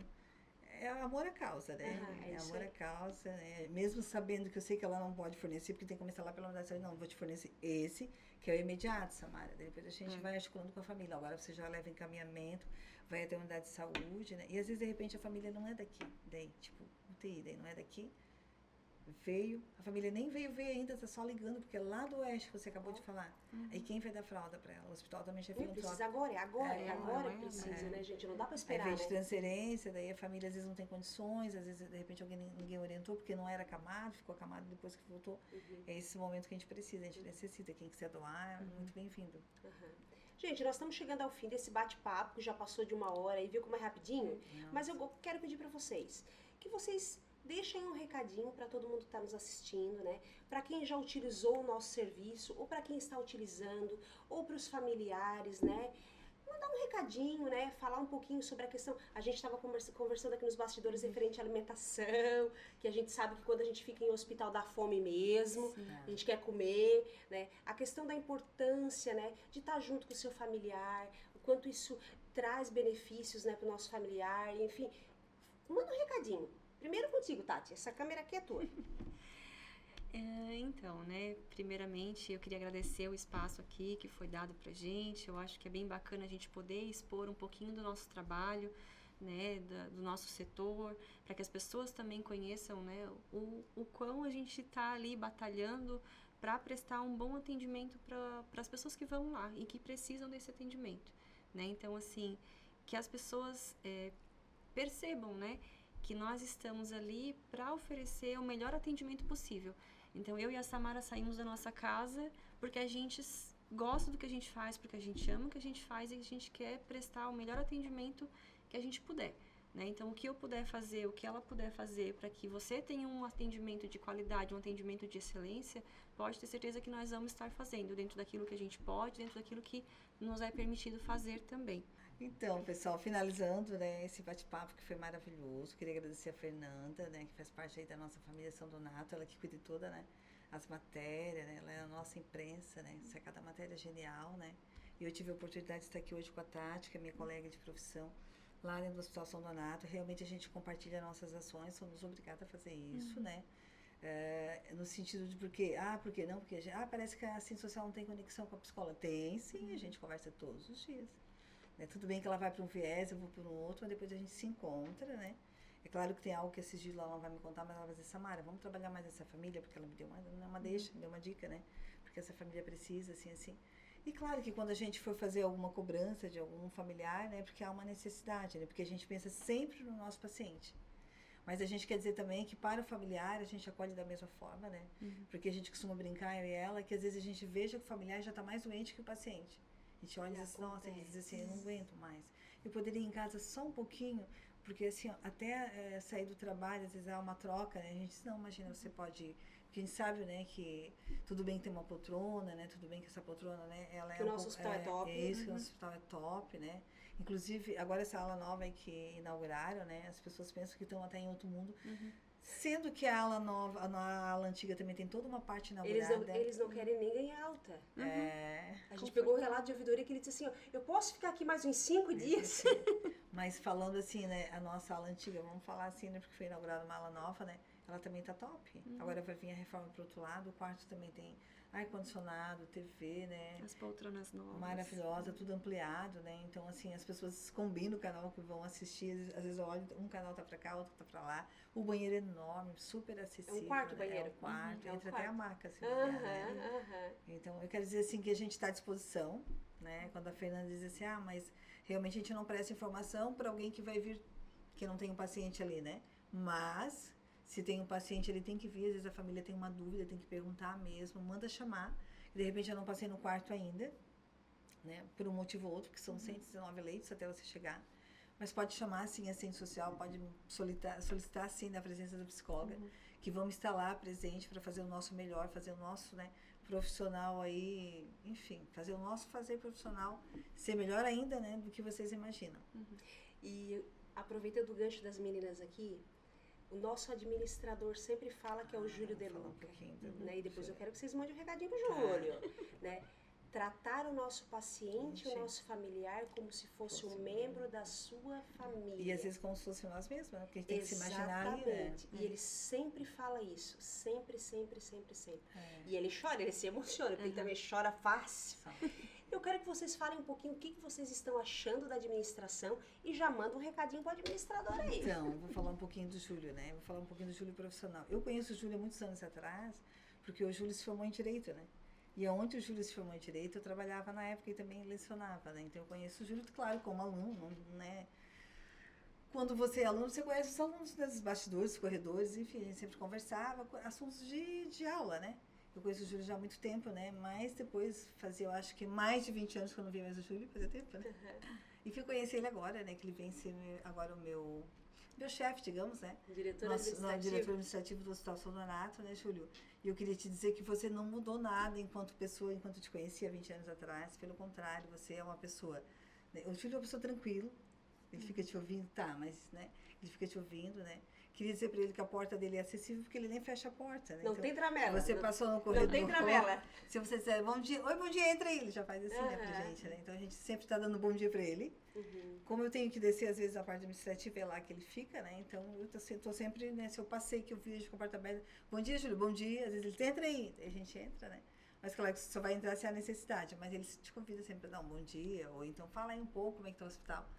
S2: É amor à causa, né? É amor à causa, né? Mesmo sabendo que eu sei que ela não pode fornecer, porque tem que começar lá pela unidade de saúde. Não, vou te fornecer esse, que é o imediato, Samara. Depois a gente vai articulando com a família. Agora você já leva encaminhamento, vai até a unidade de saúde, né? E às vezes, de repente, a família não é daqui. Daí, tipo, UTI, daí não é daqui. Veio, a família nem veio ver ainda, tá só ligando, porque é lá do oeste que você acabou de falar. Aí quem vai dar fralda pra ela? O hospital também já filantrópico.
S1: Precisa agora precisa, né, gente? Não dá pra esperar,
S2: aí vem de transferência, daí a família às vezes não tem condições, às vezes, de repente, ninguém orientou, porque não era acamado, ficou acamado depois que voltou. É esse momento que a gente precisa, a gente necessita. Quem quiser doar, é muito bem-vindo.
S1: Gente, nós estamos chegando ao fim desse bate-papo, que já passou de 1 hora e viu como é rapidinho? Mas eu quero pedir pra vocês, que vocês deixem um recadinho para todo mundo que está nos assistindo, né? Para quem já utilizou o nosso serviço, ou para quem está utilizando, ou para os familiares, né? Mandar um recadinho, né? Falar um pouquinho sobre a questão. A gente estava conversando aqui nos bastidores referente à alimentação, que a gente sabe que quando a gente fica em hospital dá fome mesmo, a gente quer comer, né? A questão da importância, né? De estar junto com o seu familiar, o quanto isso traz benefícios, né, para o nosso familiar, enfim. Manda um recadinho. Primeiro contigo, Tati. Essa câmera aqui é tua.
S3: Então, né, primeiramente eu queria agradecer o espaço aqui que foi dado pra gente. Eu acho que é bem bacana a gente poder expor um pouquinho do nosso trabalho, né, do nosso setor, para que as pessoas também conheçam, né, o quão a gente está ali batalhando para prestar um bom atendimento para as pessoas que vão lá e que precisam desse atendimento, né? Então, assim, que as pessoas percebam, né, que nós estamos ali para oferecer o melhor atendimento possível. Então, eu e a Samara saímos da nossa casa porque a gente gosta do que a gente faz, porque a gente ama o que a gente faz e a gente quer prestar o melhor atendimento que a gente puder, né? Então, o que eu puder fazer, o que ela puder fazer para que você tenha um atendimento de qualidade, um atendimento de excelência, pode ter certeza que nós vamos estar fazendo dentro daquilo que a gente pode, dentro daquilo que nos é permitido fazer também.
S2: Então, pessoal, finalizando, né, esse bate-papo que foi maravilhoso, queria agradecer a Fernanda, né, que faz parte aí da nossa família São Donato, ela que cuida de toda, né, as matérias, né, ela é a nossa imprensa, né, cada matéria é genial, né, e eu tive a oportunidade de estar aqui hoje com a Tati, que é minha colega de profissão, lá dentro do Hospital São Donato. Realmente a gente compartilha nossas ações, somos obrigados a fazer isso, né, no sentido de porque não, porque parece que a assistente social não tem conexão com a psicóloga. Tem sim, a gente conversa todos os dias. Né? Tudo bem que ela vai para um viés, eu vou para um outro, mas depois a gente se encontra, né? É claro que tem algo que esse dia ela não vai me contar, mas ela vai dizer, Samara, vamos trabalhar mais essa família, porque ela me deu uma deixa, me deu uma dica, né? Porque essa família precisa, assim. E claro que quando a gente for fazer alguma cobrança de algum familiar, né? Porque há uma necessidade, né? Porque a gente pensa sempre no nosso paciente. Mas a gente quer dizer também que para o familiar a gente acolhe da mesma forma, né? Porque a gente costuma brincar, eu e ela, que às vezes a gente veja que o familiar já está mais doente que o paciente. A gente olha e diz assim, nossa, ele diz assim, eu não aguento mais. Eu poderia ir em casa só um pouquinho, porque assim, até sair do trabalho, às vezes há uma troca, né? A gente diz, não, imagina, você pode ir. Porque a gente sabe, né, que tudo bem que tem uma poltrona, né? Tudo bem que essa poltrona, né, ela
S1: que o nosso hospital é top.
S2: É isso, que o nosso hospital é top, né? Inclusive, agora essa ala nova aí que inauguraram, né? As pessoas pensam que estão até em outro mundo. Sendo que a ala nova, a ala antiga também tem toda uma parte inaugurada.
S1: Eles não querem nem ganhar alta. A gente
S2: Confortável.
S1: pegou um relato de ouvidoria que ele disse assim, ó, eu posso ficar aqui mais uns 5 dias?
S2: Mas falando assim, né, a nossa ala antiga, vamos falar assim, né, porque foi inaugurada uma ala nova, né, ela também tá top. Agora vai vir a reforma pro outro lado, o quarto também tem ar-condicionado, TV, né.
S3: As poltronas novas.
S2: Maravilhosa, tudo ampliado, né, então assim, as pessoas combinam o canal que vão assistir, às vezes eu olho, um canal tá pra cá, outro tá pra lá, o banheiro é enorme, super acessível.
S1: É um quarto
S2: né?
S1: banheiro?
S2: É um quarto, entra
S1: quarto.
S2: até a maca, assim, né? Então, eu quero dizer assim, que a gente tá à disposição, né, quando a Fernanda diz assim, mas realmente a gente não presta informação para alguém que vai vir, que não tem um paciente ali, né? Mas, se tem um paciente, ele tem que vir, às vezes a família tem uma dúvida, tem que perguntar mesmo, manda chamar. De repente eu não passei no quarto ainda, né? Por um motivo ou outro, porque são 119 leitos até você chegar. Mas pode chamar, sim, a assistente social, pode solicitar sim, na presença da psicóloga, que vamos estar lá presente para fazer o nosso melhor, fazer o nosso, né, profissional aí, enfim, fazer o nosso fazer profissional ser melhor ainda, né, do que vocês imaginam.
S1: E aproveitando o gancho das meninas aqui, o nosso administrador sempre fala que é o Júlio De Luca, né? E depois eu quero que vocês mandem um recadinho pro Júlio, né? Tratar o nosso paciente, o nosso familiar como se fosse um membro da sua família.
S2: E às vezes como se fosse nós mesmos, né? Porque a gente tem que se imaginar ali, né?
S1: E ele sempre fala isso, sempre. E ele chora, ele se emociona, porque ele também chora fácil. Eu quero que vocês falem um pouquinho o que vocês estão achando da administração e já manda um recadinho para o administrador aí.
S2: Então, eu vou falar um pouquinho do Júlio, né? Vou falar um pouquinho do Júlio profissional. Eu conheço o Júlio há muitos anos atrás, porque o Júlio se formou em Direito, né? E onde o Júlio se formou em Direito, eu trabalhava na época e também lecionava, né? Então, eu conheço o Júlio, claro, como aluno, né? Quando você é aluno, você conhece os alunos dos bastidores, dos corredores, enfim, a gente sempre conversava, assuntos de aula, né? Eu conheço o Júlio já há muito tempo, né? Mas depois fazia, eu acho que mais de 20 anos que eu não via mais o Júlio, fazia tempo, né? E fui conhecer ele agora, né? Que ele vem ser agora o meu chefe, digamos, né?
S1: Diretor
S2: administrativo do Hospital São Donato, né, Júlio? E eu queria te dizer que você não mudou nada enquanto pessoa, enquanto te conhecia 20 anos atrás. Pelo contrário, você é uma pessoa... Né? O Júlio é uma pessoa tranquila, ele fica te ouvindo, mas, né? Ele fica te ouvindo, né? Queria dizer para ele que a porta dele é acessível porque ele nem fecha a porta, né?
S1: Não
S2: Então,
S1: tem tramela.
S2: você
S1: não,
S2: passou no corredor.
S1: Não tem tramela.
S2: Se você disser bom dia, oi, bom dia, entra aí. Ele já faz assim, né, pra gente, né? Então a gente sempre tá dando bom dia para ele. Como eu tenho que descer, às vezes, a parte administrativa é lá que ele fica, né? Então eu tô sempre, né? Se eu passei que eu vejo com a porta aberta, bom dia, Júlio, bom dia. Às vezes ele entra aí, a gente entra, né? Mas claro que você só vai entrar se há necessidade. Mas ele te convida sempre para dar um bom dia, ou então fala aí um pouco como é que tá o hospital.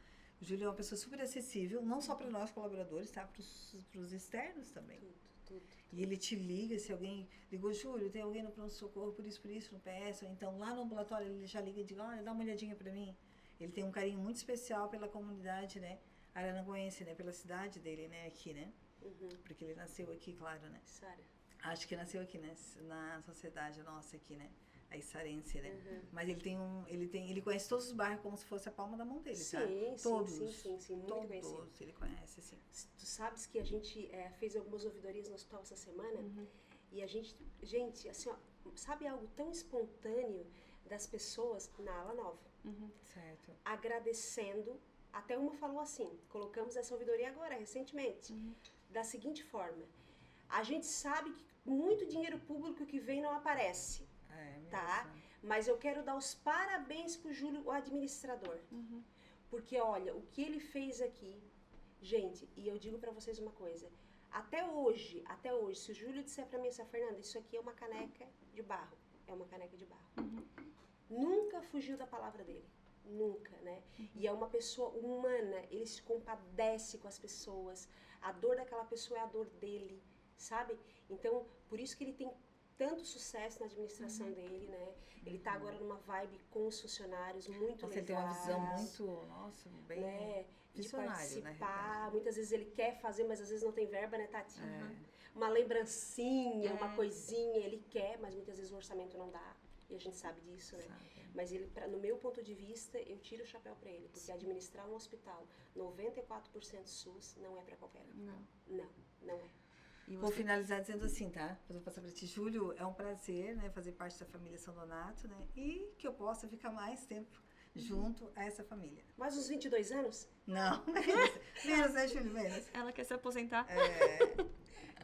S2: O Júlio é uma pessoa super acessível, não só para nós colaboradores, tá? Para os externos também.
S1: Tudo.
S2: E ele te liga, se alguém ligou, Júlio, tem alguém no pronto-socorro, por isso, no PS, ou então lá no ambulatório ele já liga e diz, olha, dá uma olhadinha para mim. Ele tem um carinho muito especial pela comunidade, né? Araranguense, né? Pela cidade dele, né? Aqui, né? Porque ele nasceu aqui, claro, né?
S1: Sara.
S2: Acho que nasceu aqui, né? Na sociedade nossa aqui, né? A Içarense, né? Mas ele conhece todos os bairros como se fosse a palma da mão dele,
S1: Sim,
S2: tá? Todos.
S1: sim, muito
S2: todos
S1: conhecido.
S2: ele conhece, assim.
S1: Tu sabes que a gente fez algumas ouvidorias no hospital essa semana e a gente, assim, ó, sabe algo tão espontâneo das pessoas na ala nova,
S2: Certo.
S1: agradecendo, até uma falou assim, colocamos essa ouvidoria agora, recentemente, da seguinte forma, a gente sabe que muito dinheiro público que vem não aparece, tá? Mas eu quero dar os parabéns pro Júlio, o administrador, porque olha, o que ele fez aqui, gente, e eu digo pra vocês uma coisa, até hoje, se o Júlio disser pra mim, Fernanda, isso aqui é uma caneca de barro, nunca fugiu da palavra dele, nunca, né? E é uma pessoa humana, ele se compadece com as pessoas, a dor daquela pessoa é a dor dele, sabe? Então, por isso que ele tem tanto sucesso na administração dele, né? Ele tá agora numa vibe com os funcionários, muito legal.
S2: Ele tem uma visão muito, nossa, bem...
S1: Né? De
S2: visionário,
S1: participar, muitas vezes ele quer fazer, mas às vezes não tem verba, né, Tati? Uma lembrancinha, uma coisinha, ele quer, mas muitas vezes o orçamento não dá, e a gente sabe disso, né? Mas ele, no meu ponto de vista, eu tiro o chapéu para ele, porque administrar um hospital 94% SUS não é para qualquer um. Não é.
S2: Vou finalizar dizendo assim, tá? Vou passar para ti, Júlio, é um prazer, né, fazer parte da família São Donato, né? E que eu possa ficar mais tempo junto a essa família.
S1: Mais uns 22 anos?
S2: Não, menos, né, Júlio? Menos.
S3: Ela quer se aposentar.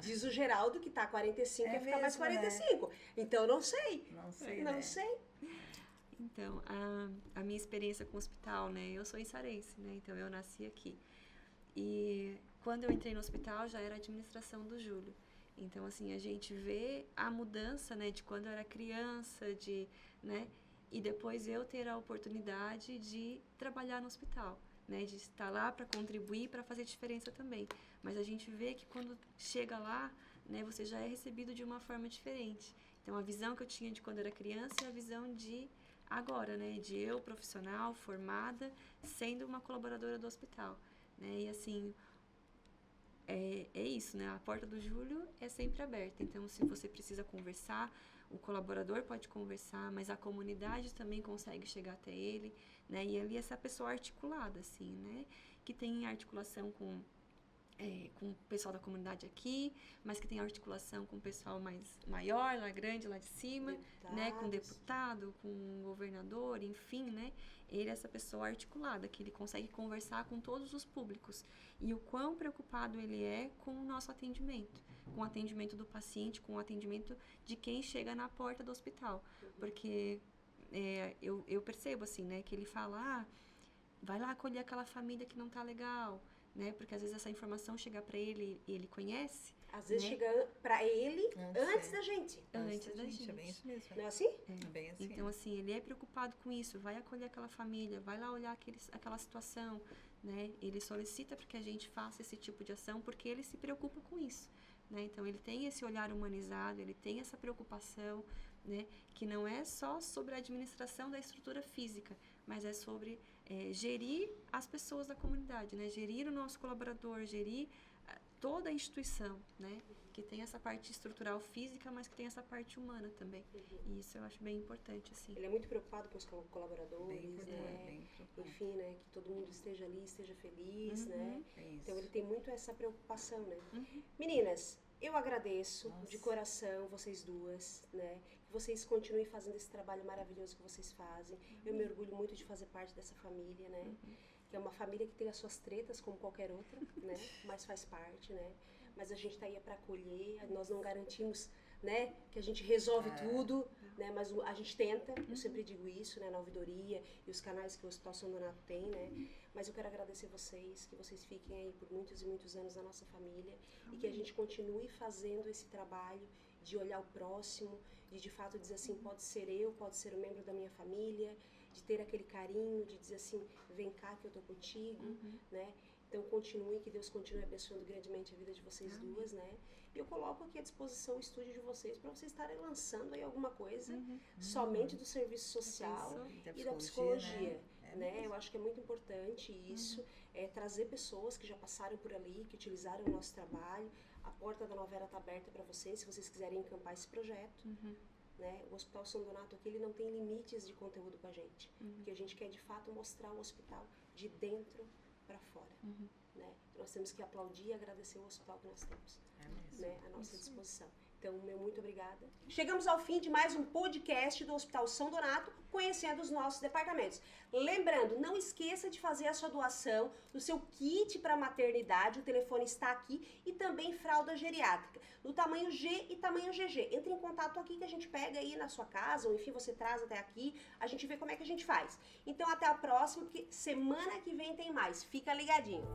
S1: Diz o Geraldo que tá 45, quer ficar mais 45. Né? Então, não sei. Não sei.
S3: Então, a minha experiência com o hospital, né? Eu sou içarense, né? Então, eu nasci aqui. E quando eu entrei no hospital, já era a administração do Júlio. Então, assim, a gente vê a mudança, né? De quando eu era criança, né? E depois eu ter a oportunidade de trabalhar no hospital, né? De estar lá para contribuir, para fazer diferença também. Mas a gente vê que quando chega lá, né? Você já é recebido de uma forma diferente. Então, a visão que eu tinha de quando eu era criança é a visão de agora, né? De eu, profissional, formada, sendo uma colaboradora do hospital, né? E assim, é isso, né? A porta do Júlio é sempre aberta. Então, se você precisa conversar, o colaborador pode conversar, mas a comunidade também consegue chegar até ele, né? E ele é essa pessoa articulada, assim, né? Que tem articulação com o pessoal da comunidade aqui, mas que tem articulação com o pessoal maior, lá grande, lá de cima, né? Com deputado, com governador, enfim, né? Ele é essa pessoa articulada, que ele consegue conversar com todos os públicos. E o quão preocupado ele é com o nosso atendimento, com o atendimento do paciente, com o atendimento de quem chega na porta do hospital. Porque eu percebo, assim, né? Que ele fala, vai lá acolher aquela família que não tá legal, né? Porque às vezes essa informação chega para ele e ele conhece.
S1: Às vezes chega para ele antes da gente.
S3: Antes da gente.
S2: É bem isso mesmo.
S1: Não é assim?
S2: É bem assim.
S3: Então, assim, ele é preocupado com isso. Vai acolher aquela família, vai lá olhar aquela situação, né? Ele solicita para que a gente faça esse tipo de ação porque ele se preocupa com isso, né? Então, ele tem esse olhar humanizado, ele tem essa preocupação, né? Que não é só sobre a administração da estrutura física, mas é sobre gerir as pessoas da comunidade, né? Gerir o nosso colaborador, gerir toda a instituição, né? Que tem essa parte estrutural física, mas que tem essa parte humana também. E isso eu acho bem importante, assim.
S1: Ele é muito preocupado com os colaboradores,
S2: Bem
S1: enfim, né? Que todo mundo esteja ali, esteja feliz, né? Então ele tem muito essa preocupação, né? Meninas, eu agradeço de coração vocês duas, né? Que vocês continuem fazendo esse trabalho maravilhoso que vocês fazem. Eu me orgulho muito de fazer parte dessa família, né? Que é uma família que tem as suas tretas como qualquer outra, né? Mas faz parte, né? mas a gente está aí para acolher, nós não garantimos, né, que a gente resolve tudo, né, mas a gente tenta, eu sempre digo isso, né, na ouvidoria e os canais que o Hospital São Donato tem, né, mas eu quero agradecer vocês, que vocês fiquem aí por muitos e muitos anos na nossa família e que a gente continue fazendo esse trabalho de olhar o próximo, de fato dizer assim, pode ser eu, pode ser um membro da minha família, de ter aquele carinho, de dizer assim, vem cá que eu tô contigo, né? Então continue, que Deus continue abençoando grandemente a vida de vocês duas, né? E eu coloco aqui à disposição o estúdio de vocês para vocês estarem lançando aí alguma coisa somente do serviço social e da psicologia, né? Eu acho que é muito importante isso, trazer pessoas que já passaram por ali, que utilizaram o nosso trabalho. A porta da Nova Era está aberta para vocês, se vocês quiserem encampar esse projeto. Né? O Hospital São Donato aqui, ele não tem limites de conteúdo com a gente. Porque a gente quer, de fato, mostrar o hospital de dentro para fora. Né? Nós temos que aplaudir e agradecer o hospital que nós temos, né? À nossa disposição. Então, meu muito obrigada. Chegamos ao fim de mais um podcast do Hospital São Donato, conhecendo os nossos departamentos. Lembrando, não esqueça de fazer a sua doação do seu kit para maternidade, o telefone está aqui, e também fralda geriátrica, no tamanho G e tamanho GG. Entre em contato aqui que a gente pega aí na sua casa, ou enfim, você traz até aqui, a gente vê como é que a gente faz. Então, até a próxima, porque semana que vem tem mais. Fica ligadinho.